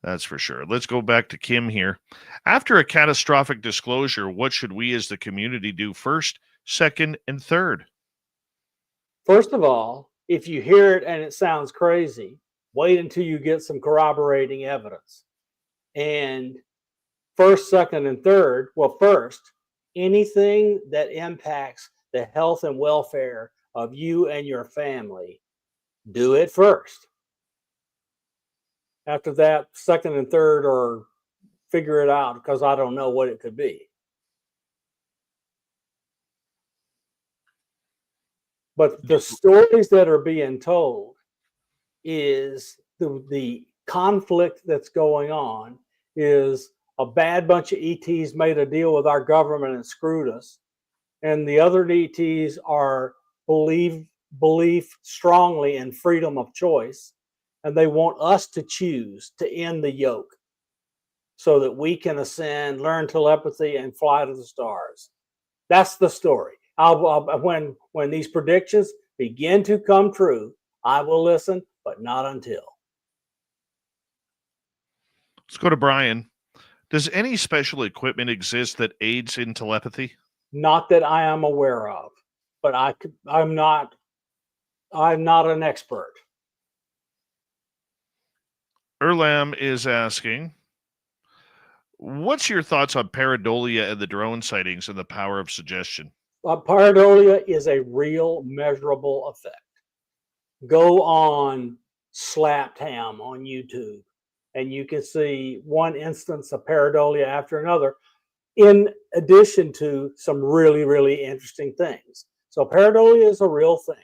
That's for sure. Let's go back to Kim here. After a catastrophic disclosure, what should we as the community do first, second, and third? First of all, if you hear it and it sounds crazy, wait until you get some corroborating evidence. And first, second, and third, well, first, anything that impacts the health and welfare of you and your family, do it first. After that, second and third, or figure it out, because I don't know what it could be. But the stories that are being told is the conflict that's going on is a bad bunch of ETs made a deal with our government and screwed us. And the other ETs are believe strongly in freedom of choice. And they want us to choose to end the yoke so that we can ascend, learn telepathy, and fly to the stars. That's the story. When these predictions begin to come true, I will listen, but not until. Let's go to Brian. Does any special equipment exist that aids in telepathy? Not that I am aware of, but I'm not an expert. Erlam is asking, what's your thoughts on pareidolia and the drone sightings and the power of suggestion? Pareidolia is a real measurable effect. Go on Slapped Ham on YouTube, and you can see one instance of pareidolia after another, in addition to some really, really interesting things. So pareidolia is a real thing.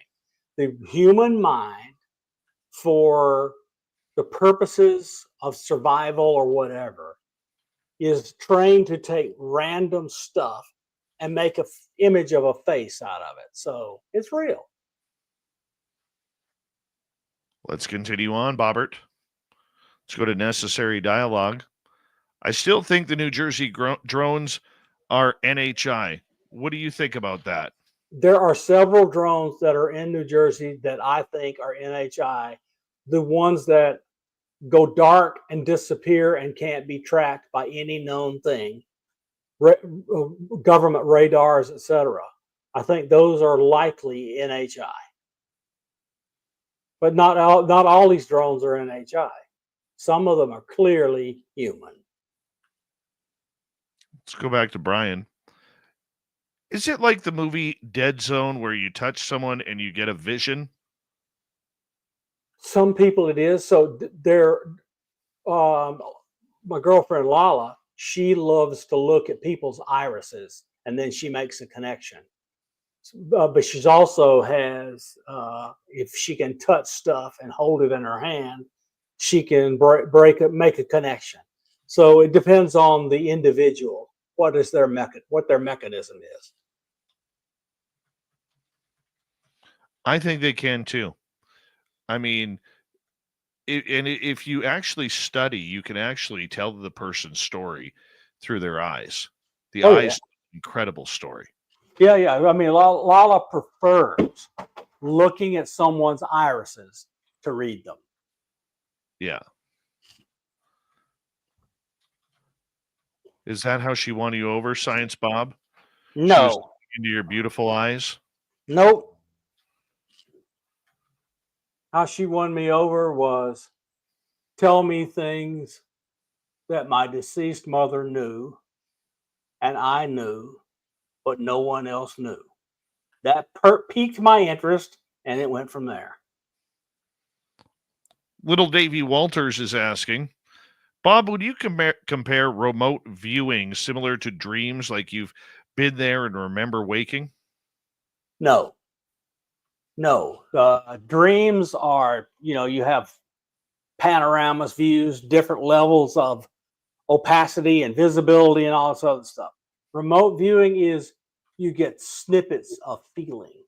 The human mind, for the purposes of survival or whatever, is trained to take random stuff and make an image of a face out of it. So it's real. Let's continue on, Bobbert. Let's go to necessary dialogue. I still think the New Jersey drones are NHI. What do you think about that? There are several drones that are in New Jersey that I think are NHI. The ones that go dark and disappear and can't be tracked by any known thing, government radars, etc. I think those are likely NHI. But not all these drones are NHI. Some of them are clearly human. Let's go back to Brian. Is it like the movie Dead Zone where you touch someone and you get a vision? Some people it is. So my girlfriend Lala, she loves to look at people's irises and then she makes a connection. But she's also has, if she can touch stuff and hold it in her hand, she can make a connection. So it depends on the individual. What their mechanism is. I think they can too. I mean, if you actually study, you can actually tell the person's story through their eyes. The eyes, incredible story. Yeah. I mean, Lala prefers looking at someone's irises to read them. Yeah. Is that how she won you over, Science Bob? No. She was looking into your beautiful eyes? Nope. How she won me over was tell me things that my deceased mother knew and I knew, but no one else knew. That piqued my interest, and it went from there. Little Davy Walters is asking, Bob, would you compare remote viewing similar to dreams, like you've been there and remember waking? No. Dreams are, you have panoramas, views, different levels of opacity and visibility and all this other stuff. Remote viewing is you get snippets of feeling,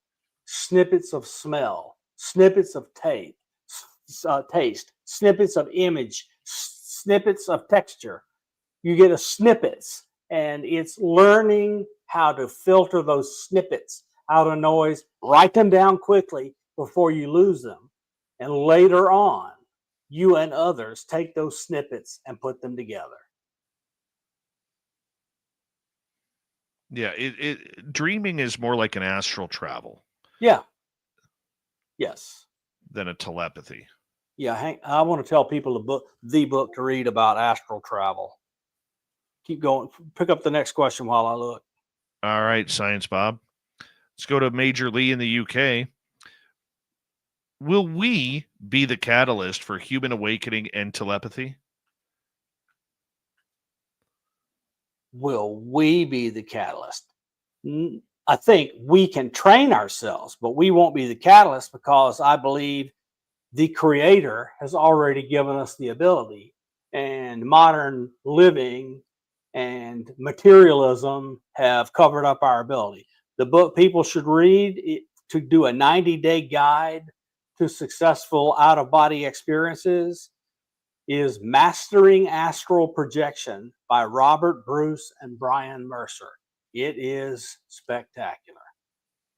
snippets of smell, snippets of taste, snippets of image, snippets of texture. You get snippets, and it's learning how to filter those snippets out of noise, write them down quickly before you lose them, and later on, you and others take those snippets and put them together. Yeah, dreaming is more like an astral travel. Yeah. Yes. Than a telepathy. Yeah, Hank, I want to tell people the book to read about astral travel. Keep going. Pick up the next question while I look. All right, Science Bob. Let's go to Major Lee in the UK. Will we be the catalyst for human awakening and telepathy? Will we be the catalyst? I think we can train ourselves, but we won't be the catalyst because I believe the Creator has already given us the ability, and modern living and materialism have covered up our ability. The book people should read to do a 90-day guide to successful out-of-body experiences is Mastering Astral Projection by Robert Bruce and Brian Mercer. It is spectacular.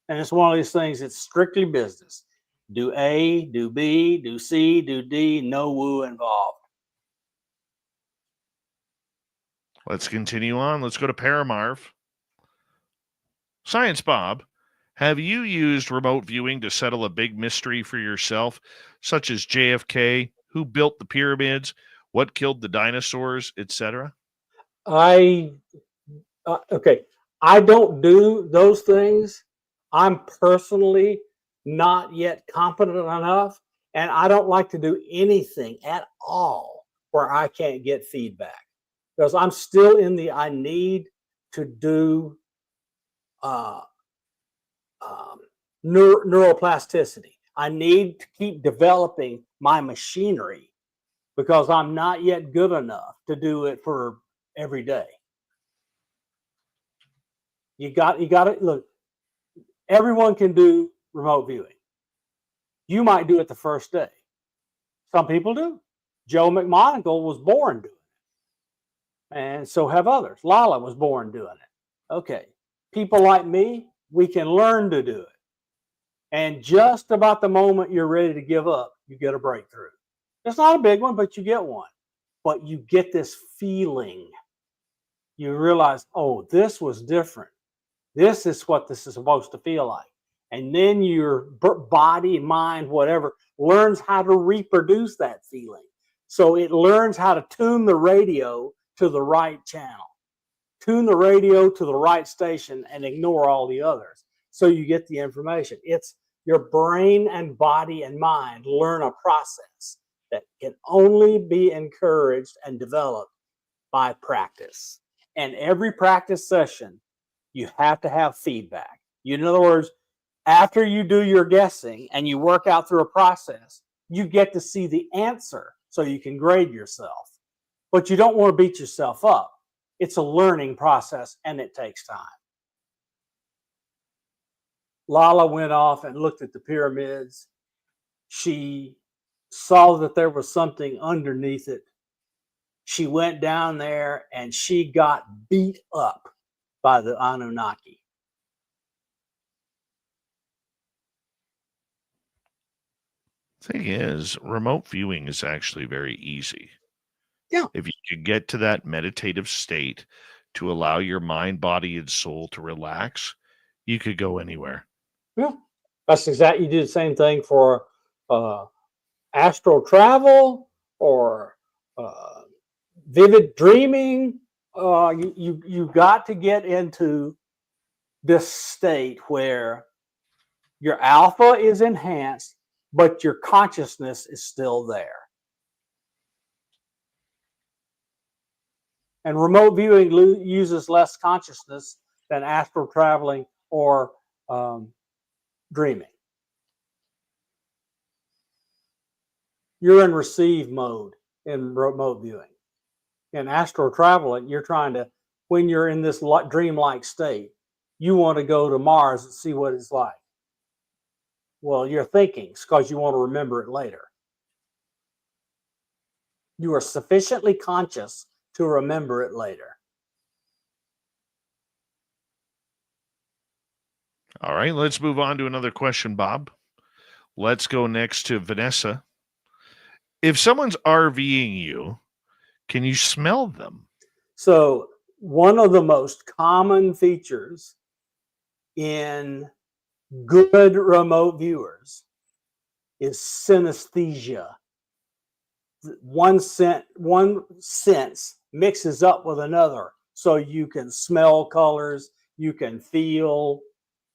And it's one of these things, it's strictly business. Do A, do B, do C, do D, no woo involved. Let's continue on. Let's go to Paramarv. Science Bob, have you used remote viewing to settle a big mystery for yourself, such as JFK, who built the pyramids, what killed the dinosaurs, etc.? I don't do those things. I'm personally not yet competent enough, and I don't like to do anything at all where I can't get feedback, because I'm still in the I need to do neuroplasticity. I need to keep developing my machinery because I'm not yet good enough to do it for every day. You got to look. Everyone can do remote viewing. You might do it the first day. Some people do. Joe McMonagle was born doing it, and so have others. Lala was born doing it. Okay, people like me, we can learn to do it. And just about the moment you're ready to give up, you get a breakthrough. It's not a big one, but you get one. But you get this feeling. You realize, oh, this was different. This is what this is supposed to feel like. And then your body, mind, whatever, learns how to reproduce that feeling. So it learns how to tune the radio to the right channel, tune the radio to the right station, and ignore all the others. So you get the information. It's your brain and body and mind learn a process that can only be encouraged and developed by practice. And every practice session, you have to have feedback. In other words, after you do your guessing and you work out through a process, you get to see the answer so you can grade yourself. But you don't want to beat yourself up. It's a learning process and it takes time. Lala went off and looked at the pyramids. She saw that there was something underneath it. She went down there and she got beat up by the Anunnaki. Thing is, remote viewing is actually very easy. Yeah. If you could get to that meditative state to allow your mind, body, and soul to relax, you could go anywhere. Yeah, that's exactly. You do the same thing for astral travel or vivid dreaming. You got to get into this state where your alpha is enhanced, but your consciousness is still there. And remote viewing uses less consciousness than astral traveling or dreaming. You're in receive mode in remote viewing. In astral traveling, you're trying to, when you're in this dreamlike state, you want to go to Mars and see what it's like. Well, you're thinking because you want to remember it later. You are sufficiently conscious to remember it later. All right, let's move on to another question, Bob. Let's go next to Vanessa. If someone's RVing you, can you smell them? So one of the most common features in good remote viewers is synesthesia. One sense mixes up with another, so you can smell colors, you can feel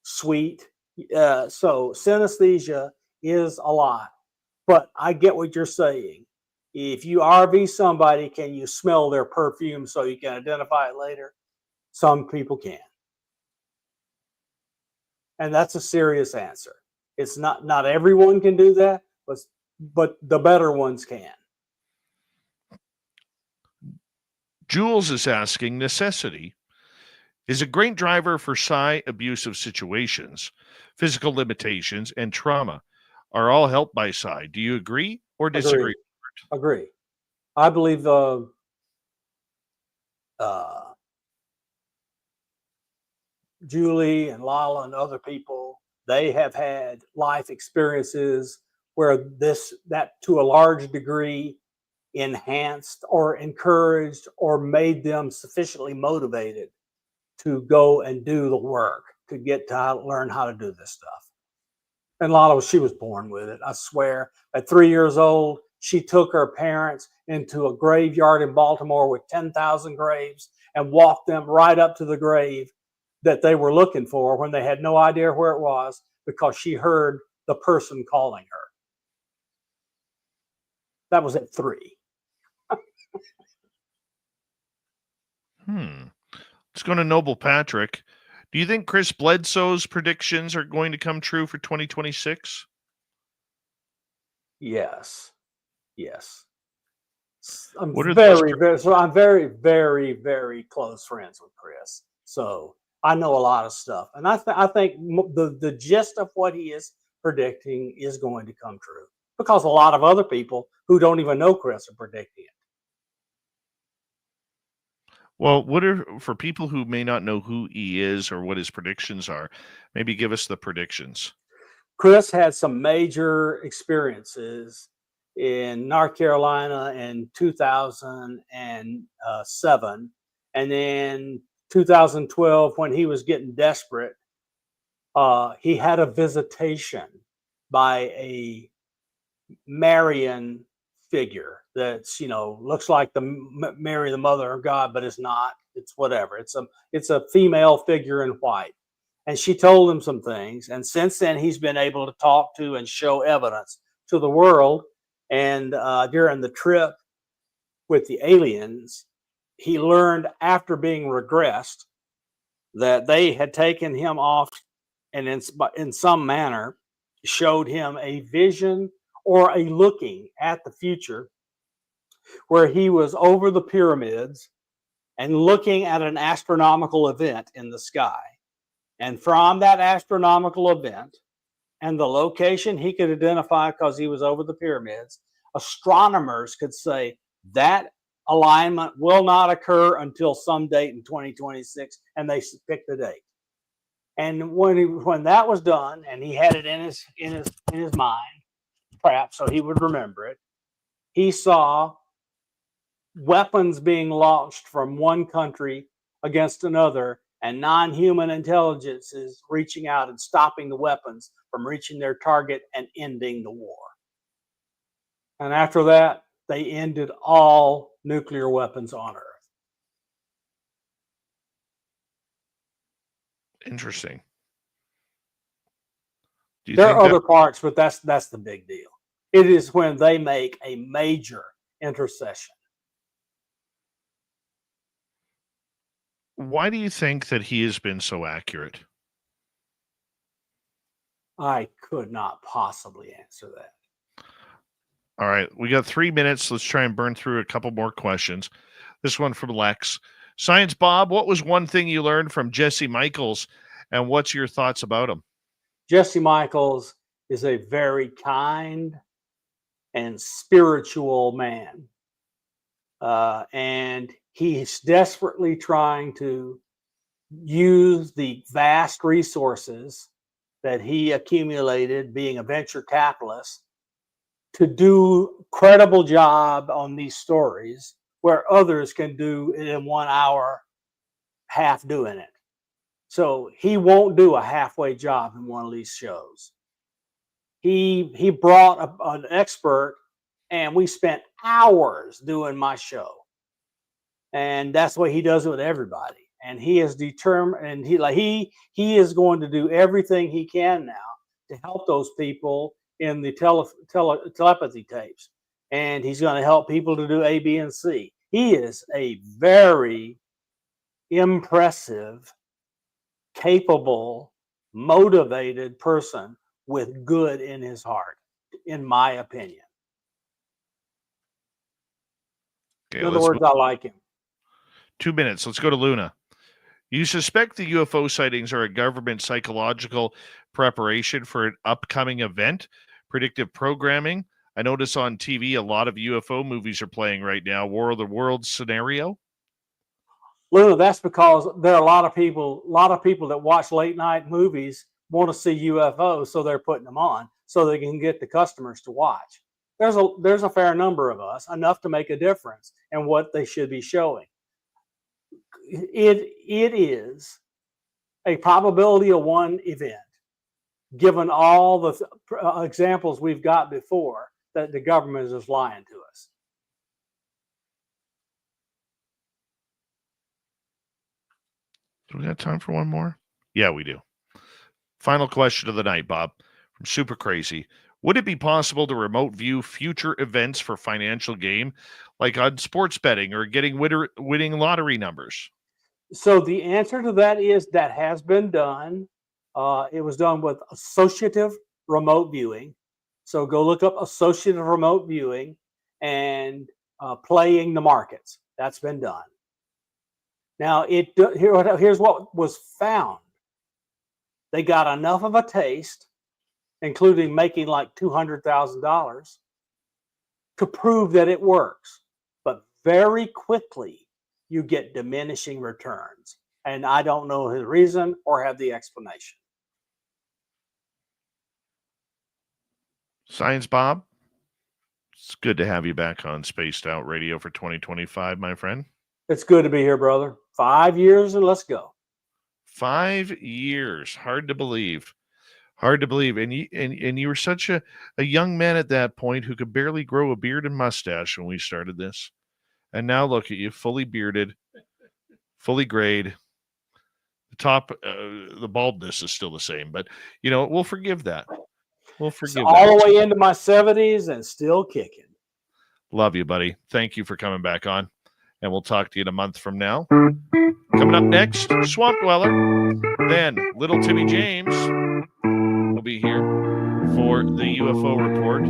sweet. So synesthesia is a lot. But I get what you're saying. If you RV somebody, can you smell their perfume so you can identify it later? Some people can. And that's a serious answer. It's not everyone can do that, but the better ones can. Jules is asking, necessity is a great driver for psi abusive situations, physical limitations, and trauma are all helped by psi. Do you agree or disagree? Agree. I believe Julie and Lala and other people, they have had life experiences where that to a large degree enhanced or encouraged or made them sufficiently motivated to go and do the work to get to learn how to do this stuff. And Lala, she was born with it. I swear, at 3 years old, she took her parents into a graveyard in Baltimore with 10,000 graves and walked them right up to the grave that they were looking for when they had no idea where it was, because she heard the person calling her. That was at 3. Let's go to Noble Patrick. Do you think Chris Bledsoe's predictions are going to come true for 2026? Yes. I'm What are I'm very, very, very close friends with Chris. So I know a lot of stuff. And I think the gist of what he is predicting is going to come true, because a lot of other people who don't even know Chris are predicting it. Well, for people who may not know who he is or what his predictions are, maybe give us the predictions. Chris had some major experiences in North Carolina in 2007. And then 2012, when he was getting desperate, he had a visitation by a Marian figure that's, looks like the Mary, the mother of God, but it's not. It's whatever. It's a female figure in white. And she told him some things. And since then, he's been able to talk to and show evidence to the world. And during the trip with the aliens, he learned after being regressed that they had taken him off and in some manner showed him a vision or a looking at the future where he was over the pyramids and looking at an astronomical event in the sky. And from that astronomical event and the location he could identify because he was over the pyramids, astronomers could say that alignment will not occur until some date in 2026, and they picked the date. And when that was done, and he had it in his mind, perhaps so he would remember it, he saw weapons being launched from one country against another, and non-human intelligences reaching out and stopping the weapons from reaching their target and ending the war. And after that, they ended all nuclear weapons on Earth. Interesting. There are other parts, but that's the big deal. It is when they make a major intercession. Why do you think that he has been so accurate? I could not possibly answer that. All right, we got 3 minutes. Let's try and burn through a couple more questions. This one from Lex. Science Bob, what was one thing you learned from Jesse Michaels, and what's your thoughts about him? Jesse Michaels is a very kind and spiritual man. And he's desperately trying to use the vast resources that he accumulated being a venture capitalist to do credible job on these stories where others can do it in 1 hour, half doing it. So he won't do a halfway job in one of these shows. He brought an expert, and we spent hours doing my show. And that's what he does with everybody. And he is determined, and he is going to do everything he can now to help those people in the telepathy tapes. And he's going to help people to do A, B, and C. He is a very impressive, capable, motivated person with good in his heart, in my opinion. Okay, in other words, I like him. 2 minutes. Let's go to Luna. You suspect the UFO sightings are a government psychological preparation for an upcoming event? Predictive programming? I notice on TV a lot of UFO movies are playing right now. War of the Worlds scenario? Luna, that's because there are a lot of people that watch late night movies want to see UFOs, so they're putting them on so they can get the customers to watch. There's a fair number of us, enough to make a difference in what they should be showing. It is a probability of one event, given all the examples we've got before, that the government is just lying to us. Do we got time for one more? Yeah, we do. Final question of the night, Bob, from Super Crazy. Would it be possible to remote view future events for financial gain, like on sports betting or getting winning lottery numbers? So the answer to that is that has been done. It was done with associative remote viewing. So go look up associative remote viewing and playing the markets. That's been done. Now, here's what was found. They got enough of a taste, including making like $200,000, to prove that it works. But very quickly, you get diminishing returns. And I don't know the reason or have the explanation. Science Bob, it's good to have you back on Spaced Out Radio for 2025, my friend. It's good to be here, brother. 5 years and let's go. 5 years. Hard to believe. Hard to believe. And you were such a young man at that point who could barely grow a beard and mustache when we started this. And now look at you, fully bearded, fully grayed, The top, the baldness is still the same, but we'll forgive that. We'll It's forgive all that. the way into my 70s and still kicking. Love you, buddy. Thank you for coming back on, and we'll talk to you in a month from now. Coming up next, Swamp Dweller. Then Little Timmy James will be here for the UFO report,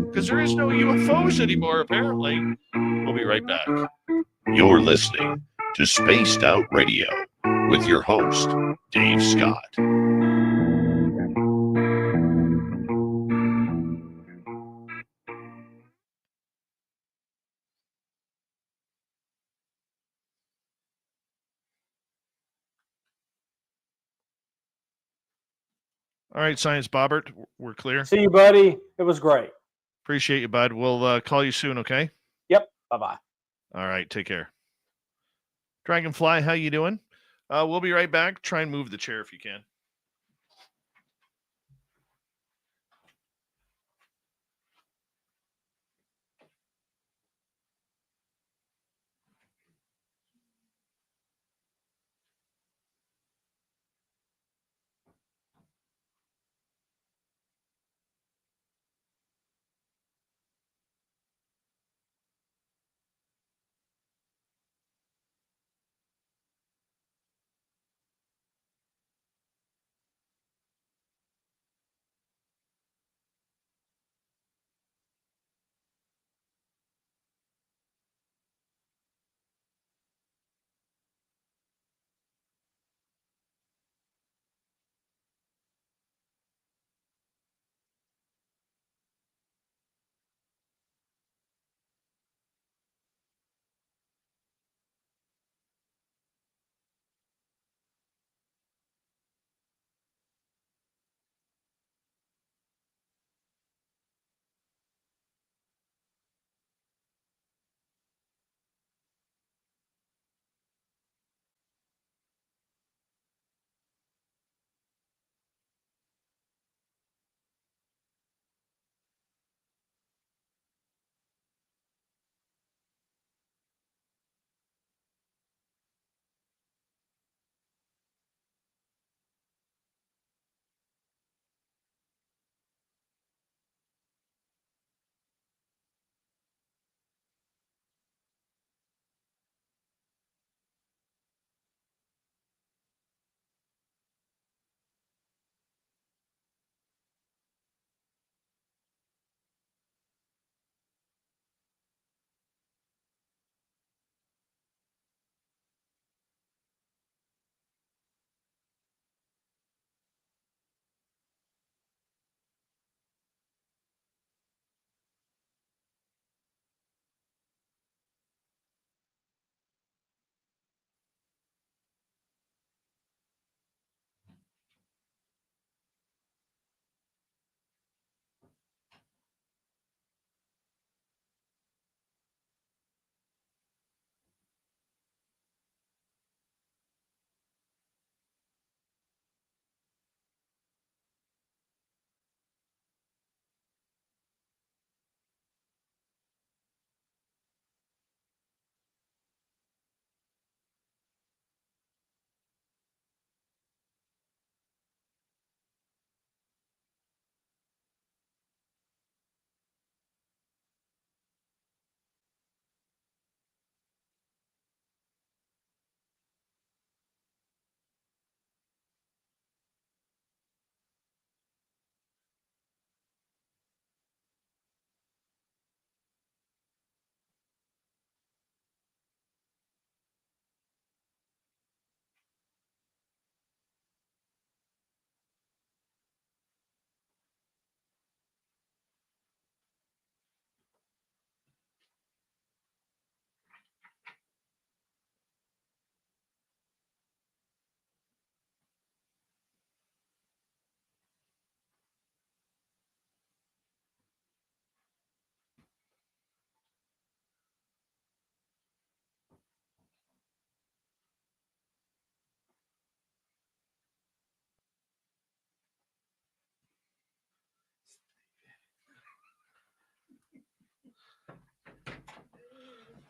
because there is no UFOs anymore, apparently. We'll be right back. You're listening to Spaced Out Radio with your host, Dave Scott. All right, Science Bobbert, we're clear. See you, buddy. It was great. Appreciate you, bud. We'll call you soon, okay? Yep. Bye-bye. All right, take care. Dragonfly, how you doing? We'll be right back. Try and move the chair if you can.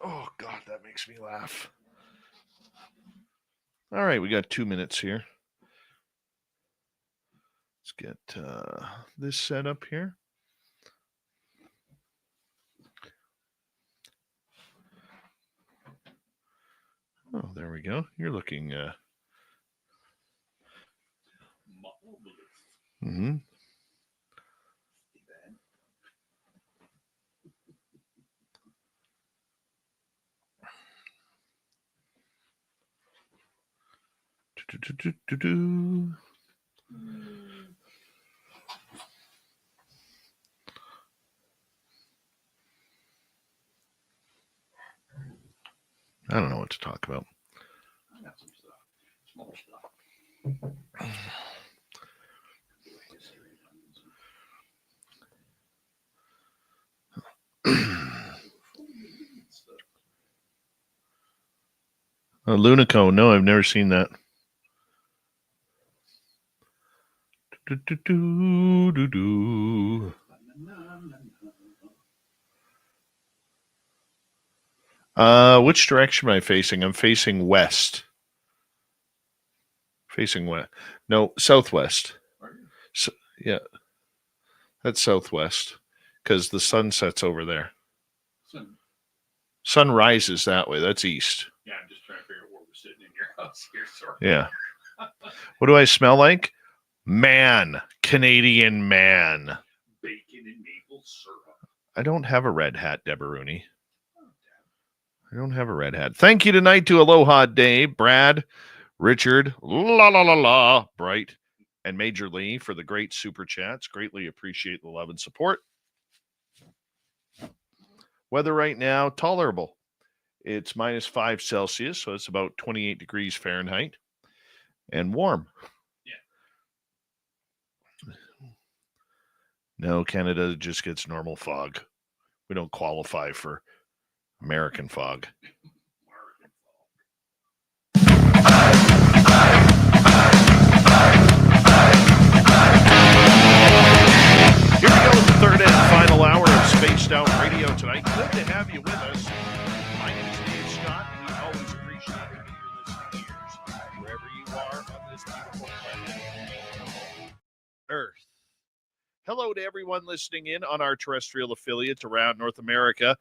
Oh, God, that makes me laugh. All right, we got 2 minutes here. Let's get this set up here. Oh, there we go. You're looking. Mm-hmm. Do-do-do-do-do. I don't know what to talk about. I got some stuff, small stuff. Lunico. No, I've never seen that. Do-do-do-do-do. Which direction am I facing? I'm facing west. Facing west. No, southwest. So, yeah. That's southwest. Because the sun sets over there. Sun rises that way. That's east. Yeah, I'm just trying to figure out where we're sitting in your house here. Sorry. Yeah. What do I smell like? Man. Canadian man. Bacon and maple syrup. I don't have a red hat, Debaruni. I don't have a red hat. Thank you tonight to Aloha Dave, Brad, Richard, la la la la, Bright, and Major Lee for the great super chats. Greatly appreciate the love and support. Weather right now, tolerable. It's -5 Celsius, so it's about 28 degrees Fahrenheit, and warm. Yeah. No, Canada just gets normal fog. We don't qualify for American fog. Here we go with the third and final hour of Spaced Out Radio tonight. Good to have you with us. My name is Dave Scott. We always appreciate your listening ears wherever you are on this beautiful planet, Earth. Hello to everyone listening in on our terrestrial affiliates around North America,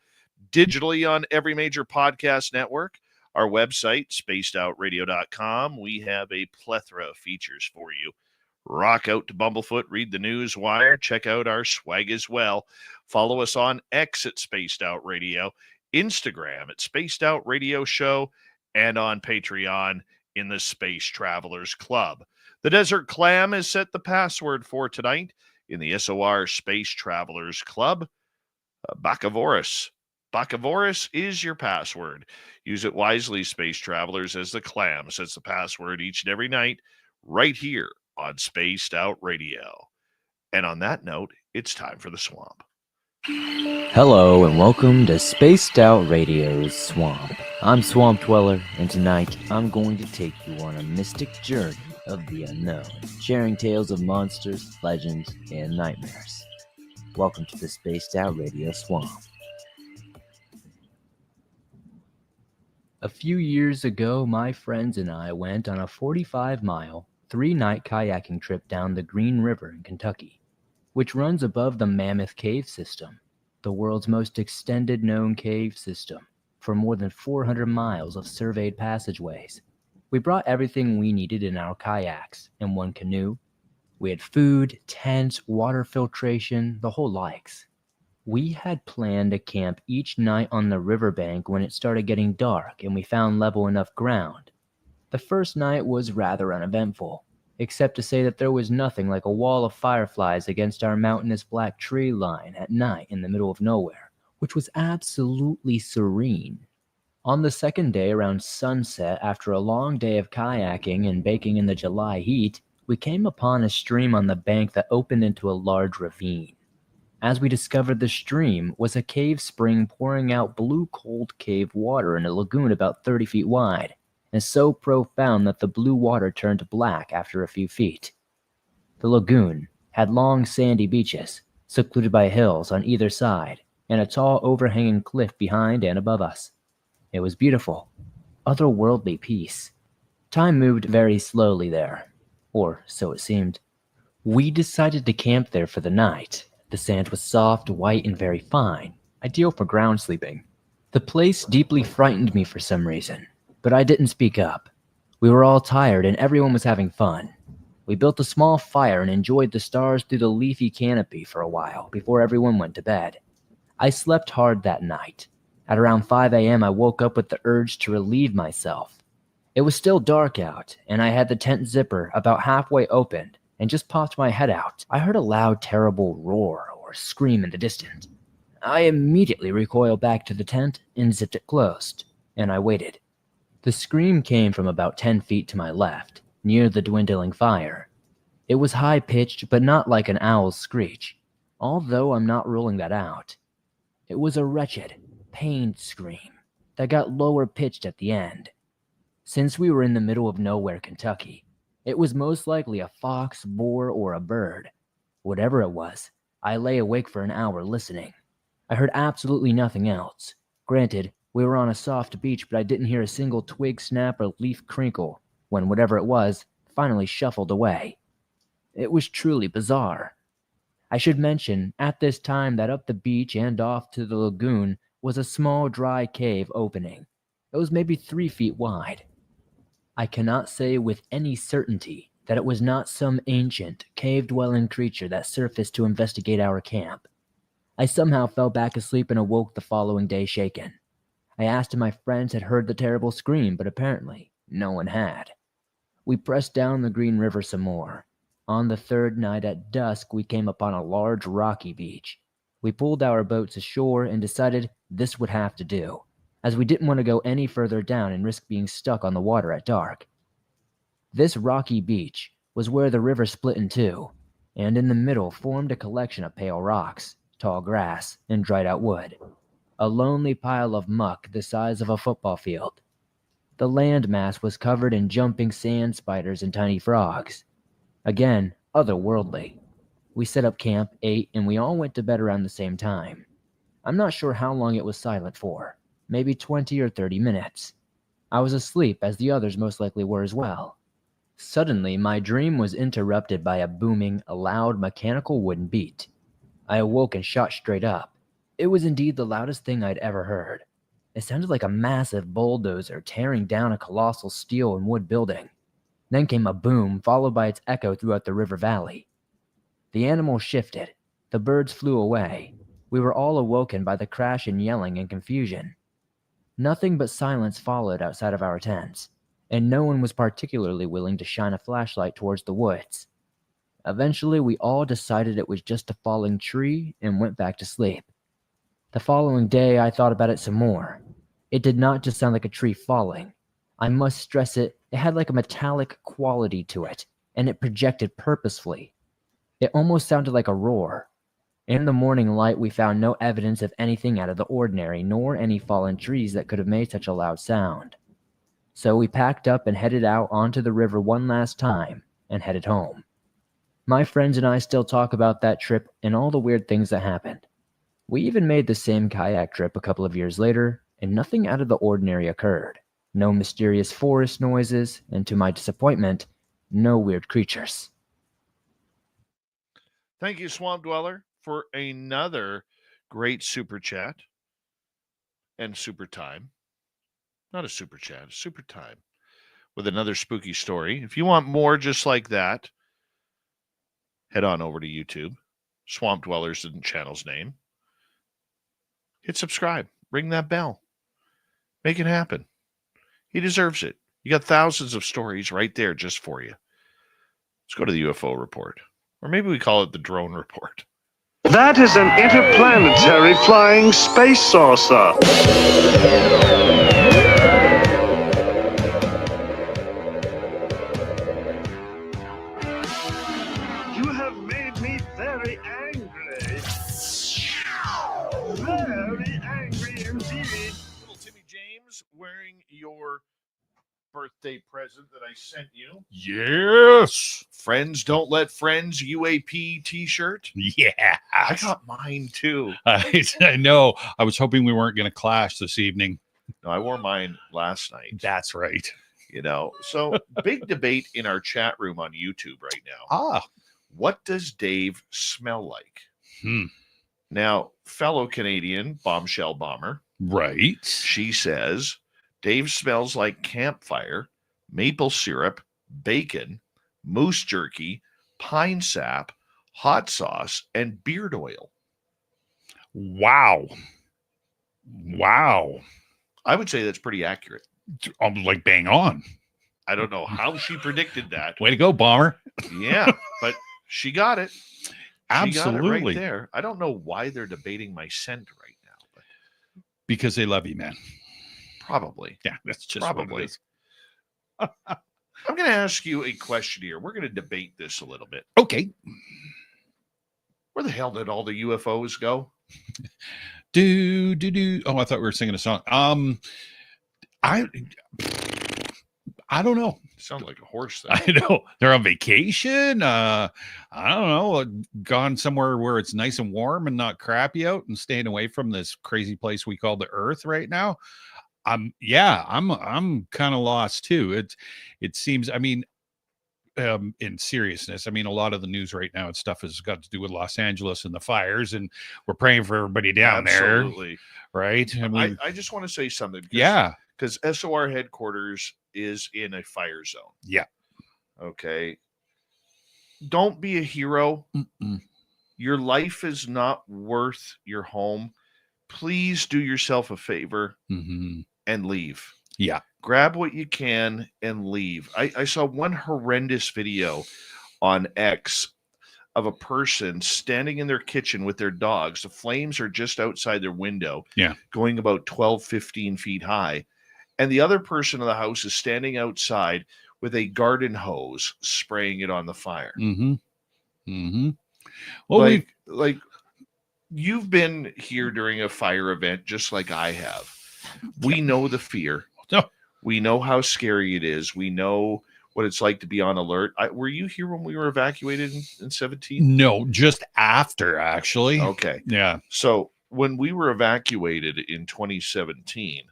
digitally on every major podcast network, our website, spacedoutradio.com. We have a plethora of features for you. Rock out to Bumblefoot, read the news wire, check out our swag as well. Follow us on X at Spaced Out Radio, Instagram at Spaced Out Radio Show, and on Patreon in the Space Travelers Club. The Desert Clam has set the password for tonight in the SOR Space Travelers Club. Bacavoris. Bacavoris is your password. Use it wisely, Space Travelers, as the Clam sets the password each and every night right here on Spaced Out Radio. And on that note, it's time for the Swamp. Hello and welcome to Spaced Out Radio's Swamp. I'm Swamp Dweller, and tonight I'm going to take you on a mystic journey of the unknown, sharing tales of monsters, legends, and nightmares. Welcome to the Spaced Out Radio Swamp. A few years ago, my friends and I went on a 45-mile, 3-night kayaking trip down the Green River in Kentucky, which runs above the Mammoth Cave System, the world's most extended known cave system, for more than 400 miles of surveyed passageways. We brought everything we needed in our kayaks and one canoe. We had food, tents, water filtration, the whole likes. We had planned to camp each night on the riverbank when it started getting dark and we found level enough ground. The first night was rather uneventful, except to say that there was nothing like a wall of fireflies against our mountainous black tree line at night in the middle of nowhere, which was absolutely serene. On the second day around sunset, after a long day of kayaking and baking in the July heat, we came upon a stream on the bank that opened into a large ravine. As we discovered, the stream was a cave spring pouring out blue cold cave water in a lagoon about 30 feet wide, and so profound that the blue water turned black after a few feet. The lagoon had long sandy beaches, secluded by hills on either side, and a tall overhanging cliff behind and above us. It was beautiful, otherworldly peace. Time moved very slowly there, or so it seemed. We decided to camp there for the night. The sand was soft, white, and very fine, ideal for ground sleeping. The place deeply frightened me for some reason, but I didn't speak up. We were all tired and everyone was having fun. We built a small fire and enjoyed the stars through the leafy canopy for a while before everyone went to bed. I slept hard that night. At around 5 a.m., I woke up with the urge to relieve myself. It was still dark out, and I had the tent zipper about halfway opened and just popped my head out. I heard a loud, terrible roar or scream in the distance. I immediately recoiled back to the tent and zipped it closed, and I waited. The scream came from about 10 feet to my left, near the dwindling fire. It was high-pitched, but not like an owl's screech, although I'm not ruling that out. It was a wretched, pained scream that got lower-pitched at the end. Since we were in the middle of nowhere, Kentucky, it was most likely a fox, boar, or a bird. Whatever it was, I lay awake for an hour listening. I heard absolutely nothing else. Granted, we were on a soft beach, but I didn't hear a single twig snap or leaf crinkle when whatever it was finally shuffled away. It was truly bizarre. I should mention at this time that up the beach and off to the lagoon was a small dry cave opening. It was maybe 3 feet wide. I cannot say with any certainty that it was not some ancient, cave-dwelling creature that surfaced to investigate our camp. I somehow fell back asleep and awoke the following day shaken. I asked if my friends had heard the terrible scream, but apparently no one had. We pressed down the Green River some more. On the third night at dusk, we came upon a large rocky beach. We pulled our boats ashore and decided this would have to do, as we didn't want to go any further down and risk being stuck on the water at dark. This rocky beach was where the river split in two, and in the middle formed a collection of pale rocks, tall grass, and dried-out wood. A lonely pile of muck the size of a football field. The landmass was covered in jumping sand spiders and tiny frogs. Again, otherworldly. We set up camp, ate, and we all went to bed around the same time. I'm not sure how long it was silent for, maybe 20 or 30 minutes. I was asleep, as the others most likely were as well. Suddenly, my dream was interrupted by a booming, loud, mechanical wooden beat. I awoke and shot straight up. It was indeed the loudest thing I'd ever heard. It sounded like a massive bulldozer tearing down a colossal steel and wood building. Then came a boom, followed by its echo throughout the river valley. The animal shifted. The birds flew away. We were all awoken by the crash and yelling and confusion. Nothing but silence followed outside of our tents, and no one was particularly willing to shine a flashlight towards the woods. Eventually, we all decided it was just a falling tree and went back to sleep. The following day, I thought about it some more. It did not just sound like a tree falling. I must stress it had like a metallic quality to it, and it projected purposefully. It almost sounded like a roar. In the morning light, we found no evidence of anything out of the ordinary, nor any fallen trees that could have made such a loud sound. So we packed up and headed out onto the river one last time, and headed home. My friends and I still talk about that trip and all the weird things that happened. We even made the same kayak trip a couple of years later, and nothing out of the ordinary occurred. No mysterious forest noises, and to my disappointment, no weird creatures. Thank you, Swamp Dweller, for another great super chat and super time. Not a super chat, a super time with another spooky story. If you want more just like that, head on over to YouTube. Swamp Dweller's the channel's name. Hit subscribe. Ring that bell. Make it happen. He deserves it. You got thousands of stories right there just for you. Let's go to the UFO report. Or maybe we call it the drone report. That is an interplanetary flying space saucer. You have made me very angry. Very angry indeed. Little Timmy James wearing your birthday present that I sent you. Yes. Friends Don't Let Friends UAP t-shirt. Yeah. I got mine too. I know. I was hoping we weren't going to clash this evening. No, I wore mine last night. That's right. You know, so big debate in our chat room on YouTube right now. What does Dave smell like? Now, fellow Canadian bombshell bomber, Right. she says, Dave smells like campfire, maple syrup, bacon, moose jerky, pine sap, hot sauce, and beard oil. Wow. Wow. I would say that's pretty accurate. I'm like bang on. I don't know how she predicted that. Way to go, Bomber. Yeah, but she got it. She got it Absolutely. right there. I don't know why they're debating my scent right now, but Because they love you, man. probably. Yeah, that's just Probably. what it is. I'm going to ask you a question here. We're going to debate this a little bit. Okay. Where the hell did all the UFOs go? Do. Oh, I thought we were singing a song. I don't know. Sounds like a horse thing. I know they're on vacation. I don't know. Gone somewhere where it's nice and warm and not crappy out, and staying away from this crazy place we call the Earth right now. I'm kind of lost too. It seems. I mean, in seriousness, I mean, a lot of the news right now and stuff has got to do with Los Angeles and the fires, and we're praying for everybody down Absolutely. there, right? I mean, I just want to say something. yeah, Because SOR headquarters is in a fire zone. yeah. Okay. Don't be a hero. Your life is not worth your home. Please do yourself a favor and leave. Yeah. Grab what you can and leave. I saw one horrendous video on X of a person standing in their kitchen with their dogs. The flames are just outside their window, going about 12, 15 feet high. And the other person in the house is standing outside with a garden hose, spraying it on the fire. Well, like you've been here during a fire event, just like I have. We know the fear. We know how scary it is. We know what it's like to be on alert. Were you here when we were evacuated in 17? no, just after actually. Okay. Yeah. So when we were evacuated in 2017,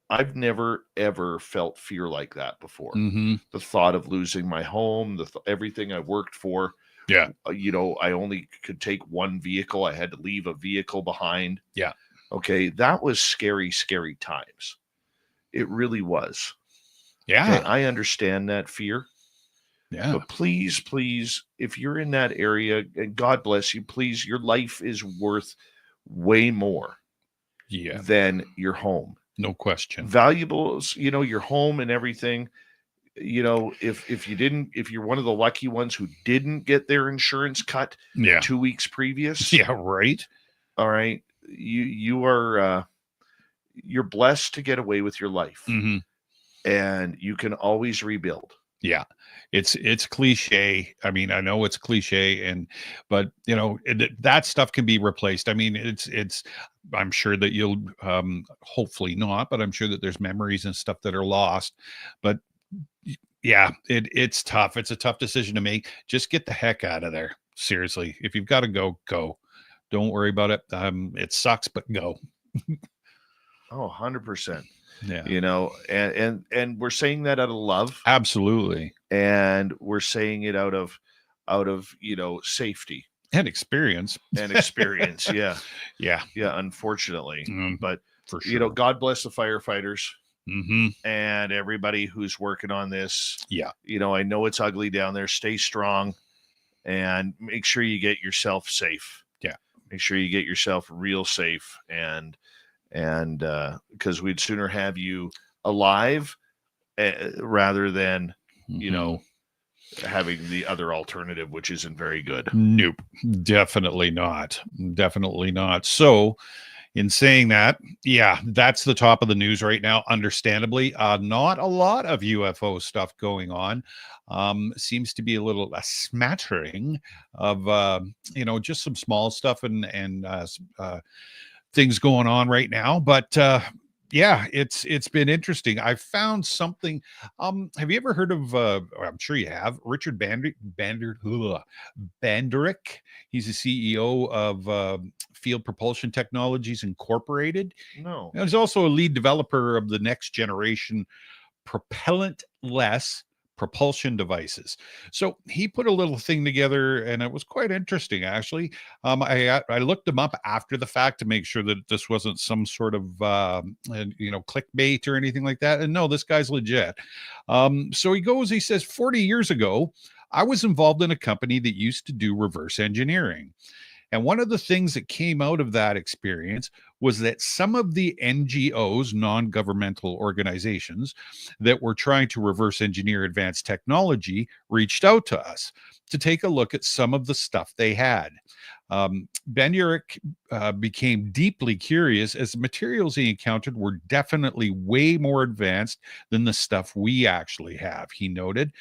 I've never, ever felt fear like that before. The thought of losing my home, everything I worked for. Yeah. I only could take one vehicle. I had to leave a vehicle behind. Yeah. Okay. That was scary, scary times. It really was. Yeah. Okay, I understand that fear. Yeah. But please, please, if you're in that area, and God bless you, please, your life is worth way more than your home. No question. Valuables, your home and everything. If you're one of the lucky ones who didn't get their insurance cut 2 weeks previous. Yeah, right. All right. You're blessed to get away with your life. And you can always rebuild. Yeah. It's cliche. I mean, I know it's cliche, but that stuff can be replaced. I mean, it's I'm sure that you'll hopefully not, but I'm sure that there's memories and stuff that are lost. But yeah, it's tough. It's a tough decision to make. Just get the heck out of there. Seriously. If you've got to go. Don't worry about it. It sucks, but go. Oh, 100%. Yeah. And we're saying that out of love. Absolutely. And we're saying it out of safety and experience. Yeah. Yeah. Yeah. Unfortunately, but for sure, God bless the firefighters and everybody who's working on this. Yeah. I know it's ugly down there. Stay strong and make sure you get yourself safe. Yeah. Make sure you get yourself real safe and because we'd sooner have you alive rather than having the other alternative, which isn't very good. Nope, definitely not. So in saying that, that's the top of the news right now. Understandably, not a lot of UFO stuff going on. Seems to be a smattering of just some small stuff and things going on right now, but it's been interesting. I found something. Have you ever heard of I'm sure you have, Richard Banderick? He's the CEO of Field Propulsion Technologies Incorporated. No. He's also a lead developer of the next generation propellant-less propulsion devices. So he put a little thing together, and it was quite interesting, actually. I looked him up after the fact to make sure that this wasn't some sort of clickbait or anything like that. And no, this guy's legit. So he says, 40 years ago, I was involved in a company that used to do reverse engineering. And one of the things that came out of that experience was that some of the NGOs, non-governmental organizations, that were trying to reverse engineer advanced technology reached out to us to take a look at some of the stuff they had. Ben Urich became deeply curious as the materials he encountered were definitely way more advanced than the stuff we actually have, he noted.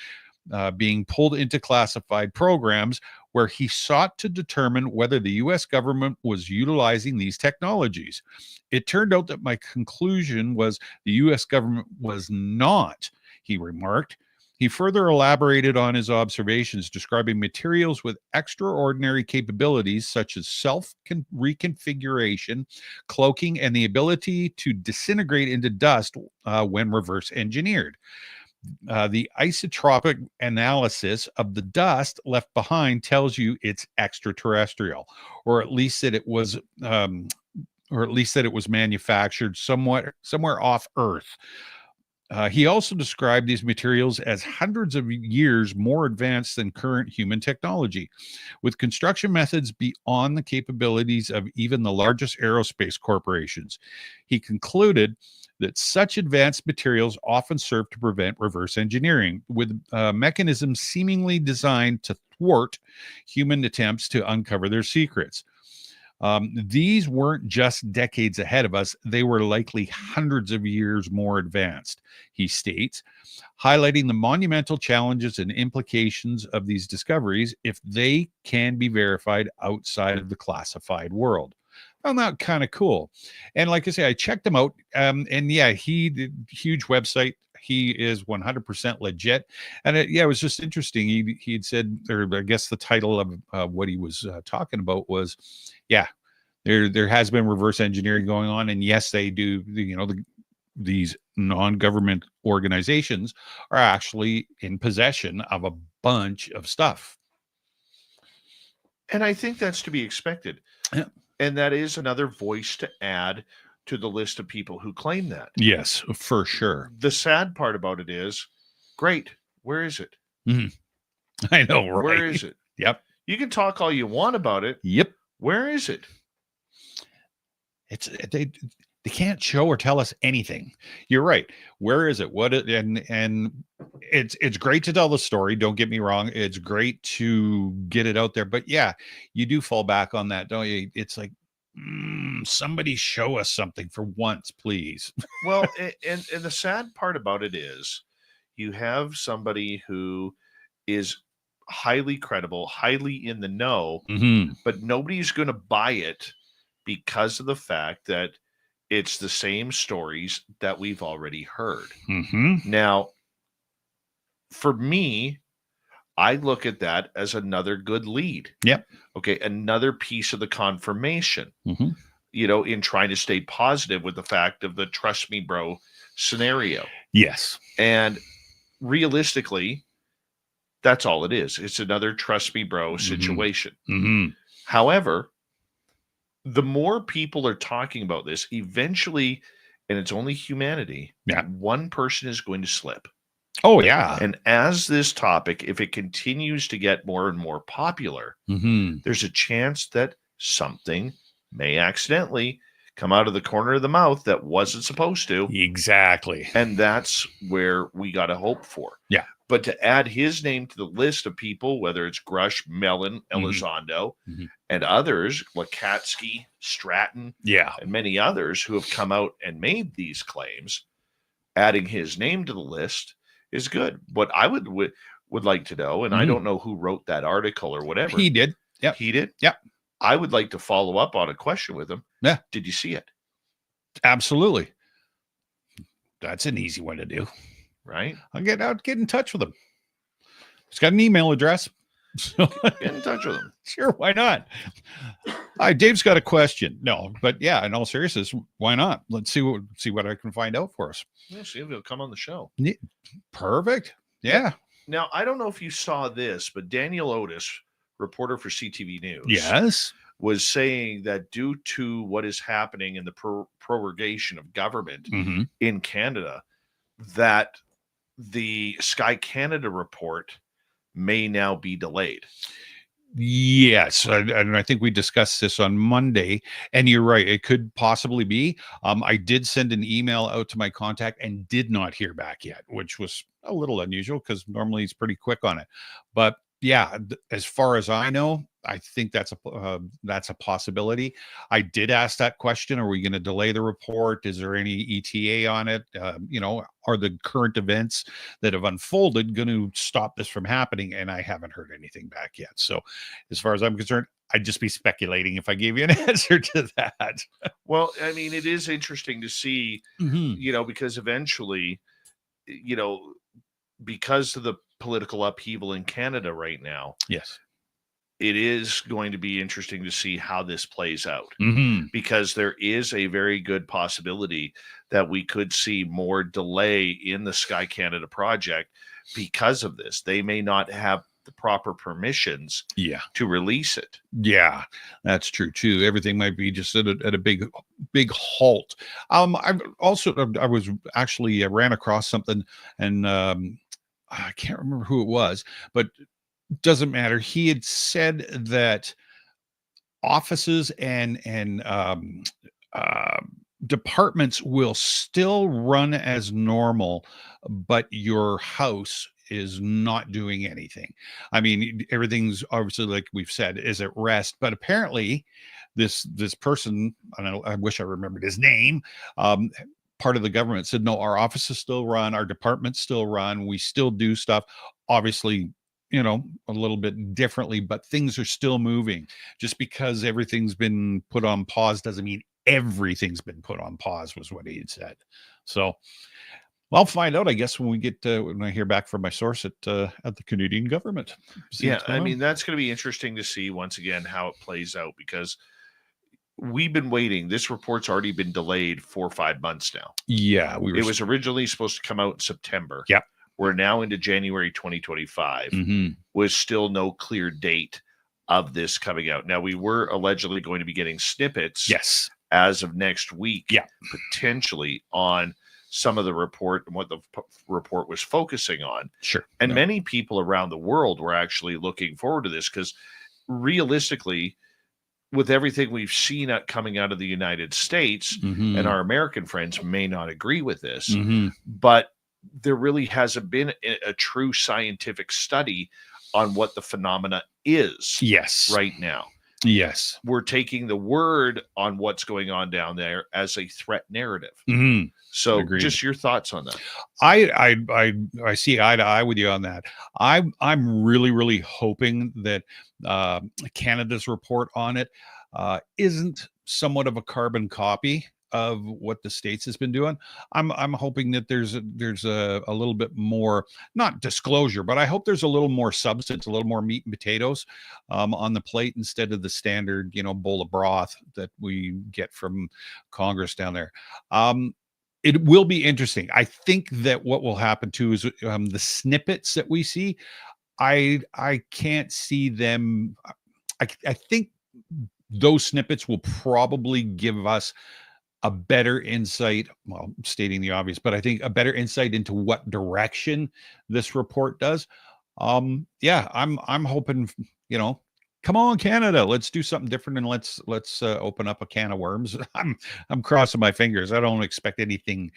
Being pulled into classified programs where he sought to determine whether the U.S. government was utilizing these technologies. It turned out that my conclusion was the U.S. government was not, he remarked. He further elaborated on his observations, describing materials with extraordinary capabilities such as self-reconfiguration, cloaking, and the ability to disintegrate into dust when reverse engineered. The isotropic analysis of the dust left behind tells you it's extraterrestrial, or at least that it was manufactured somewhere off Earth. He also described these materials as hundreds of years more advanced than current human technology, with construction methods beyond the capabilities of even the largest aerospace corporations. He concluded that such advanced materials often serve to prevent reverse engineering, with mechanisms seemingly designed to thwart human attempts to uncover their secrets. These weren't just decades ahead of us, they were likely hundreds of years more advanced, he states, highlighting the monumental challenges and implications of these discoveries if they can be verified outside of the classified world. Found that kind of cool. And like I say, I checked him out. And yeah, he did huge website. He is 100% legit. And it was just interesting. He had said, or I guess the title of what he was talking about was, there has been reverse engineering going on. And yes, they do, these non-government organizations are actually in possession of a bunch of stuff. And I think that's to be expected. Yeah. And that is another voice to add to the list of people who claim that. Yes, for sure. The sad part about it is, great, where is it? Mm-hmm. I know, right? Where is it? Yep. You can talk all you want about it. Yep. Where is it? They can't show or tell us anything. You're right. Where is it? And it's great to tell the story. Don't get me wrong. It's great to get it out there. But yeah, you do fall back on that, don't you? It's like, somebody show us something for once, please. Well, and the sad part about it is you have somebody who is highly credible, highly in the know, but nobody's going to buy it because of the fact that it's the same stories that we've already heard. Now, for me, I look at that as another good lead. Yep. Okay. Another piece of the confirmation, in trying to stay positive with the fact of the trust me, bro scenario. Yes. And realistically, that's all it is. It's another trust me, bro situation. However, the more people are talking about this, eventually, and it's only humanity, one person is going to slip. Oh, yeah. And as this topic, if it continues to get more and more popular, there's a chance that something may accidentally come out of the corner of the mouth that wasn't supposed to. Exactly. And that's where we got to hope for. Yeah. But to add his name to the list of people, whether it's Grusch, Mellon, Elizondo, and others, Lakatsky, Stratton, and many others who have come out and made these claims, adding his name to the list is good. What I would like to know, and I don't know who wrote that article or whatever. He did. Yep. He did? Yep. I would like to follow up on a question with him. Yeah. Did you see it? Absolutely. That's an easy one to do. Right? I'll get in touch with him. He's got an email address. So get in touch with him. Sure, why not? Hi, Dave's got a question. No, but yeah, in all seriousness, why not? Let's see what I can find out for us. We'll see if he'll come on the show. Perfect. Yeah. Now, I don't know if you saw this, but Daniel Otis, reporter for CTV News, Yes. was saying that due to what is happening in the prorogation of government Mm-hmm. in Canada, that the Sky Canada report may now be delayed. Yes, and I think we discussed this on Monday, and you're right. It could possibly be. I did send an email out to my contact and did not hear back yet, which was a little unusual because normally he's pretty quick on it. But yeah, as far as I know, I think that's a possibility. I did ask that question: are we going to delay the report? Is there any ETA on it? Are the current events that have unfolded going to stop this from happening? And I haven't heard anything back yet. So, as far as I'm concerned, I'd just be speculating if I gave you an answer to that. Well, I mean, it is interesting to see, because eventually, because of the political upheaval in Canada right now, Yes. it is going to be interesting to see how this plays out, Mm-hmm. because there is a very good possibility that we could see more delay in the Sky Canada project because of this. They may not have the proper permissions to release it. Yeah, that's true too. Everything might be just at a big halt. I was actually ran across something, and I can't remember who it was, but doesn't matter. He had said that offices and departments will still run as normal, but your house is not doing anything. I mean, everything's obviously, like we've said, is at rest, but apparently this person, I wish I remembered his name, part of the government said, no, our offices still run, our departments still run, we still do stuff, obviously, a little bit differently, but things are still moving. Just because everything's been put on pause doesn't mean everything's been put on pause, was what he had said. So I'll find out, I guess, when I hear back from my source at the Canadian government. Yeah, I mean, that's going to be interesting to see once again how it plays out, because we've been waiting. This report's already been delayed 4 or 5 months now. Yeah, it was originally supposed to come out in September. Yep. We're now into January 2025. Mm-hmm. With still no clear date of this coming out. Now, we were allegedly going to be getting snippets. Yes. As of next week. Yeah. Potentially on some of the report and what the report was focusing on. Sure. And many people around the world were actually looking forward to this, because realistically, with everything we've seen coming out of the United States, Mm-hmm. and our American friends may not agree with this, Mm-hmm. but there really hasn't been a true scientific study on what the phenomena is. Yes. Right now. Yes. We're taking the word on what's going on down there as a threat narrative. Mm-hmm. So Agreed. Just your thoughts on that. I see eye to eye with you on that. I'm really, really hoping that Canada's report on it isn't somewhat of a carbon copy of what the States has been doing. I'm hoping that there's a little bit more, not disclosure, but I hope there's a little more substance, a little more meat and potatoes on the plate, instead of the standard, bowl of broth that we get from Congress down there. It will be interesting. I think that what will happen too is the snippets that we see, I can't see them. I think those snippets will probably give us a better insight, well, stating the obvious, but I think a better insight into what direction this report does. Yeah, I'm hoping, come on, Canada, let's do something different, and let's open up a can of worms. I'm crossing my fingers. I don't expect anything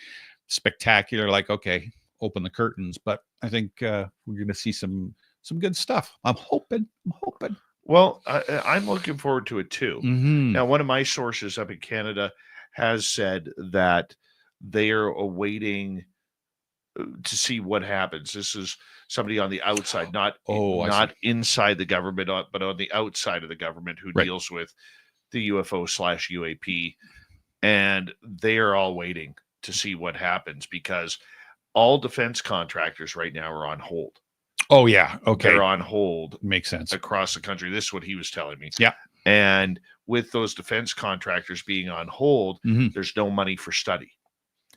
spectacular, like, okay, open the curtains, but I think we're going to see some good stuff. I'm hoping. Well, I'm looking forward to it too. Mm-hmm. Now, one of my sources up in Canada has said that they are awaiting to see what happens. This is somebody on the outside, not inside the government, but on the outside of the government, who deals with the UFO/UAP, and they are all waiting to see what happens, because all defense contractors right now are on hold. Oh yeah, okay. They're on hold. Makes sense. Across the country. This is what he was telling me. Yeah. And with those defense contractors being on hold, Mhm. there's no money for study.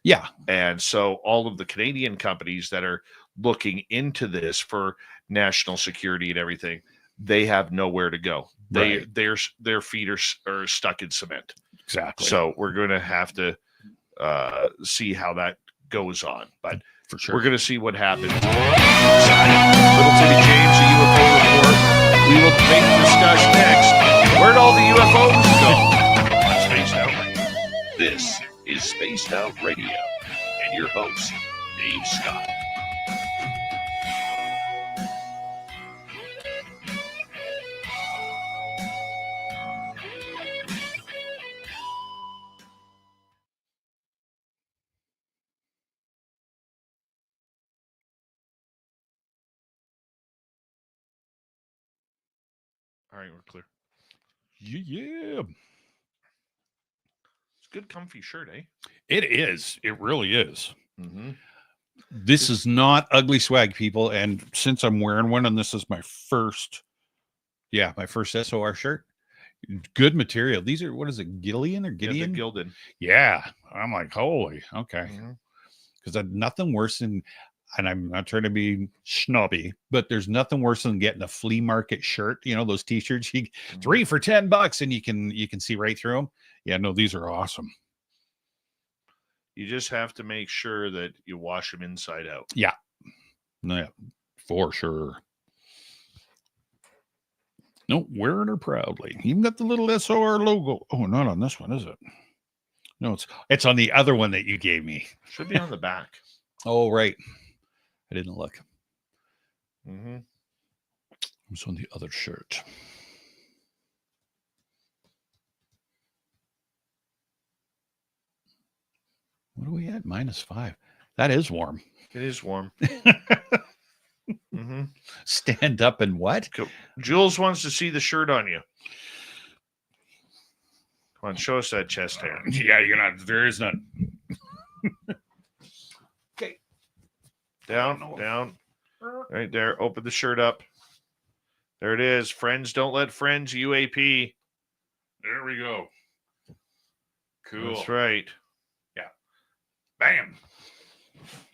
Yeah. And so all of the Canadian companies that are looking into this for national security and everything, they have nowhere to go. Right. Their feet are stuck in cement. Exactly. So we're going to have to see how that goes on. But for sure. we're going to see what happens. Little Timmy James, the UFO report. We will debate and discuss next. Where'd all the UFOs go? Spaced Out Radio. This is Spaced Out Radio, and your host, Dave Scott. All right, we're clear. Yeah. It's a good, comfy shirt, eh? It is. It really is. Mm-hmm. This is not ugly swag, people. And since I'm wearing one, and this is my first SOR shirt, good material. These are, what is it, Gideon or Gideon? Yeah, the Gildan. Yeah. I'm like, holy, okay. Mm-hmm. Because I've nothing worse than, and I'm not trying to be snobby, but there's nothing worse than getting a flea market shirt. You know, those t-shirts, you 3 for $10 and you can see right through them. Yeah, no, these are awesome. You just have to make sure that you wash them inside out. Yeah. Yeah, for sure. No, wearing her proudly. Even got the little SOR logo. Oh, not on this one, is it? No, it's on the other one that you gave me. Should be on the back. Oh, right. I didn't look. Mm-hmm. It's on the other shirt. What are we at? -5. That is warm. It is warm. Mm-hmm. Stand up and what? Jules wants to see the shirt on you. Come on, show us that chest hair. Yeah, you're not. There is none. Okay. Down. Right there. Open the shirt up. There it is. Friends don't let friends, UAP. There we go. Cool. That's right. Yeah. Bam.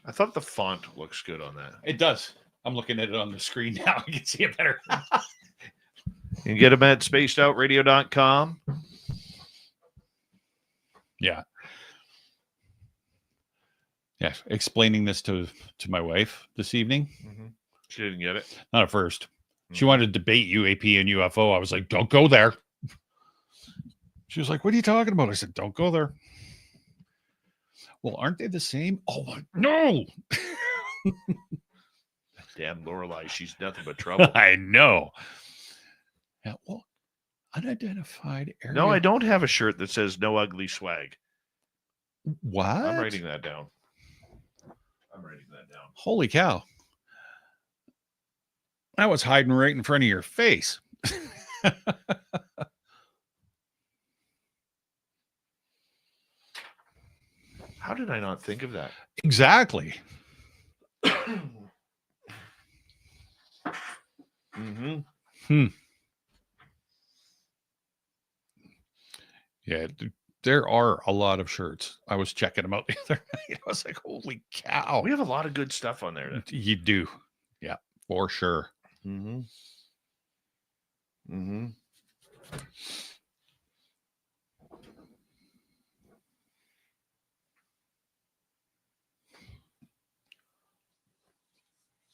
I thought the font looks good on that. It does. I'm looking at it on the screen now. I can see it better. You can get them at spacedoutradio.com. Yeah. Yeah. Explaining this to my wife this evening. Mm-hmm. She didn't get it. Not at first. Mm-hmm. She wanted to debate UAP and UFO. I was like, don't go there. She was like, what are you talking about? I said, don't go there. Well, aren't they the same? Oh, no. Damn Lorelei, she's nothing but trouble. I know. Yeah, well, unidentified area. No, I don't have a shirt that says no ugly swag. What? I'm writing that down. Holy cow. That was hiding right in front of your face. How did I not think of that? Exactly. Mm-hmm. Yeah, there are a lot of shirts. I was checking them out the other night. I was like, holy cow. We have a lot of good stuff on there. You do. Yeah, for sure. Mm-hmm. Mm-hmm.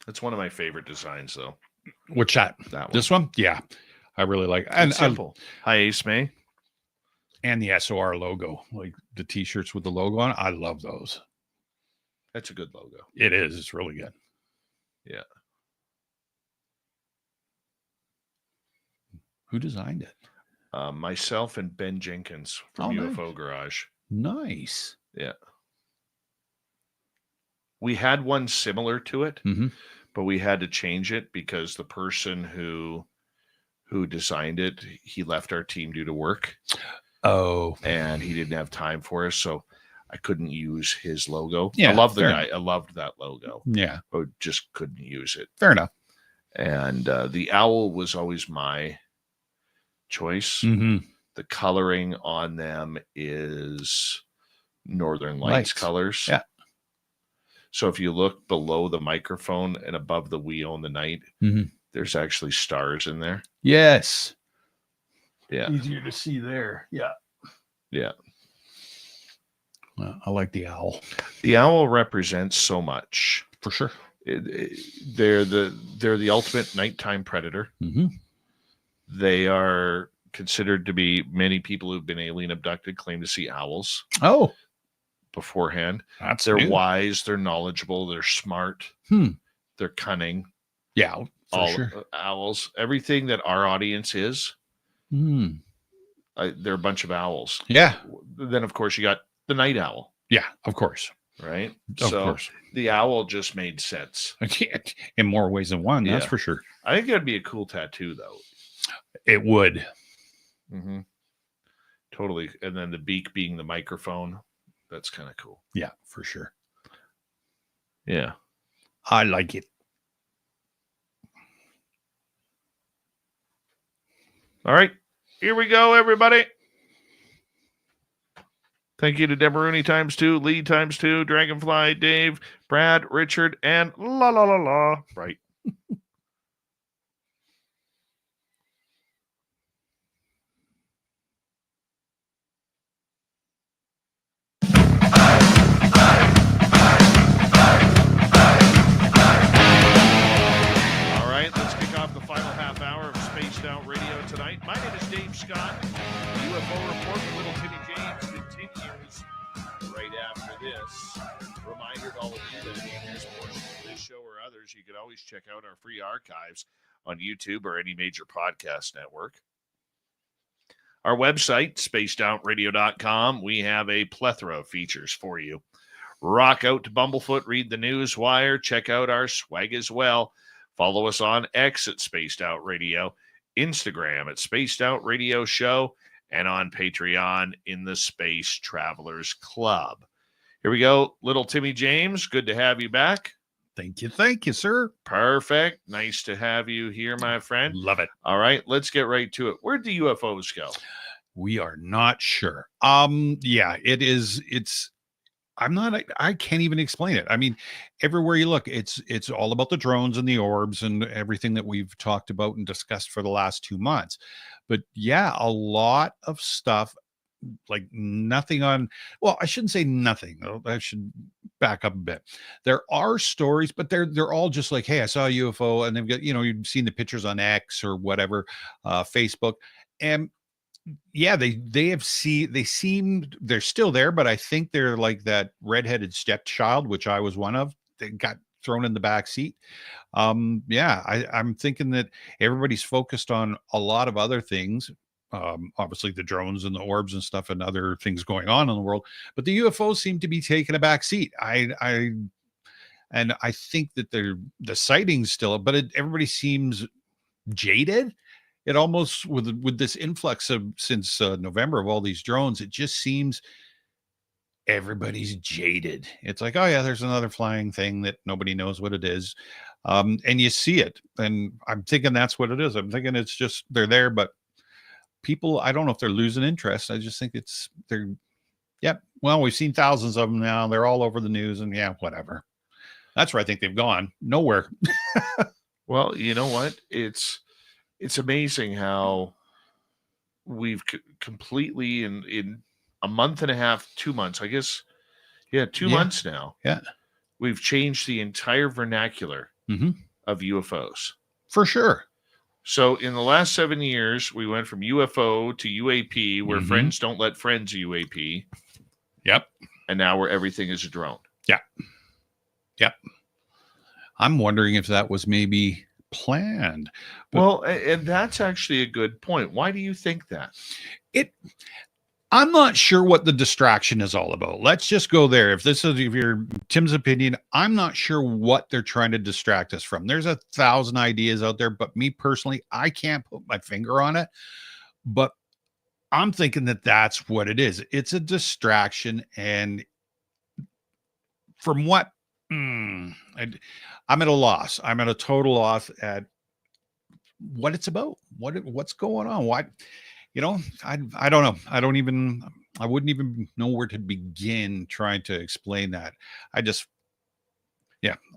That's one of my favorite designs, though. Which that? That one. This one? Yeah. I really like it. And simple. Hi, Ace May. And the SOR logo, like the t-shirts with the logo on it. I love those. That's a good logo. It is. It's really good. Yeah. Who designed it? Myself and Ben Jenkins from UFO Garage. Nice. Yeah. We had one similar to it, but we had to change it because the person who designed it, he left our team due to work. Oh. And he didn't have time for us, so I couldn't use his logo. Yeah, I love the fair guy. enough. I loved that logo. Yeah. But just couldn't use it. Fair enough. And the owl was always my choice. Mm-hmm. The coloring on them is Northern Lights Lights. colors. Yeah. So if you look below the microphone and above the wheel in the night, Mm-hmm. there's actually stars in there. Yes. Yeah. Easier to see there. Yeah. Yeah. Well, I like the owl The owl represents so much. for sure. They're the ultimate nighttime predator. Mm-hmm. They are considered to be, many people who've been alien abducted claim to see owls Oh, beforehand. they're They're wise, they're knowledgeable, they're smart, they're cunning. Yeah, for All sure. owls, everything that our audience is, Mm. they're a bunch of owls. Yeah. Then, of course, you got the night owl, Yeah, of course. right? Of So course. the owl just made sense. In more ways than one, that's Yeah. for sure. I think that'd be a cool tattoo, though. It would. Mm-hmm. Totally. And then the beak being the microphone. That's kind of cool. Yeah, for sure. Yeah. I like it. All right. Here we go, everybody. Thank you to Demaruni ×2, Lee ×2, Dragonfly, Dave, Brad, Richard, and la la la la. Right. All right, let's kick off the final half hour of Spaced Out Radio tonight. My name is Dave Scott. The UFO Report with Little Timmy James continues right after this. Reminder to all of you that if you missed portion of this show or others, you can always check out our free archives on YouTube or any major podcast network. Our website, spacedoutradio.com, we have a plethora of features for you. Rock out to Bumblefoot, read the news wire, check out our swag as well. Follow us on X at Spaced Out Radio, Instagram at Spaced Out Radio Show, and on Patreon in the Space Travelers Club. Here we go. Little Timmy James, good to have you back. Thank you, sir. Perfect. Nice to have you here, my friend. Love it. All right, let's get right to it. Where'd the UFOs go? We are not sure. Yeah, I can't even explain it. I mean, everywhere you look, it's all about the drones and the orbs and everything that we've talked about and discussed for the last 2 months. But yeah, a lot of stuff, like nothing on, well, I shouldn't say nothing. I should back up a bit. There are stories, but they're all just like, hey, I saw a UFO, and they've got, you've seen the pictures on X or whatever, Facebook. And yeah, they're still there, but I think they're like that redheaded stepchild, which I was one of. They got thrown in the back seat. Yeah, I'm thinking that everybody's focused on a lot of other things. Obviously the drones and the orbs and stuff and other things going on in the world, but the UFOs seem to be taking a back seat. I think that the sightings still, but everybody seems jaded. It almost, with this influx of since November of all these drones, it just seems everybody's jaded. It's like, oh yeah, there's another flying thing that nobody knows what it is. And you see it. And I'm thinking that's what it is. I'm thinking it's just, they're there, but people, I don't know if they're losing interest. I just think well, we've seen thousands of them now. They're all over the news, and yeah, whatever. That's where I think they've gone. Nowhere. Well, you know what? It's amazing how we've completely in a month and a half, 2 months, I guess. Yeah, 2 months now. Yeah. We've changed the entire vernacular of UFOs. For sure. So in the last 7 years, we went from UFO to UAP, where friends don't let friends UAP. Yep. And now where everything is a drone. Yeah. Yep. I'm wondering if that was maybe planned. Well, and that's actually a good point. Why do you think that? I'm not sure what the distraction is all about. Let's just go there. If you're Tim's opinion, I'm not sure what they're trying to distract us from. There's 1,000 ideas out there, but me personally, I can't put my finger on it. But I'm thinking that that's what it is. It's a distraction. And from what I'm at a loss. I'm at a total loss at what it's about, what's going on. What, I don't know. I wouldn't even know where to begin trying to explain that.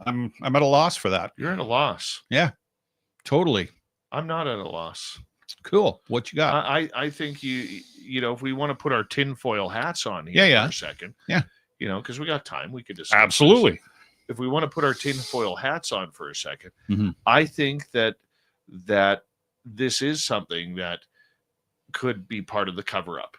I'm at a loss for that. You're at a loss. Yeah, totally. I'm not at a loss. Cool. What you got? I think if we want to put our tinfoil hats on here for a second, because we got time, we could discuss Absolutely. this. If we want to put our tinfoil hats on for a second, Mhm. I think that this is something that could be part of the cover-up.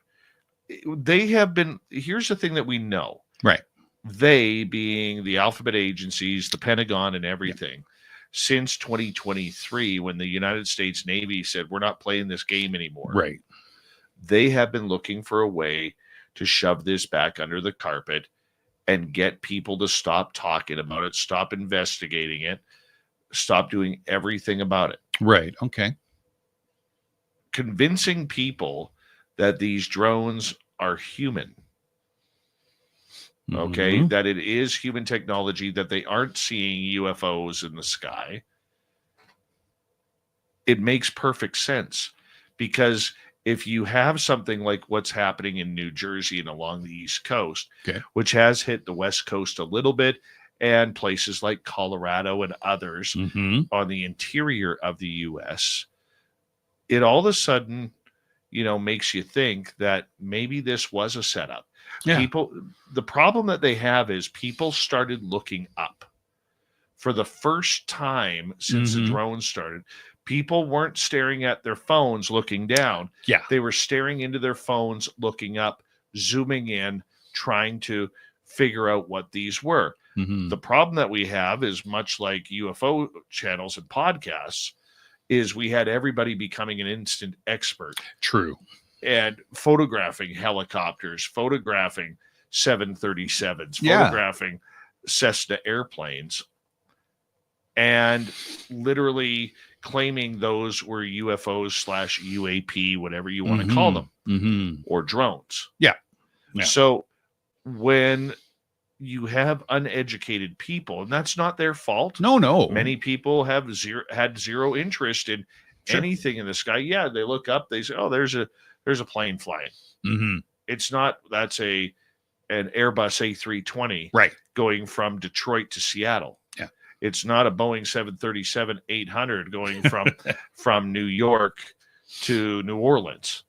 They have been. Here's the thing that we know. Right. They being the alphabet agencies, the Pentagon, and everything. Since 2023, when the United States Navy said, we're not playing this game anymore. Right. They have been looking for a way to shove this back under the carpet and get people to stop talking about it, stop investigating it, stop doing everything about it. Right. Okay. Convincing people that these drones are human. Okay, Mhm. that it is human technology, that they aren't seeing UFOs in the sky. It makes perfect sense, because if you have something like what's happening in New Jersey and along the East Coast, Okay. which has hit the West Coast a little bit, and places like Colorado and others Mhm. on the interior of the U.S., it all of a sudden, makes you think that maybe this was a setup. Yeah. The problem that they have is people started looking up for the first time since the Mhm. drones started. People weren't staring at their phones looking down. Yeah. They were staring into their phones, looking up, zooming in, trying to figure out what these were. Mhm. The problem that we have is, much like UFO channels and podcasts, is we had everybody becoming an instant expert True. and photographing helicopters, photographing 737s, Yeah. photographing Cessna airplanes, and literally claiming those were UFOs / UAP, whatever you want to call them, Mhm. or drones. Yeah. Yeah. So when you have uneducated people, and that's not their fault. No. Many people had zero interest in Sure. anything in the sky. Yeah, they look up, they say, "Oh, there's a plane flying." Mhm. It's not. That's an Airbus A320 Right. going from Detroit to Seattle. Yeah. It's not a Boeing 737-800 going from New York to New Orleans.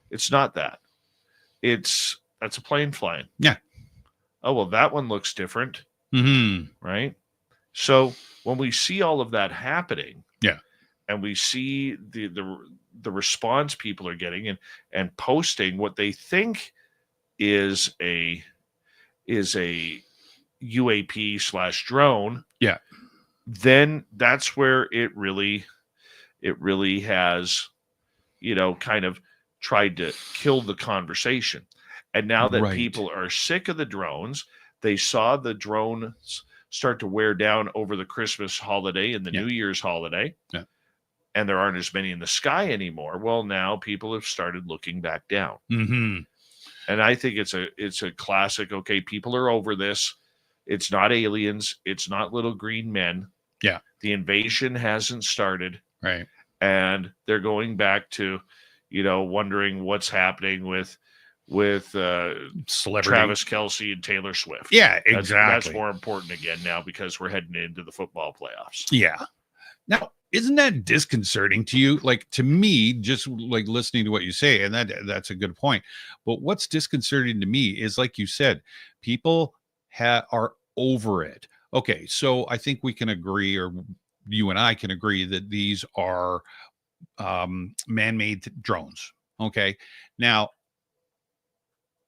It's not that. That's a plane flying. Yeah. Oh, well, that one looks different, Mhm. right? So when we see all of that happening, Yeah. and we see the response people are getting and posting what they think is a UAP / drone, Yeah. then that's where it really has, kind of tried to kill the conversation. And now that Right. people are sick of the drones, they saw the drones start to wear down over the Christmas holiday and the Yeah. New Year's holiday. Yeah. And there aren't as many in the sky anymore. Well, now people have started looking back down. Mhm. And I think it's a classic. Okay, people are over this. It's not aliens. It's not little green men. Yeah. The invasion hasn't started. Right. And they're going back to, wondering what's happening with Celebrity. Travis Kelce and Taylor Swift. Yeah, That's exactly. more important again now, because we're heading into the football playoffs. Yeah. Now, isn't that disconcerting to you? Like, to me, just like listening to what you say, and that's a good point. But what's disconcerting to me is, like you said, people are over it. Okay, so I think we can agree, or you and I can agree, that these are man-made drones. Okay, now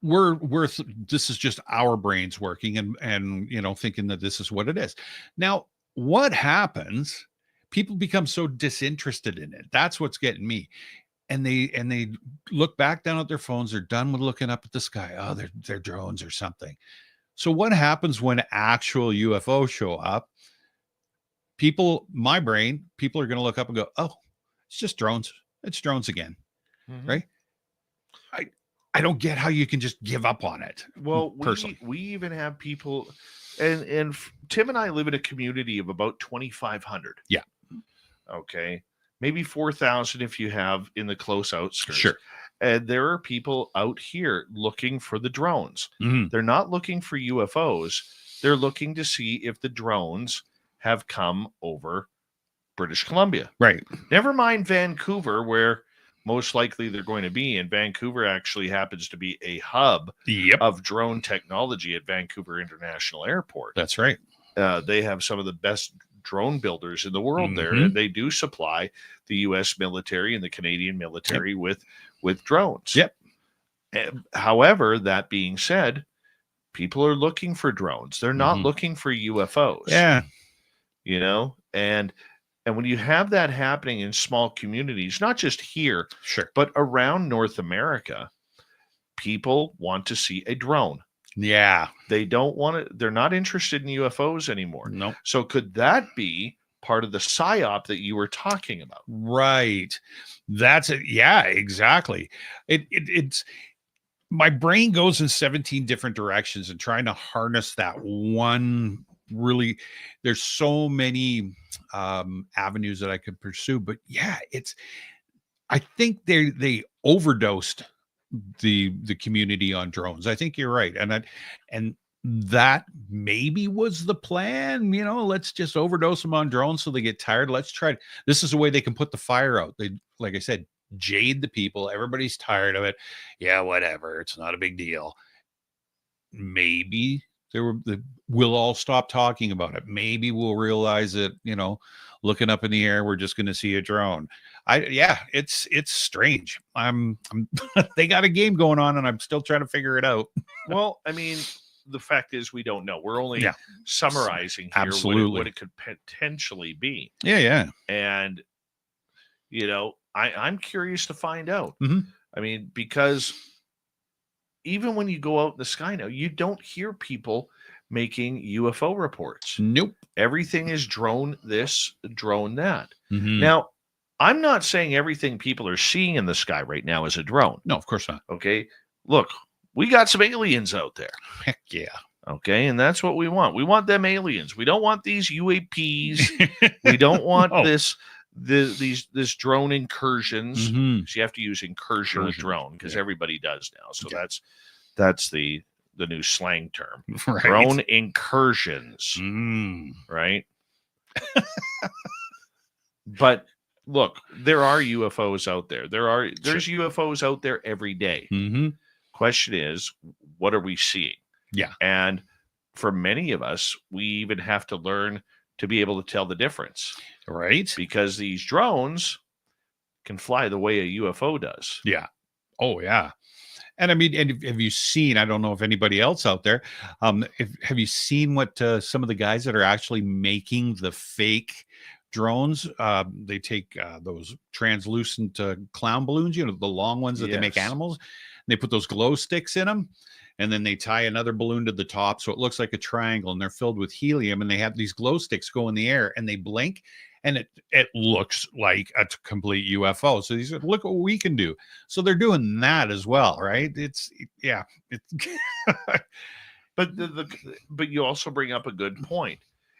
this is just our brains working and thinking that this is what it is. Now, what happens? People become so disinterested in it. That's what's getting me. And they look back down at their phones. They're done with looking up at the sky. Oh, they're drones or something. So what happens when actual UFOs show up? My brain, people are going to look up and go, "Oh, it's just drones. It's drones again." Mhm. Right? I don't get how you can just give up on it. Well, personally. we even have people, and Tim and I live in a community of about 2,500. Yeah. Okay. maybe 4,000 if you have in the close outskirts. Sure. And there are people out here looking for the drones. Mhm. They're not looking for UFOs. They're looking to see if the drones have come over British Columbia. Right. Never mind Vancouver, where most likely they're going to be. And Vancouver actually happens to be a hub Yep. of drone technology at Vancouver International Airport. That's right. They have some of the best drone builders in the world there, Mhm. and they do supply the U.S. military and the Canadian military with drones. Yep. However, that being said, people are looking for drones. They're not Mhm. looking for UFOs. Yeah. You know, and when you have that happening in small communities, not just here, Sure. but around North America, people want to see a drone. Yeah. They don't want to, they're not interested in UFOs anymore. Nope. So could that be part of the psyop that you were talking about? Right. That's it. Yeah, exactly. It's my brain goes in 17 different directions and trying to harness that one really, there's so many avenues that I could pursue, but yeah, I think they overdosed the community on drones. I think you're right. And that maybe was the plan, let's just overdose them on drones so they get tired. Let's try. This is a way they can put the fire out. They, like I said, jade the people. Everybody's tired of it. Yeah, whatever. It's not a big deal. Maybe we'll all stop talking about it. Maybe we'll realize that, looking up in the air, we're just going to see a drone. It's strange. They got a game going on and I'm still trying to figure it out. Well, I mean, the fact is we don't know. We're only summarizing here Absolutely. what it could potentially be. Yeah. And, I'm curious to find out. Mhm. I mean, because even when you go out in the sky now, you don't hear people making UFO reports. Nope. Everything is drone this, drone that. Mhm. Now, I'm not saying everything people are seeing in the sky right now is a drone. No, of course not. Okay. Look, we got some aliens out there. Heck yeah. Okay. And that's what we want. We want them aliens. We don't want these UAPs. We don't want No. this drone incursions. Mhm. So you have to use incursion with Incursion, drone because yeah. everybody does now. So Yeah. that's the new slang term. Right. Drone incursions. Mm. Right. But look, there are UFOs out there. There's UFOs out there every day. Mm-hmm. Question is, what are we seeing? Yeah. And for many of us, we even have to learn to be able to tell the difference. Right. Because these drones can fly the way a UFO does. Yeah. Oh, yeah. And I mean, and have you seen, I don't know if anybody else out there, have you seen what some of the guys that are actually making the fake drones, they take those translucent clown balloons, the long ones that they make Yes. animals, and they put those glow sticks in them, and then they tie another balloon to the top so it looks like a triangle, and they're filled with helium, and they have these glow sticks go in the air and they blink, and it looks like a complete UFO. So these are, look what we can do. So they're doing that as well, right? It's But but you also bring up a good point,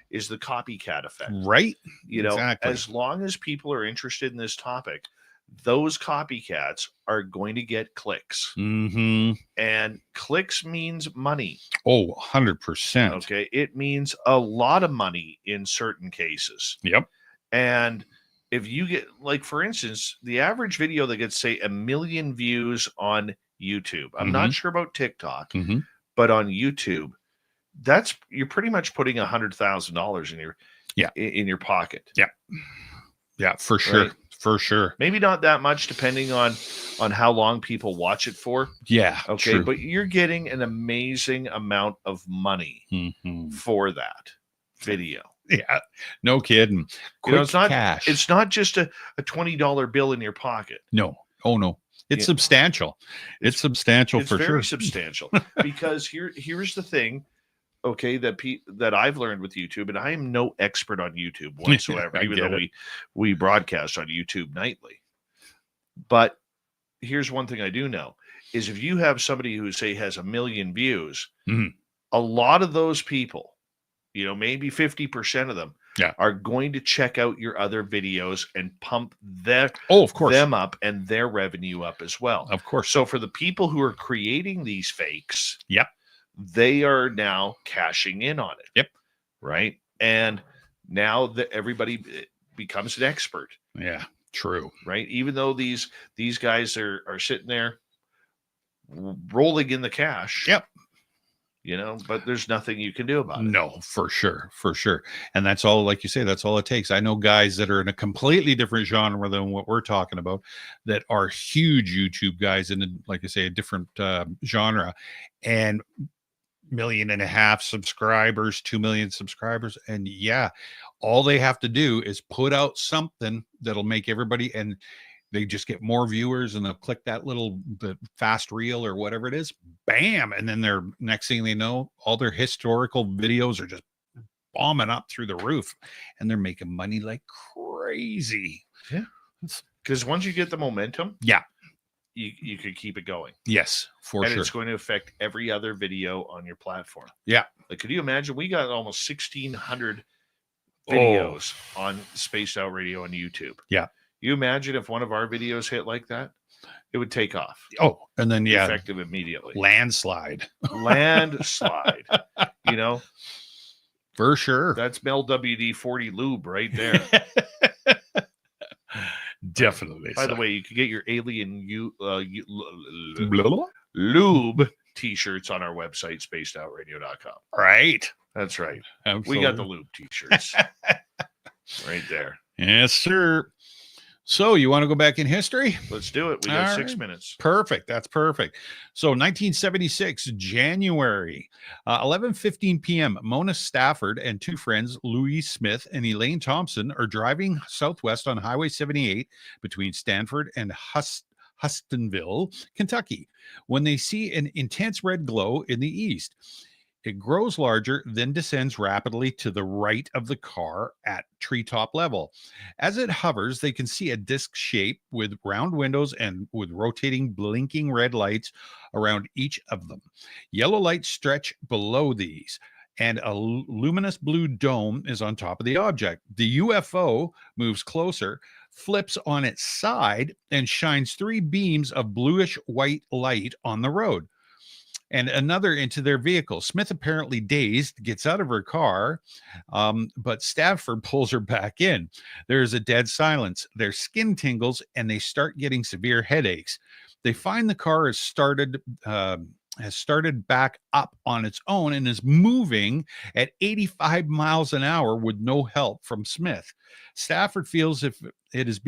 is the copycat effect. right. Exactly. As long as people are interested in this topic, those copycats are going to get clicks. Mm-hmm. And clicks means money. Oh, 100%. Okay. It means a lot of money in certain cases. Yep. And if you get, like, for instance, the average video that gets, say, 1 million views on YouTube, I'm not sure about TikTok, Mhm. but on YouTube, you're pretty much putting $100,000 in your pocket. Yeah, for sure. Right. For sure. Maybe not that much, depending on how long people watch it for. Yeah. Okay, True. but you're getting an amazing amount of money Mhm. for that video. Yeah. No kidding. Quick It's not cash. It's not just a $20 bill in your pocket. No. Oh no. It's Yeah. substantial. It's substantial It's for very sure. substantial. Because here's the thing, okay, that I've learned with YouTube, and I am no expert on YouTube whatsoever, I even get though we broadcast on YouTube nightly. But here's one thing I do know, is if you have somebody who, say, has 1 million views, Mhm. a lot of those people, maybe 50% of them, are going to check out your other videos and pump of course, them up and their revenue up as well. Of course. So for the people who are creating these fakes, Yep. they are now cashing in on it. Yep. Right. And now that everybody becomes an expert. Yeah, true. Right. Even though these guys are sitting there rolling in the cash. Yep. You know, but there's nothing you can do about it. No, for sure. And that's all, like you say, that's all it takes. I know guys that are in a completely different genre than what we're talking about that are huge YouTube guys in, like I say, a different genre, and 1.5 million subscribers, 2 million subscribers. And yeah, all they have to do is put out something that'll make everybody, and they just get more viewers, and they'll click that the fast reel or whatever it is, bam. And then they're, next thing they know, all their historical videos are just bombing up through the roof, and they're making money like crazy. Yeah. Because once you get the momentum, yeah, you could keep it going. Yes, for and sure. It's going to affect every other video on your platform. Yeah. Like, could you imagine? We got almost 1,600 videos on Spaced Out Radio on YouTube. Yeah. You imagine if one of our videos hit like that, it would take off. Oh, and then effective immediately. Landslide. You know, for sure. That's Mel WD-40 lube right there. Definitely. By the way, you can get your alien lube t-shirts on our website, spacedoutradio.com. Right. That's right. Absolutely. We got the lube t-shirts right there. Yes, sir. So you want to go back in history? Let's do it. We got 6 minutes. Perfect. That's perfect. So 1976, January, 11:15 p.m., Mona Stafford and two friends, Louise Smith and Elaine Thompson, are driving southwest on Highway 78 between Stanford and Hustonville, Kentucky, when they see an intense red glow in the east. It grows larger, then descends rapidly to the right of the car at treetop level. As it hovers, they can see a disc shape with round windows and with rotating, blinking red lights around each of them. Yellow lights stretch below these, and a luminous blue dome is on top of the object. The UFO moves closer, flips on its side, and shines 3 beams of bluish white light on the road and another into their vehicle. Smith, apparently dazed, gets out of her car, but Stafford pulls her back in. There's a dead silence. Their skin tingles, and they start getting severe headaches. They find the car has started back up on its own and is moving at 85 miles an hour with no help from Smith. Stafford feels as if it is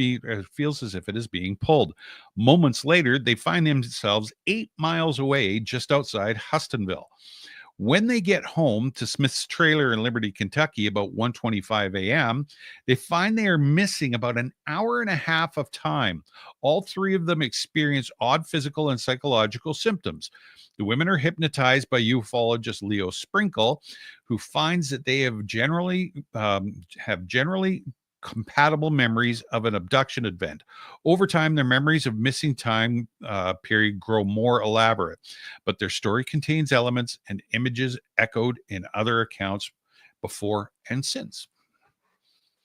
being pulled. Moments later, they find themselves 8 miles away, just outside Hustonville. When they get home to Smith's trailer in Liberty, Kentucky, about 1:25 a.m., they find they are missing about an hour and a half of time. All 3 of them experience odd physical and psychological symptoms. The women are hypnotized by ufologist Leo Sprinkle, who finds that they have generally compatible memories of an abduction event. Over time, their memories of missing time period grow more elaborate, but their story contains elements and images echoed in other accounts before and since.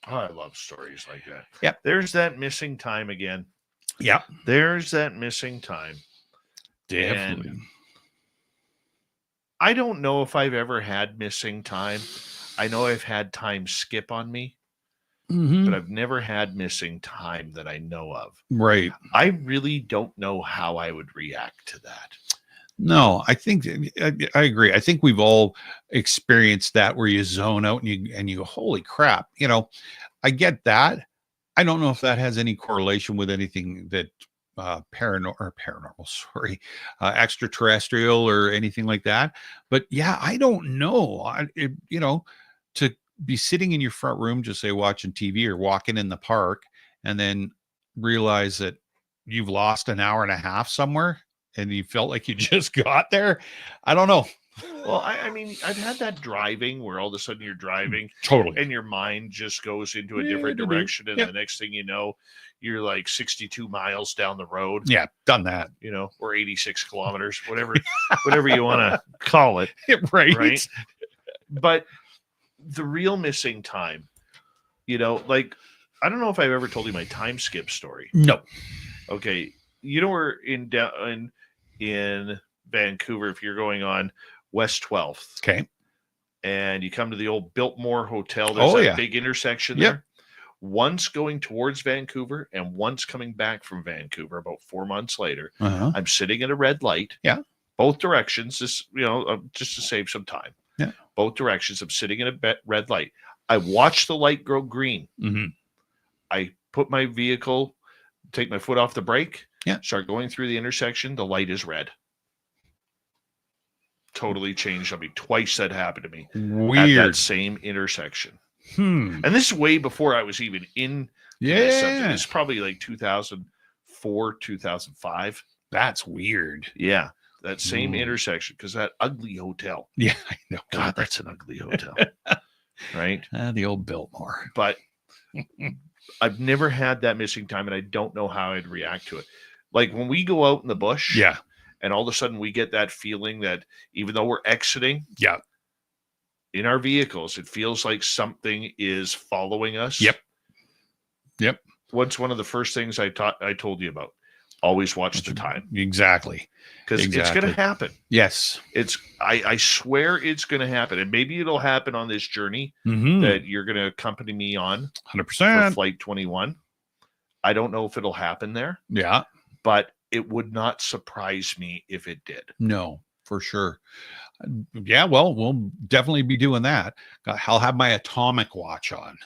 Oh, I love stories like that. Yep. There's that missing time again. Yep. There's that missing time. Definitely. And I don't know if I've ever had missing time. I know I've had time skip on me. But I've never had missing time that I know of. Right. I really don't know how I would react to that. No, I think I agree. I think we've all experienced that where you zone out and you go, holy crap. You know, I get that. I don't know if that has any correlation with anything that extraterrestrial or anything like that. But yeah, I don't know. To be sitting in your front room, just say watching TV or walking in the park, and then realize that you've lost an hour and a half somewhere and you felt like you just got there. I don't know. Well, I mean, I've had that driving where all of a sudden you're driving totally, and your mind just goes into a different direction. And the next thing you know, you're like 62 miles down the road. Yeah, done that. Or 86 kilometers, whatever you want to call it. Right. But the real missing time You know, like, I don't know if I've ever told you my time skip story. No. Okay. You know, we're in Vancouver, if you're going on West 12th. Okay. And you come to the old Biltmore Hotel. There's that big intersection there. Once going towards Vancouver and once coming back from Vancouver about 4 months later, I'm sitting at a red light. Yeah. Both directions, just to save some time. Yeah. Both directions. I'm sitting in a red light. I watch the light grow green. Mm-hmm. I put my vehicle, take my foot off the brake, Yeah. start going through the intersection. The light is red. Totally changed on me. Twice that happened to me. Weird. At that same intersection. Hmm. And this is way before I was even in. Yeah. This is probably like 2004, 2005. That's weird. Yeah. That same Ooh. intersection, because that ugly hotel. Yeah, I know. God, that's an ugly hotel. Right? The old Biltmore. But I've never had that missing time, and I don't know how I'd react to it. Like when we go out in the bush. Yeah. And all of a sudden we get that feeling that even though we're exiting. Yeah. In our vehicles, it feels like something is following us. Yep. Yep. What's one of the first things I told you about? Always watch the time. Exactly. Because it's going to happen. Yes. I swear it's going to happen. And maybe it'll happen on this journey that you're going to accompany me on. 100%. For Flight 21. I don't know if it'll happen there. Yeah. But it would not surprise me if it did. No, for sure. Yeah, well, we'll definitely be doing that. I'll have my atomic watch on.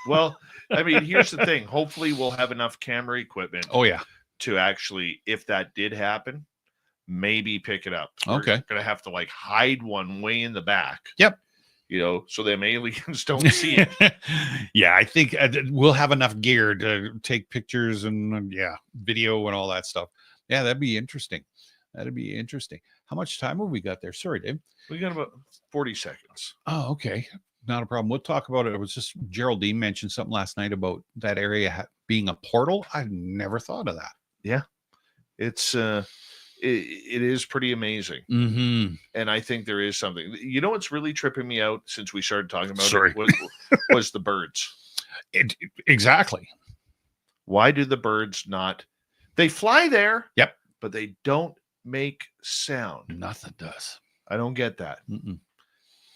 Well, I mean, here's the thing. Hopefully we'll have enough camera equipment. Oh, yeah. To actually, if that did happen, maybe pick it up. Okay. We're going to have to like hide one way in the back. Yep. You know, so them aliens don't see it. Yeah, I think we'll have enough gear to take pictures and video and all that stuff. Yeah, that'd be interesting. That'd be interesting. How much time have we got there? Sorry, Dave. We got about 40 seconds. Oh, okay. Not a problem. We'll talk about it. It was just Geraldine mentioned something last night about that area being a portal. I never thought of that. Yeah. It's it is pretty amazing. Mm-hmm. And I think there is something. You know what's really tripping me out since we started talking about it was the birds. Exactly. Why do the birds not? They fly there. Yep. But they don't make sound. Nothing does. I don't get that. Mm-mm.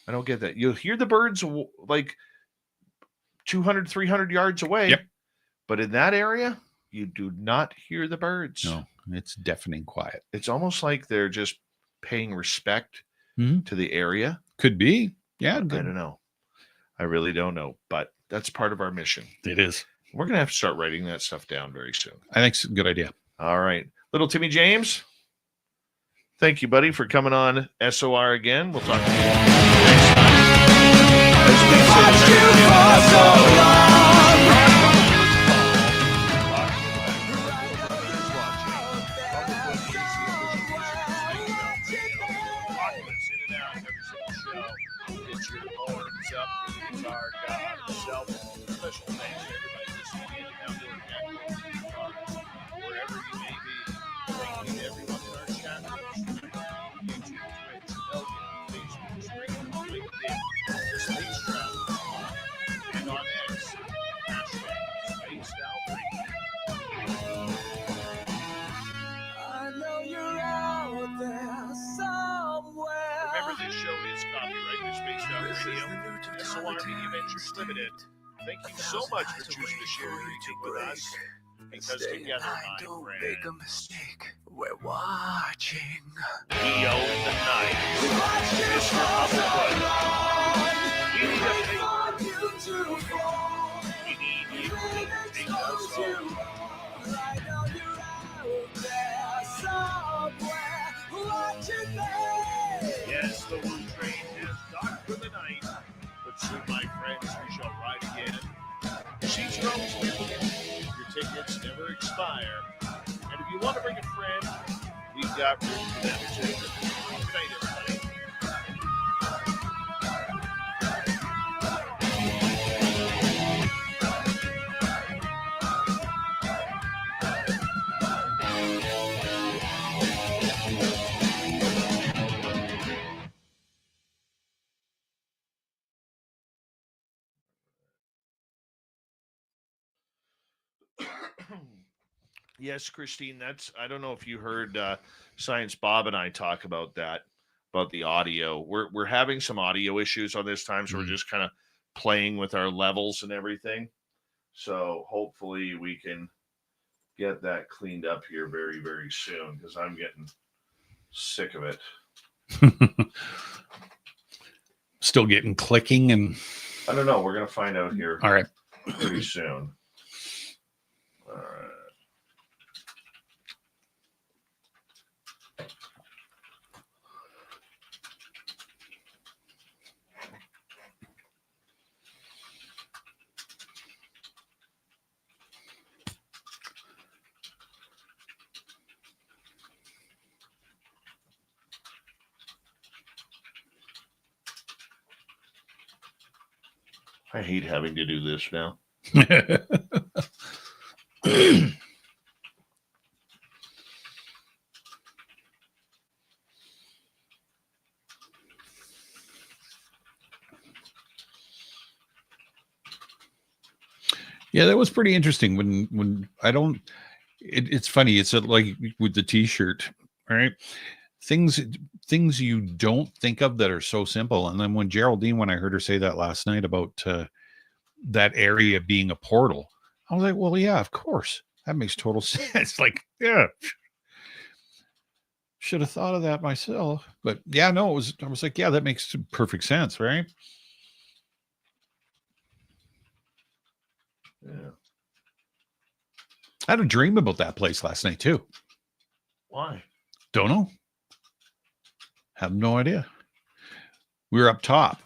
I don't get that. You'll hear the birds like 200, 300 yards away. Yep. But in that area, you do not hear the birds. No, it's deafening quiet. It's almost like they're just paying respect to the area. Could be. Yeah. I don't know. I really don't know. But that's part of our mission. It is. We're going to have to start writing that stuff down very soon. I think it's a good idea. All right. Little Timmy James, thank you, buddy, for coming on SOR again. We'll talk to you next Limited. Thank you so much for choosing to share your evening with us. Because together, my don't friend, make a mistake. We're watching. we own the night. Mr. Hubblefoot. We need a we need you to take us home. Yes, the Woo train has docked for the night. But soon, my friends, we shall ride again. Seats are always limited. Your tickets never expire. And if you want to bring a friend, we've got room for them too. Good night, everybody. Yes, Christine, I don't know if you heard Science Bob and I talk about that, about the audio. We're having some audio issues on this time, so we're just kind of playing with our levels and everything. So hopefully we can get that cleaned up here very, very soon, because I'm getting sick of it. Still getting clicking and I don't know. We're going to find out here all right. pretty soon. All right. I hate having to do this now. Yeah, that was pretty interesting. When I don't, it's funny. It's like with the T-shirt, right? Things you don't think of that are so simple. And then when Geraldine, when I heard her say that last night about that area being a portal, I was like, well, yeah, of course, that makes total sense. Like, yeah, should have thought of that myself. But yeah, no, I was like, yeah, that makes perfect sense, right? Yeah. I had a dream about that place last night too. Why? Don't know. Have no idea. We were up top.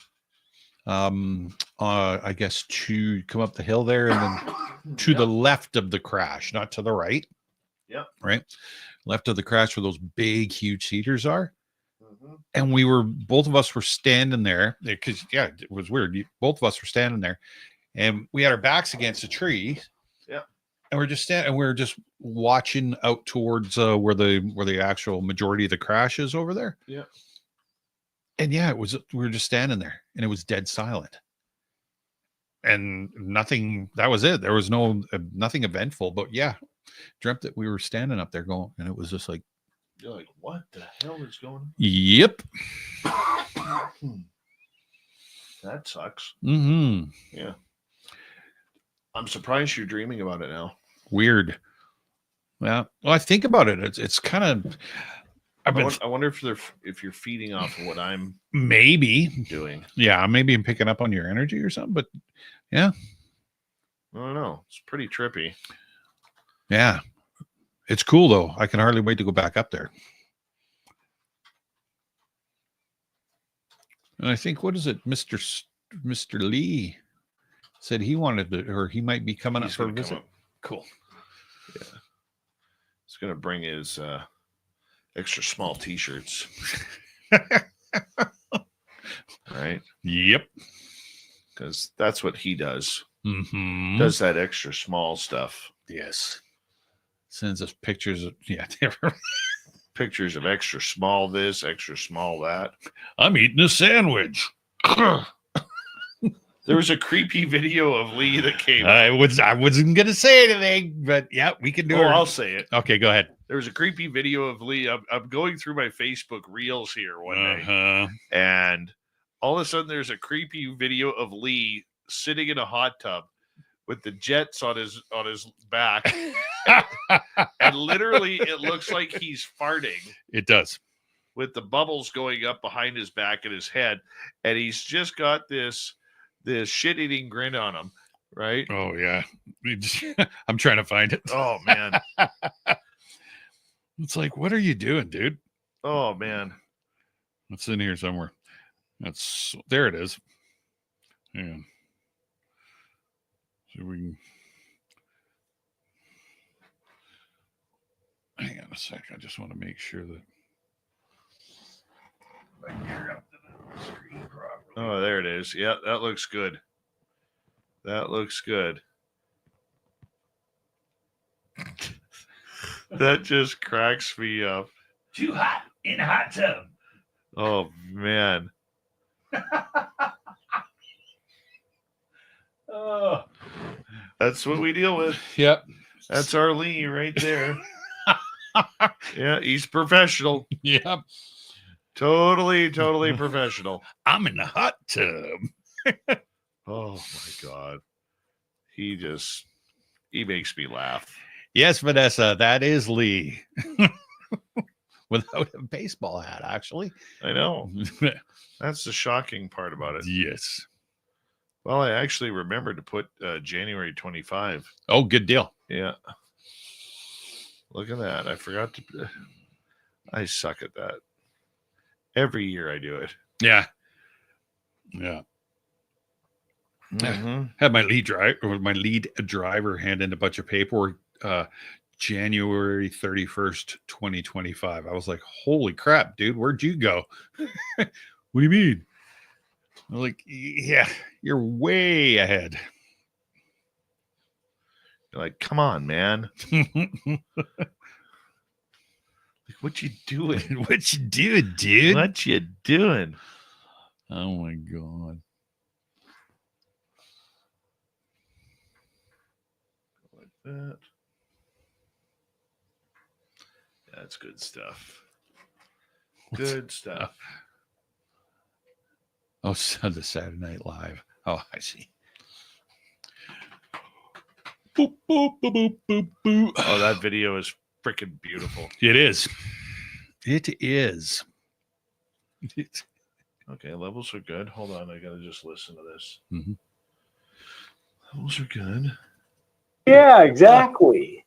I guess to come up the hill there and then to the left of the crash, not to the right. Yep. Right. Left of the crash where those big, huge cedars are. And both of us were standing there because, yeah, it was weird. Both of us were standing there and we had our backs against a tree. Yeah. And we're just standing and we were just watching out towards where the actual majority of the crash is over there. Yeah. And yeah, we were just standing there and it was dead silent. And nothing, that was it. There was nothing eventful, but yeah, dreamt that we were standing up there going, and it was just like, you're like, what the hell is going on? Yep. That sucks. Mm-hmm. Yeah. I'm surprised you're dreaming about it now. Weird. Well, I think about it. It's kind of, I wonder if you're feeding off of what I'm maybe doing. Yeah, maybe I'm picking up on your energy or something, but yeah. I don't know. It's pretty trippy. Yeah. It's cool though. I can hardly wait to go back up there. And I think, what is it? Mr. Lee said he wanted to, or he might be coming up for a visit. Cool. Yeah. He's going to bring his extra small t-shirts. Right? Yep. Because that's what he does. Mm-hmm. Does that extra small stuff. Yes. Sends us pictures of, yeah. Pictures of extra small this, extra small that. I'm eating a sandwich. There was a creepy video of Lee that came. I wasn't going to say anything, but yeah, we can do it. I'll say it. Okay, go ahead. There was a creepy video of Lee. I'm going through my Facebook reels here one day, and all of a sudden there's a creepy video of Lee sitting in a hot tub with the jets on his back, and literally it looks like he's farting. It does, with the bubbles going up behind his back and his head, and he's just got this shit-eating grin on him, right? Oh yeah, I'm trying to find it. Oh man. It's like, what are you doing, dude? Oh man, it's in here somewhere. There it is. Yeah. So we can hang on a sec. I just want to make sure that I can hear up to the screen properly. Oh, there it is. Yeah, that looks good. That looks good. That just cracks me up. Too hot in a hot tub. Oh man. Oh, that's what we deal with. Yep. That's our Lee right there. Yeah, he's professional. Yep. Totally professional. I'm in the hot tub. Oh my God. He makes me laugh. Yes, Vanessa, that is Lee. Without a baseball hat, actually. I know. That's the shocking part about it. Yes. Well, I actually remembered to put January 25. Oh, good deal. Yeah. Look at that. I forgot to. I suck at that. Every year I do it. Yeah. Yeah. Mhm. Had my lead driver hand in a bunch of paperwork January 31st, 2025. I was like, holy crap, dude, where'd you go? What do you mean? I'm like, yeah, you're way ahead. You're like, come on, man. Like, what you doing? What you doing, dude? What you doing? Oh my God. Like that. That's good stuff. Good stuff. Oh, so the Saturday Night Live. Oh, I see. Boop, boop, boop, boop, boop, boop. Oh, that video is freaking beautiful. It is. It is. Okay, levels are good. Hold on, I gotta just listen to this. Mm-hmm. Levels are good. Yeah, exactly.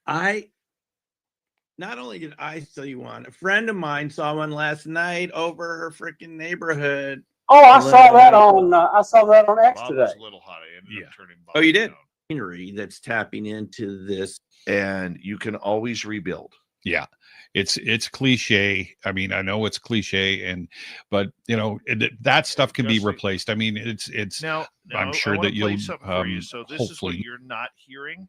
Not only did I see one, a friend of mine saw one last night over her freaking neighborhood. Oh, I saw that on X Bob today. was a little hot. I ended up turning Bob Oh, you did? down. Machinery that's tapping into this. And you can always rebuild. Yeah, it's cliche. I mean, I know it's cliche, but you know that stuff can be replaced. I mean, it's. Now I'm sure I wanna that you'll play something for you. So this is what hopefully. you're not hearing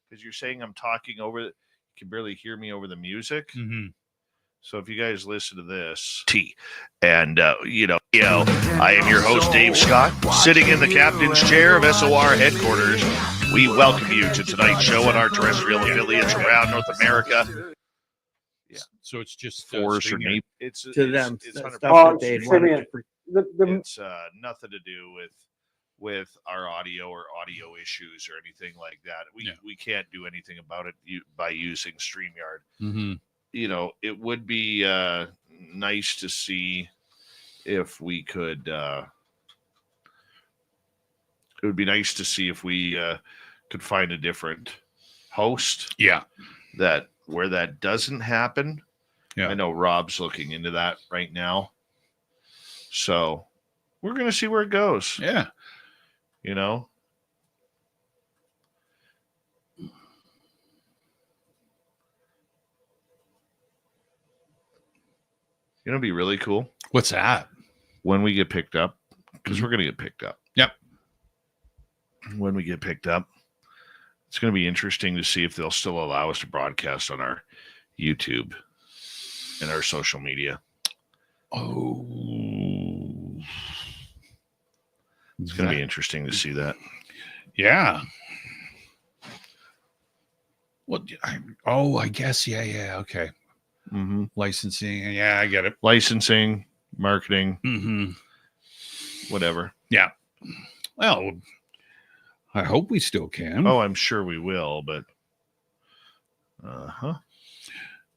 because you're saying I'm talking over. You can barely hear me over the music. Mm-hmm. So if you guys listen to this, and I am your host Dave Scott, sitting in the captain's chair of SOR headquarters. We welcome you to tonight's show on our terrestrial affiliates around North America. Yeah. So it's just Force or StreamYard. Nate. It's To them, It's stuff 100%. that they Send wanted me to It's nothing to do with our audio or audio issues or anything like that. We can't do anything about it by using StreamYard. Mm-hmm. You know, it would be nice to see if we could. It would be nice to see if we could find a different host. Yeah. Where that doesn't happen. Yeah. I know Rob's looking into that right now. So we're going to see where it goes. Yeah. You know? You know, it'd be really cool What's that? when we get picked up, because we're going to get picked up. Yep. When we get picked up, it's going to be interesting to see if they'll still allow us to broadcast on our YouTube and our social media. Oh. It's going to be interesting to see that. Yeah. Well, I guess. Yeah. Okay. Mm-hmm. Licensing. Yeah, I get it. Licensing, marketing, Mm-hmm. whatever. Yeah. Well, I hope we still can. Oh, I'm sure we will, but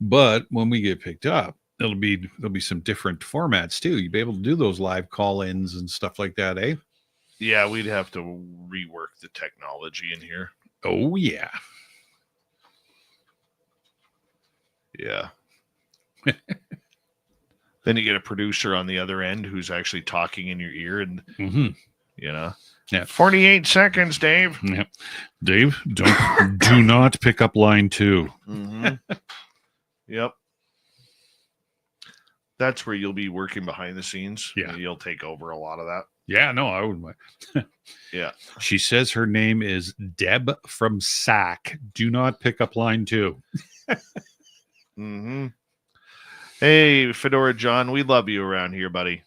But when we get picked up, there'll be some different formats too. You'll be able to do those live call-ins and stuff like that, eh? yeah, we'd have to rework the technology in here. Oh yeah. Yeah. Then you get a producer on the other end who's actually talking in your ear, and Mm-hmm. you know, Yeah. 48 seconds, Dave. Yeah. Dave, do not pick up line 2. Mm-hmm. Yep. That's where you'll be working behind the scenes. Yeah. You'll take over a lot of that. Yeah, no, I wouldn't. Yeah. She says her name is Deb from SAC. Do not pick up line 2. Mm-hmm. Hey, Fedora John, we love you around here, buddy.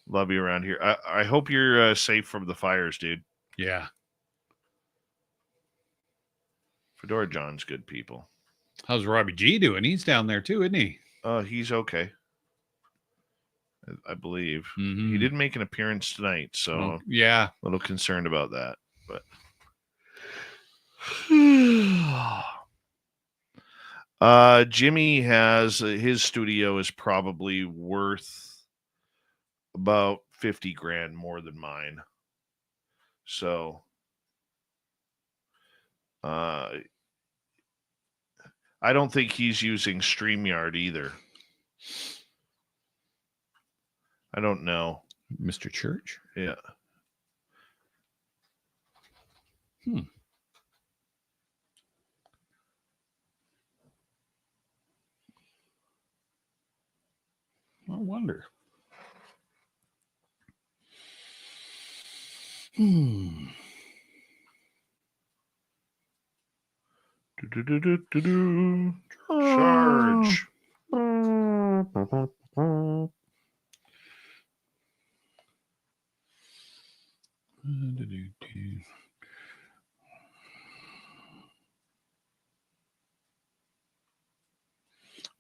Love you around here. I hope you're safe from the fires, dude. Yeah. Fedora John's good people. How's Robbie G doing? He's down there too, isn't he? He's okay. I believe. Mhm. He didn't make an appearance tonight, so Oh, yeah. a little concerned about that. But Jimmy has his studio is probably worth about 50 grand more than mine. So I don't think he's using StreamYard either. I don't know. Mr. Church? Yeah. I wonder. Charge.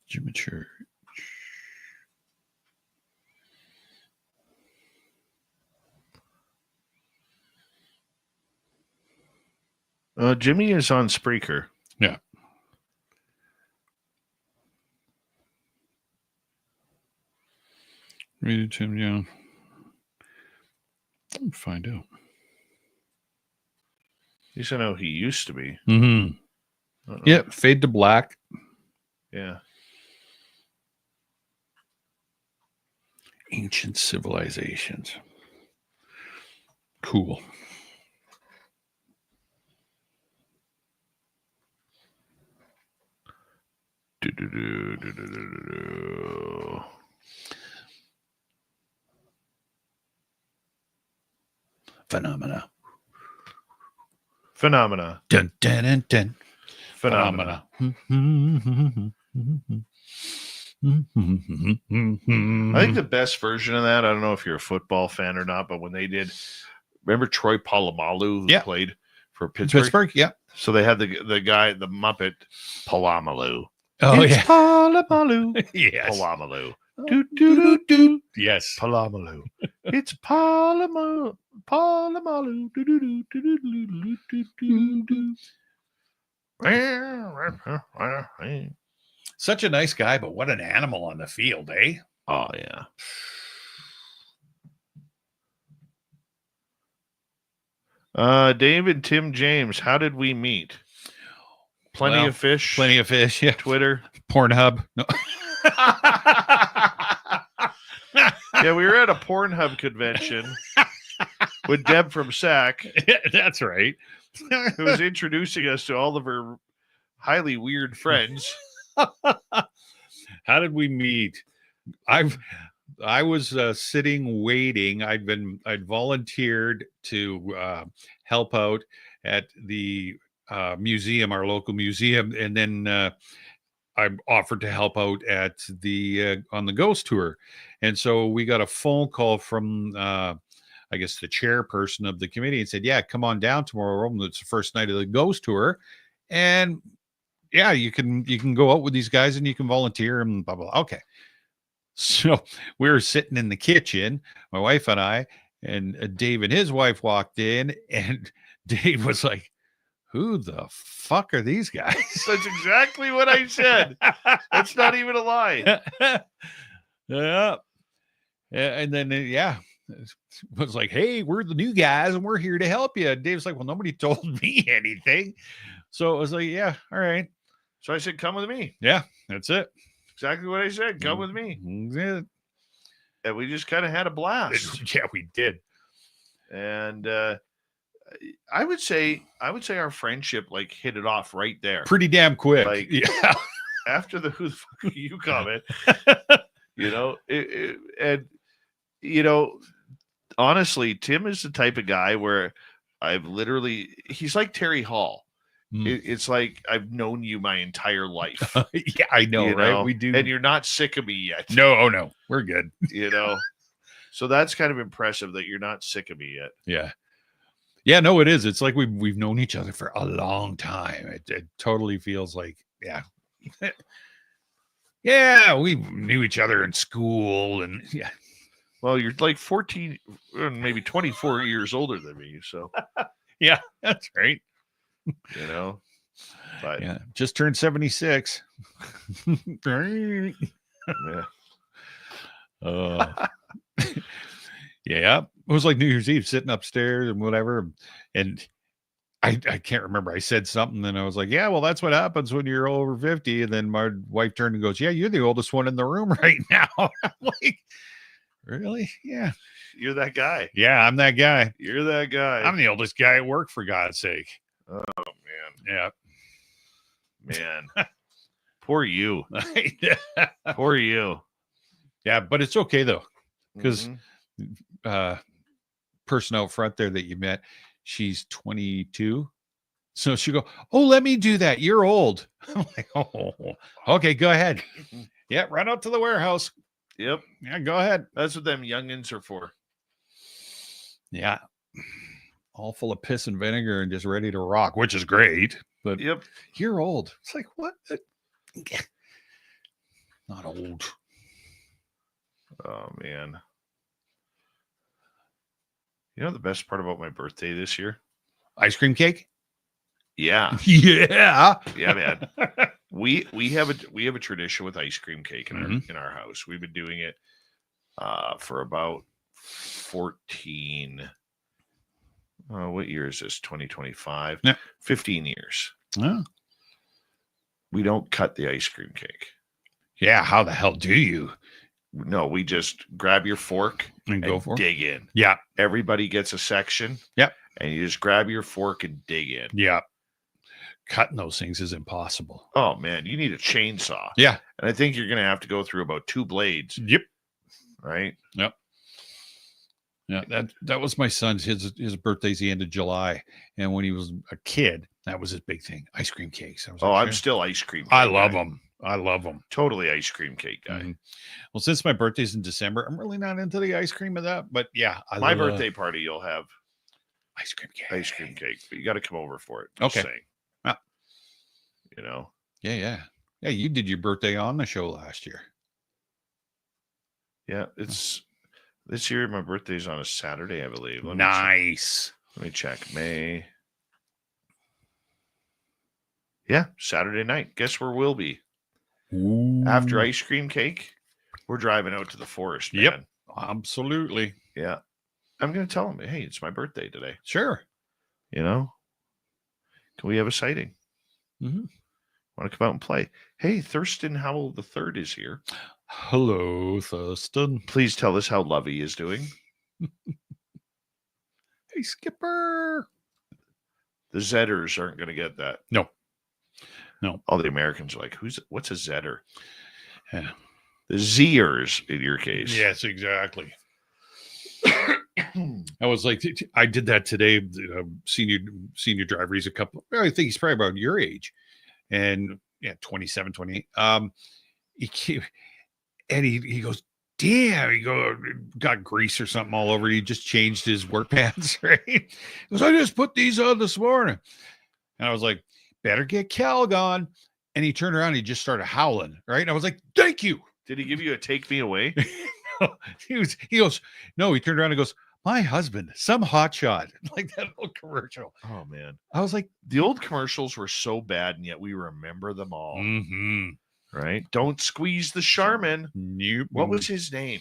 Jimmy Church. Jimmy is on Spreaker. Yeah. Read it to him, yeah. Let me find out. At least I know he used to be. Mm-hmm. Yeah, fade to black. Yeah. Ancient civilizations. Cool. Phenomena. Dun, dun, dun, dun. Phenomena. I think the best version of that, I don't know if you're a football fan or not, but when they did, remember Troy Polamalu who played for Pittsburgh? Yeah. So they had the guy, the Muppet, Polamalu. Oh, It's yeah. Polamalu. Yes. Polamalu. Do, do, do, do. Yes. Polamalu. It's Polamalu. Polamalu. Do, do, do, do, do, do, do, do, do. Such a nice guy, but what an animal on the field, eh? Oh, yeah. Dave and Tim James, how did we meet? Plenty of fish. Plenty of fish, yeah. Twitter. Pornhub. No. Yeah, we were at a Pornhub convention with Deb from SAC. Yeah, that's right. Who was introducing us to all of her highly weird friends. How did we meet? I was sitting waiting. I'd volunteered to help out at the museum, our local museum, and then I offered to help out at the on the ghost tour. And so we got a phone call from I guess the chairperson of the committee and said, "Yeah, come on down tomorrow. It's the first night of the ghost tour, and yeah, you can go out with these guys and you can volunteer and blah blah." Okay. So we were sitting in the kitchen, my wife and I, and Dave and his wife walked in, and Dave was like, "Who the fuck are these guys?" That's exactly what I said. That's not even a lie. Yeah. And then, yeah, it was like, "Hey, we're the new guys and we're here to help you." And Dave's like, "Well, nobody told me anything." So it was like, "Yeah, all right." So I said, "Come with me." Yeah, that's it. Exactly what I said. Come with me. Yeah. And we just kind of had a blast. Yeah, we did. And I would say our friendship like hit it off right there. Pretty damn quick. Like, yeah. After the "who the fuck are you" comment, you know, and you know, honestly, Tim is the type of guy where he's like Terry Hall. It's like I've known you my entire life. Yeah, I know, right? We do. And you're not sick of me yet. No, oh no, we're good. You know, so that's kind of impressive that you're not sick of me yet. Yeah. Yeah, no, it is. It's like we've known each other for a long time. It totally feels like, yeah. Yeah, we knew each other in school, and yeah. Well, you're like 14, maybe 24 years older than me, so Yeah, that's right. you know. But Yeah, just turned 76. yeah. Yeah, it was like New Year's Eve, sitting upstairs and whatever. And I can't remember. I said something, and I was like, "Yeah, well, that's what happens when you're over 50." And then my wife turned and goes, "Yeah, you're the oldest one in the room right now." I'm like, really? Yeah, You're that guy. yeah, I'm that guy. You're that guy. I'm the oldest guy at work, for God's sake. Oh Yeah. man. Poor you. Poor you. Yeah, but it's okay though, because Mhm. person out front there that you met, she's 22. So she go, "Oh, let me do that. You're old." I'm like, "Oh, okay, go ahead. Yeah, run out to the warehouse. Yep. Yeah, go ahead." That's what them youngins are for. Yeah. All full of piss and vinegar and just ready to rock, which is great. But Yep. you're old. It's like, what? Not old. Oh man. You know the best part about my birthday this year? Ice cream cake? Yeah. Yeah. Yeah, man. We have a tradition with ice cream cake in Mhm. our house. We've been doing it for about 14. What year is this? 2025. Yeah. 15 years. Oh. We don't cut the ice cream cake. Yeah. How the hell do you? No, we just grab your fork And go for it? dig in. Yeah. Everybody gets a section. Yep. And you just grab your fork and dig in. Yeah. Cutting those things is impossible. Oh man, you need a chainsaw. Yeah. And I think you're gonna have to go through about 2 blades, Yep. right? Yep. Yeah. That was my son's. His birthday's the end of July. And when he was a kid, that was his big thing. Ice cream cakes. I was Oh, like, I'm "Sure." still ice cream. I cake love guy. them. I love them. Totally ice cream cake guy. Mhm. Well, since my birthday's in December, I'm really not into the ice cream of that. But yeah, My birthday party, you'll have ice cream cake. ice cream cake, but you got to come over for it. Just Okay. saying. Ah. You know. Yeah. You did your birthday on the show last year. Yeah, it's this year. My birthday's on a Saturday, I believe. Let me Nice. Let me check. May. Yeah, Saturday night. Guess where we'll be? Ooh. After ice cream cake, we're driving out to the forest, man. Yep. Absolutely. Yeah. I'm going to tell them, hey, it's my birthday today. Sure. You know? Can we have a sighting? Mhm. Want to come out and play? Hey, Thurston Howell III is here. Hello, Thurston. Please tell us how Lovey is doing. Hey, Skipper. The Zedders aren't going to get that. No. All the Americans are like, what's a Zedder? Yeah. The Zers in your case. Yes, exactly. I was like, I did that today. Senior driver. He's I think he's probably about your age, and 27, 28. He goes, damn, got grease or something all over. He just changed his work pants, right? He goes, I just put these on this morning, and I was like, better get Calgon. And he turned around and he just started howling, right? And I was like, thank you. Did he give you a take me away? He goes, no, he turned around and goes, my husband, some hotshot, like that old commercial. Oh, man. I was like, The old commercials were so bad, and yet we remember them all. mm-hmm. Right? Don't squeeze the Charmin. Nope. What was his name?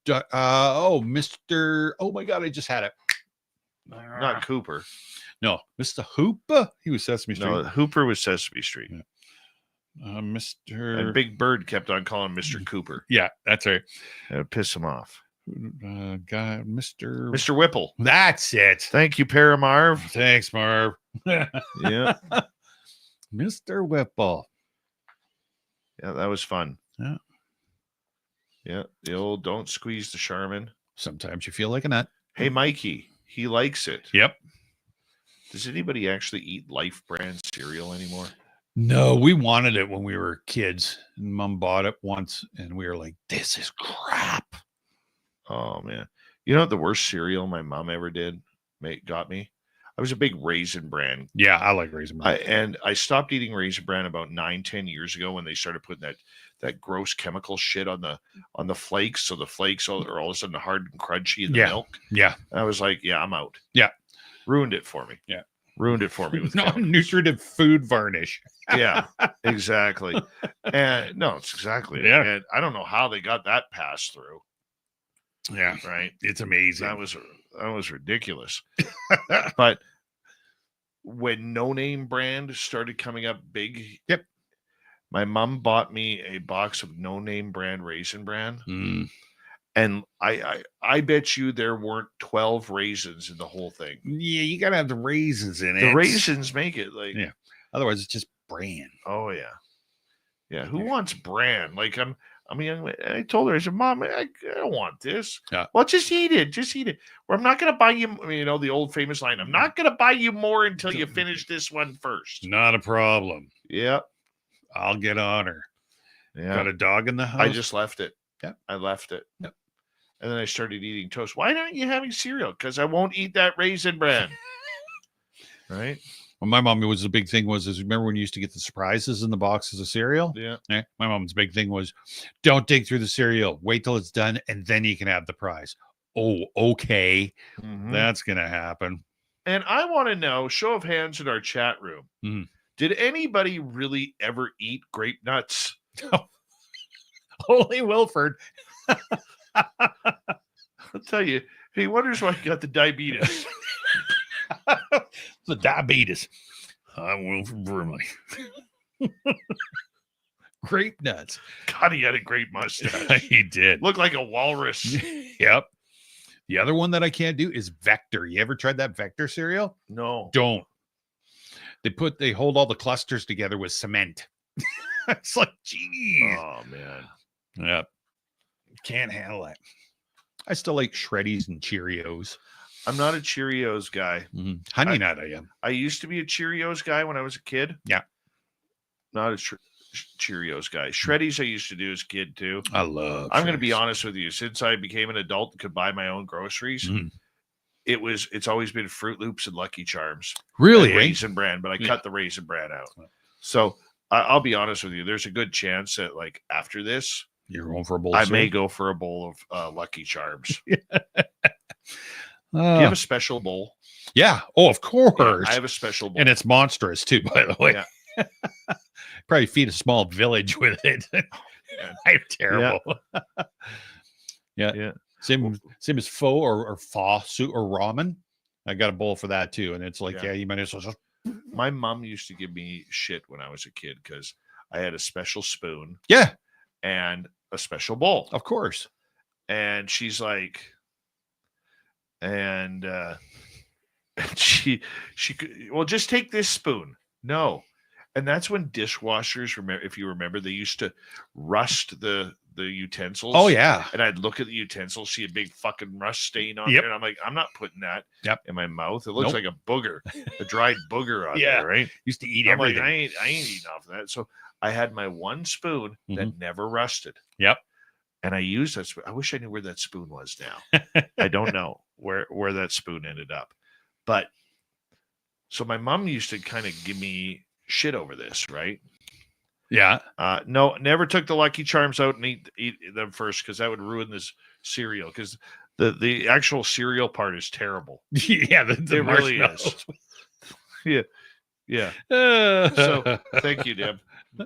Mr. Oh my God, I just had it. Not Cooper. No, Mr. Hooper. He was Sesame Street. No, Hooper was Sesame Street. Mr. And Big Bird kept on calling him Mr. Cooper. Yeah, that's right. It'd piss him off. Guy, Mr. Whipple. That's it. Thank you, Paramarv. Thanks, Marv. Yeah. Mr. Whipple. Yeah, that was fun. Yeah. Yeah. The old don't squeeze the Charmin. Sometimes you feel like a nut. Hey, Mikey. He likes it. Yep. Does anybody actually eat Life brand cereal anymore? No, we wanted it when we were kids. And Mom bought it once, and we were like, this is crap. Oh, man. You know what the worst cereal my mom ever got me? I was a big Raisin Bran. Yeah, I like Raisin Bran. And I stopped eating Raisin Bran about 9-10 years ago when they started putting that gross chemical shit on the flakes. So the flakes are all of a sudden hard and crunchy in the milk. Yeah. And I was like, yeah, I'm out. Yeah. Ruined it for me. Yeah. Ruined it for me with non-nutritive food varnish. Yeah, exactly. And no, it's exactly it. Yeah. And I don't know how they got that passed through. Yeah. Right. It's amazing. That was ridiculous. But when No Name brand started coming up big, yep, my mom bought me a box of No Name brand Raisin Bran. Mm. And I bet you there weren't 12 raisins in the whole thing. Yeah, you gotta have the raisins in it. The raisins make it like, yeah. Otherwise, it's just bran. Oh yeah, yeah. Who wants bran? Like I told her, I said, Mom, I don't want this. Yeah. Well, just eat it. Just eat it. Or I'm not going to buy you, the old famous line, I'm not going to buy you more until you finish this one first. Not a problem. Yeah. I'll get on her. Yeah. Got a dog in the house? I just left it. Yep. I left it. Yep. And then I started eating toast. Why aren't you having cereal? Because I won't eat that Raisin Bran. Right? Well, my mom was the big thing is remember when you used to get the surprises in the boxes of cereal? Yeah. My mom's big thing was don't dig through the cereal. Wait till it's done and then you can have the prize. Oh, okay. Mhm. That's going to happen. And I want to know, show of hands in our chat room. Mhm. Did anybody really ever eat grape nuts? Only Wilford. I'll tell you, he wonders why he got the diabetes. The diabetes. I'm Wilford Brimley. Grape nuts. God, he had a great mustache. He did. Looked like a walrus. Yep. The other one that I can't do is Vector. You ever tried that Vector cereal? No. Don't. They hold all the clusters together with cement. It's like, geez. Oh, man. Yep. Can't handle that. I still like Shreddies and Cheerios. I'm not a Cheerios guy. Mm-hmm. Honey Nut, I am. I used to be a Cheerios guy when I was a kid. Yeah. Not a Cheerios guy. Shreddies I used to do as a kid, too. I love I'm going to be Shreddies. honest with you. Since I became an adult and could buy my own groceries, it's always been Fruit Loops and Lucky Charms. Really? And Raisin Bran, but I cut the Raisin Bran out. So I'll be honest with you. There's a good chance that, like, after this, you're going for a bowl. I may go for a bowl of Lucky Charms. Do you have a special bowl? Yeah. Oh, of course. Yeah, I have a special bowl. And it's monstrous, too, by the way. Yeah. Probably feed a small village with it. I'm terrible. Yeah. Same as pho or pho soup or ramen. I got a bowl for that, too. And it's like, you might as well just... My mom used to give me shit when I was a kid because I had a special spoon. Yeah. And a special bowl. Of course. And she's like, and she well, just take this spoon. No. And that's when dishwashers, if you remember, they used to rust the utensils. Oh, yeah. And I'd look at the utensils, see a big fucking rust stain on Yep. there. And I'm like, I'm not putting that in my mouth. It Nope. looks like a booger, a dried booger on there, right? Used to eat I'm everything. like, I ain't eating off of that. So I had my one spoon that never rusted. Yep. And I used that spoon. I wish I knew where that spoon was now. I don't know where that spoon ended up. But so my mom used to kind of give me shit over this, right? Yeah. No, never took the Lucky Charms out and eat them first because that would ruin this cereal. Because the actual cereal part is terrible. Yeah, it really is. Yeah. So thank you, Deb,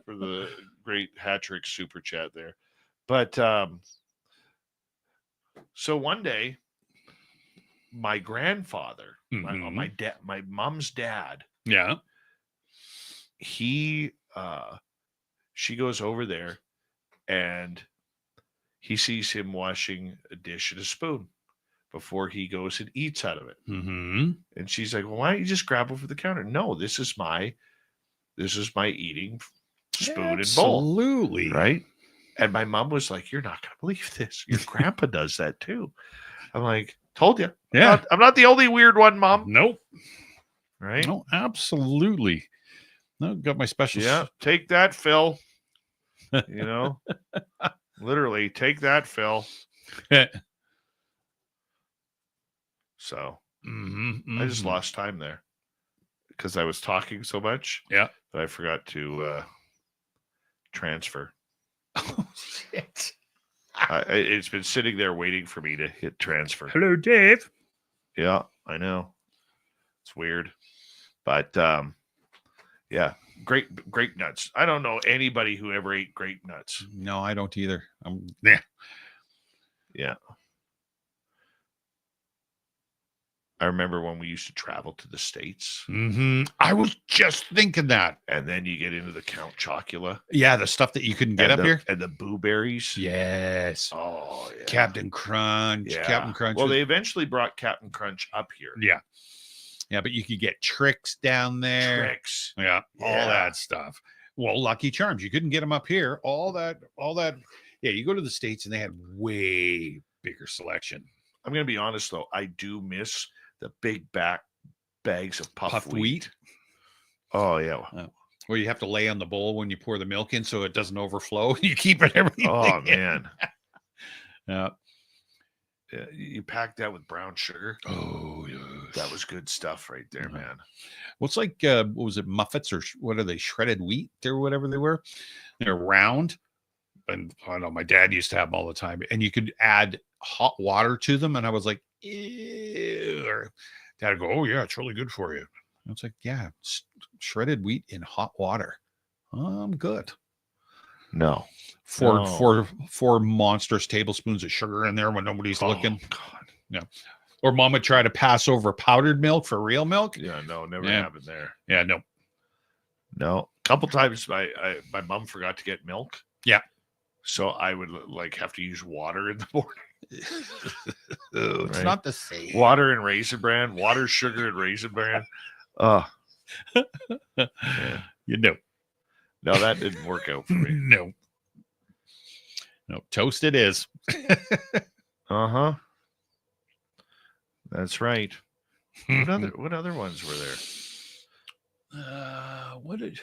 for the great hat trick super chat there. But so one day, my grandfather, my mom's dad, she goes over there and he sees him washing a dish and a spoon before he goes and eats out of it. Mm-hmm. And she's like, well, why don't you just grab it from the counter? No, this is my eating spoon and bowl. Absolutely. Right. And my mom was like, you're not going to believe this. Your grandpa does that too. I'm like, told you. Yeah. I'm not the only weird one, Mom. Nope. Right. No, absolutely. No, got my special. Yeah. Take that, Phil. Literally take that, Phil. So I just lost time there because I was talking so much. Yeah. That I forgot to transfer. Oh, shit. It's been sitting there waiting for me to hit transfer. Hello, Dave. Yeah, I know. It's weird. But yeah, grape nuts. I don't know anybody who ever ate grape nuts. No, I don't either. Yeah. I remember when we used to travel to the States. I was just thinking that. And then you get into the Count Chocula. Yeah, the stuff that you couldn't get up here. And the Boo Berries. Yes. Oh, yeah. Captain Crunch. Yeah. Captain Crunch. Well, they eventually brought Captain Crunch up here. Yeah. Yeah, but you could get Tricks down there. Tricks. Yeah, all Yeah. that stuff. Well, Lucky Charms. You couldn't get them up here. All that. Yeah, you go to the States and they had way bigger selection. I'm going to be honest, though. I do miss the big bags of puffed wheat. Oh, yeah. Where you have to lay on the bowl when you pour the milk in so it doesn't overflow. You keep it everything. Oh, man. Yeah. You pack that with brown sugar. Oh, yeah. That was good stuff right there, man. What's like, what was it, muffets or what are they, shredded wheat or whatever they were? They're round. And I know my dad used to have them all the time. And you could add hot water to them. And I was like, ew. Or Dad would go, oh, yeah, it's really good for you. And it's like, yeah, shredded wheat in hot water. I'm good. No. Four monstrous tablespoons of sugar in there when nobody's looking. God. Yeah. Or mom would try to pass over powdered milk for real milk. Yeah, no, never happened there. Yeah, no. No. A couple times my mom forgot to get milk. Yeah. So I would like have to use water in the morning. It's not the same. Water and Raisin Bran, water, sugar, and Raisin Bran. Yeah. You know. No, that didn't work out for me. No, toast it is. Uh-huh. That's right. What other ones were there? What did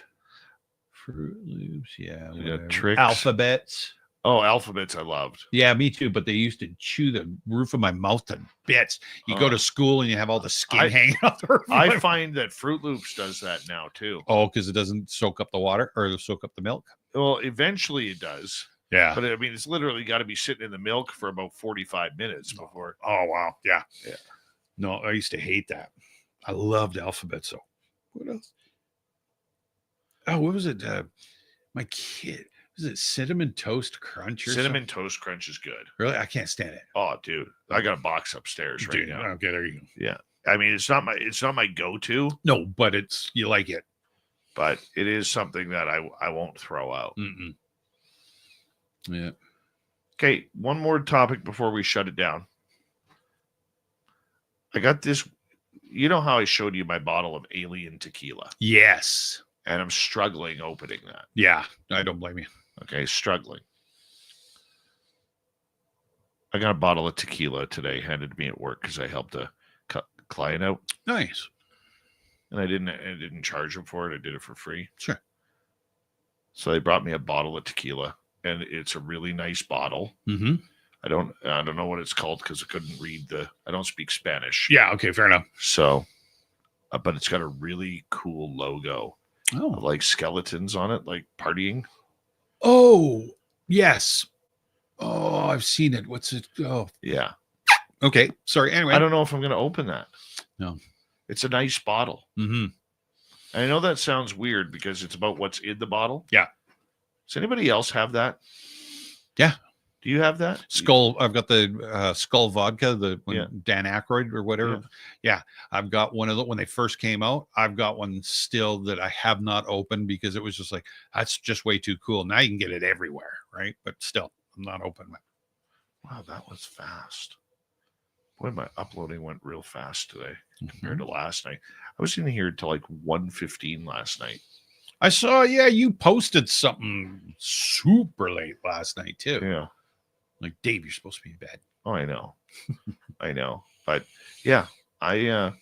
Fruit Loops? Yeah, We got whatever. Tricks. Alphabets. Oh, alphabets I loved. Yeah, me too. But they used to chew the roof of my mouth to bits. You go to school and you have all the skin hanging off the roof. I find that Fruit Loops does that now too. Oh, because it doesn't soak up the water or soak up the milk. Well, eventually it does. Yeah. But I mean, it's literally got to be sitting in the milk for about 45 minutes before. Oh, wow. Yeah. Yeah. No, I used to hate that. I loved alphabets. So what else? Oh, what was it? My kid. Was it Cinnamon Toast Crunch or Cinnamon Toast Crunch is good. Really? I can't stand it. Oh, dude. I got a box upstairs right now. Okay, there you go. Yeah. I mean, it's not my go-to. No, but you like it. But it is something that I won't throw out. Mm-mm. Yeah. Okay, one more topic before we shut it down. I got this. You know how I showed you my bottle of alien tequila? Yes. And I'm struggling opening that. Yeah, I don't blame you. Okay, struggling. I got a bottle of tequila today handed to me at work because I helped a client out. Nice. And I didn't charge them for it. I did it for free. Sure. So they brought me a bottle of tequila, and it's a really nice bottle. Mm-hmm. I don't know what it's called because I couldn't read I don't speak Spanish. Yeah, okay, fair enough. So, but it's got a really cool logo. Oh. Like skeletons on it, like partying. Oh, yes. Oh, I've seen it. What's it? Oh, yeah. Okay. Sorry. Anyway, I don't know if I'm going to open that. No. It's a nice bottle. Mm-hmm. I know that sounds weird because it's about what's in the bottle. Yeah. Does anybody else have that? Yeah. Do you have that? Skull. I've got the Skull vodka, Dan Aykroyd or whatever. Yeah. I've got one of them when they first came out. I've got one still that I have not opened because it was just like, that's just way too cool. Now you can get it everywhere, right? But still, I'm not open. Wow, that was fast. Boy, my uploading went real fast today compared to last night. I was in here till like 1:15 last night. I saw, you posted something super late last night too. Yeah. Like, Dave, you're supposed to be in bed. Oh, I know. I know. But yeah, I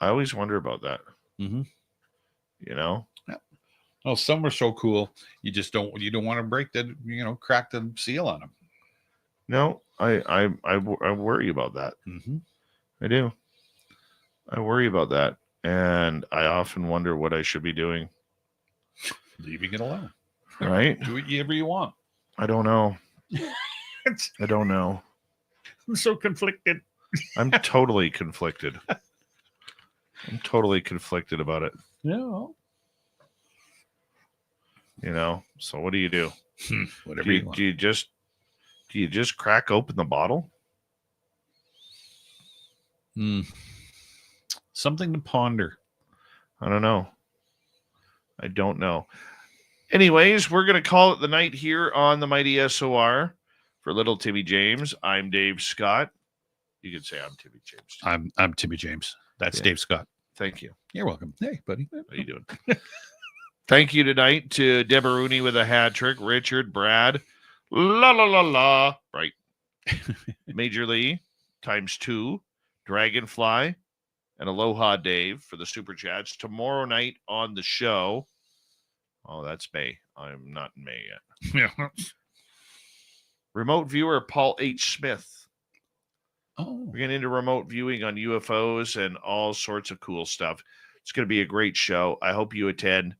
always wonder about that. Mm-hmm. You know? Yeah. Well, some are so cool. You just don't want to break crack the seal on them. No, I worry about that. Mm-hmm. I do. I worry about that. And I often wonder what I should be doing. Leaving it alone. Right? Do whatever you want. I don't know. I don't know. I'm so conflicted. I'm totally conflicted. I'm totally conflicted about it. Yeah. You know, so what do you do? Whatever Do you you, want. do you just crack open the bottle? Something to ponder. I don't know. I don't know. Anyways, we're going to call it the night here on the Mighty SOR. For little Timmy James, I'm Dave Scott. You can say I'm Timmy James. I'm Timmy James. That's Yeah. Dave Scott. Thank you. You're welcome. Hey, buddy. How you doing? Thank you tonight to Deborah Rooney with a hat trick, Richard, Brad, la la la la, right? Major Lee ×2, Dragonfly, and Aloha Dave for the super chats. Tomorrow night on the show. Oh, that's May. I'm not in May yet. Yeah. Remote viewer Paul H. Smith. Oh. We're getting into remote viewing on UFOs and all sorts of cool stuff. It's going to be a great show. I hope you attend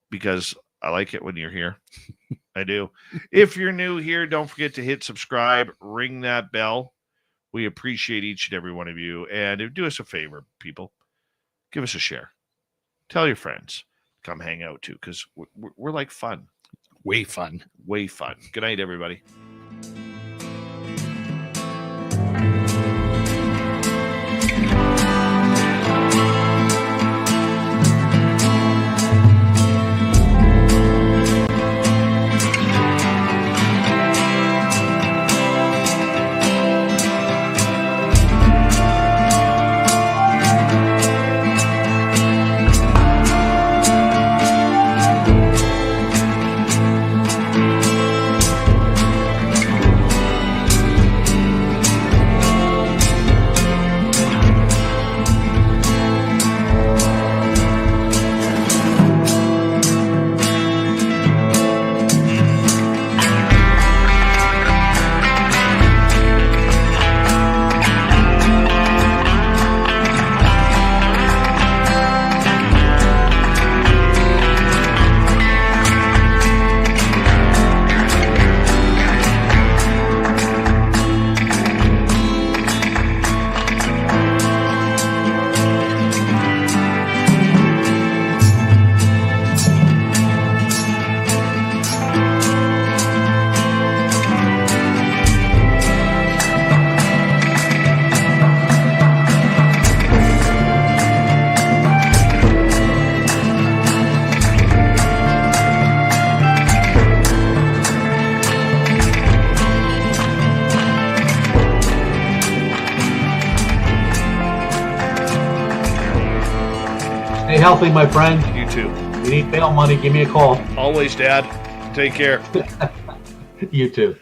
because I like it when you're here. I do. If you're new here, don't forget to hit subscribe, ring that bell. We appreciate each and every one of you. And do us a favor, people. Give us a share. Tell your friends. Come hang out too because we're like fun. Way fun. Way fun. Good night, everybody. Stay healthy, my friend. You too. If you need bail money, give me a call. Always, Dad. Take care. You too.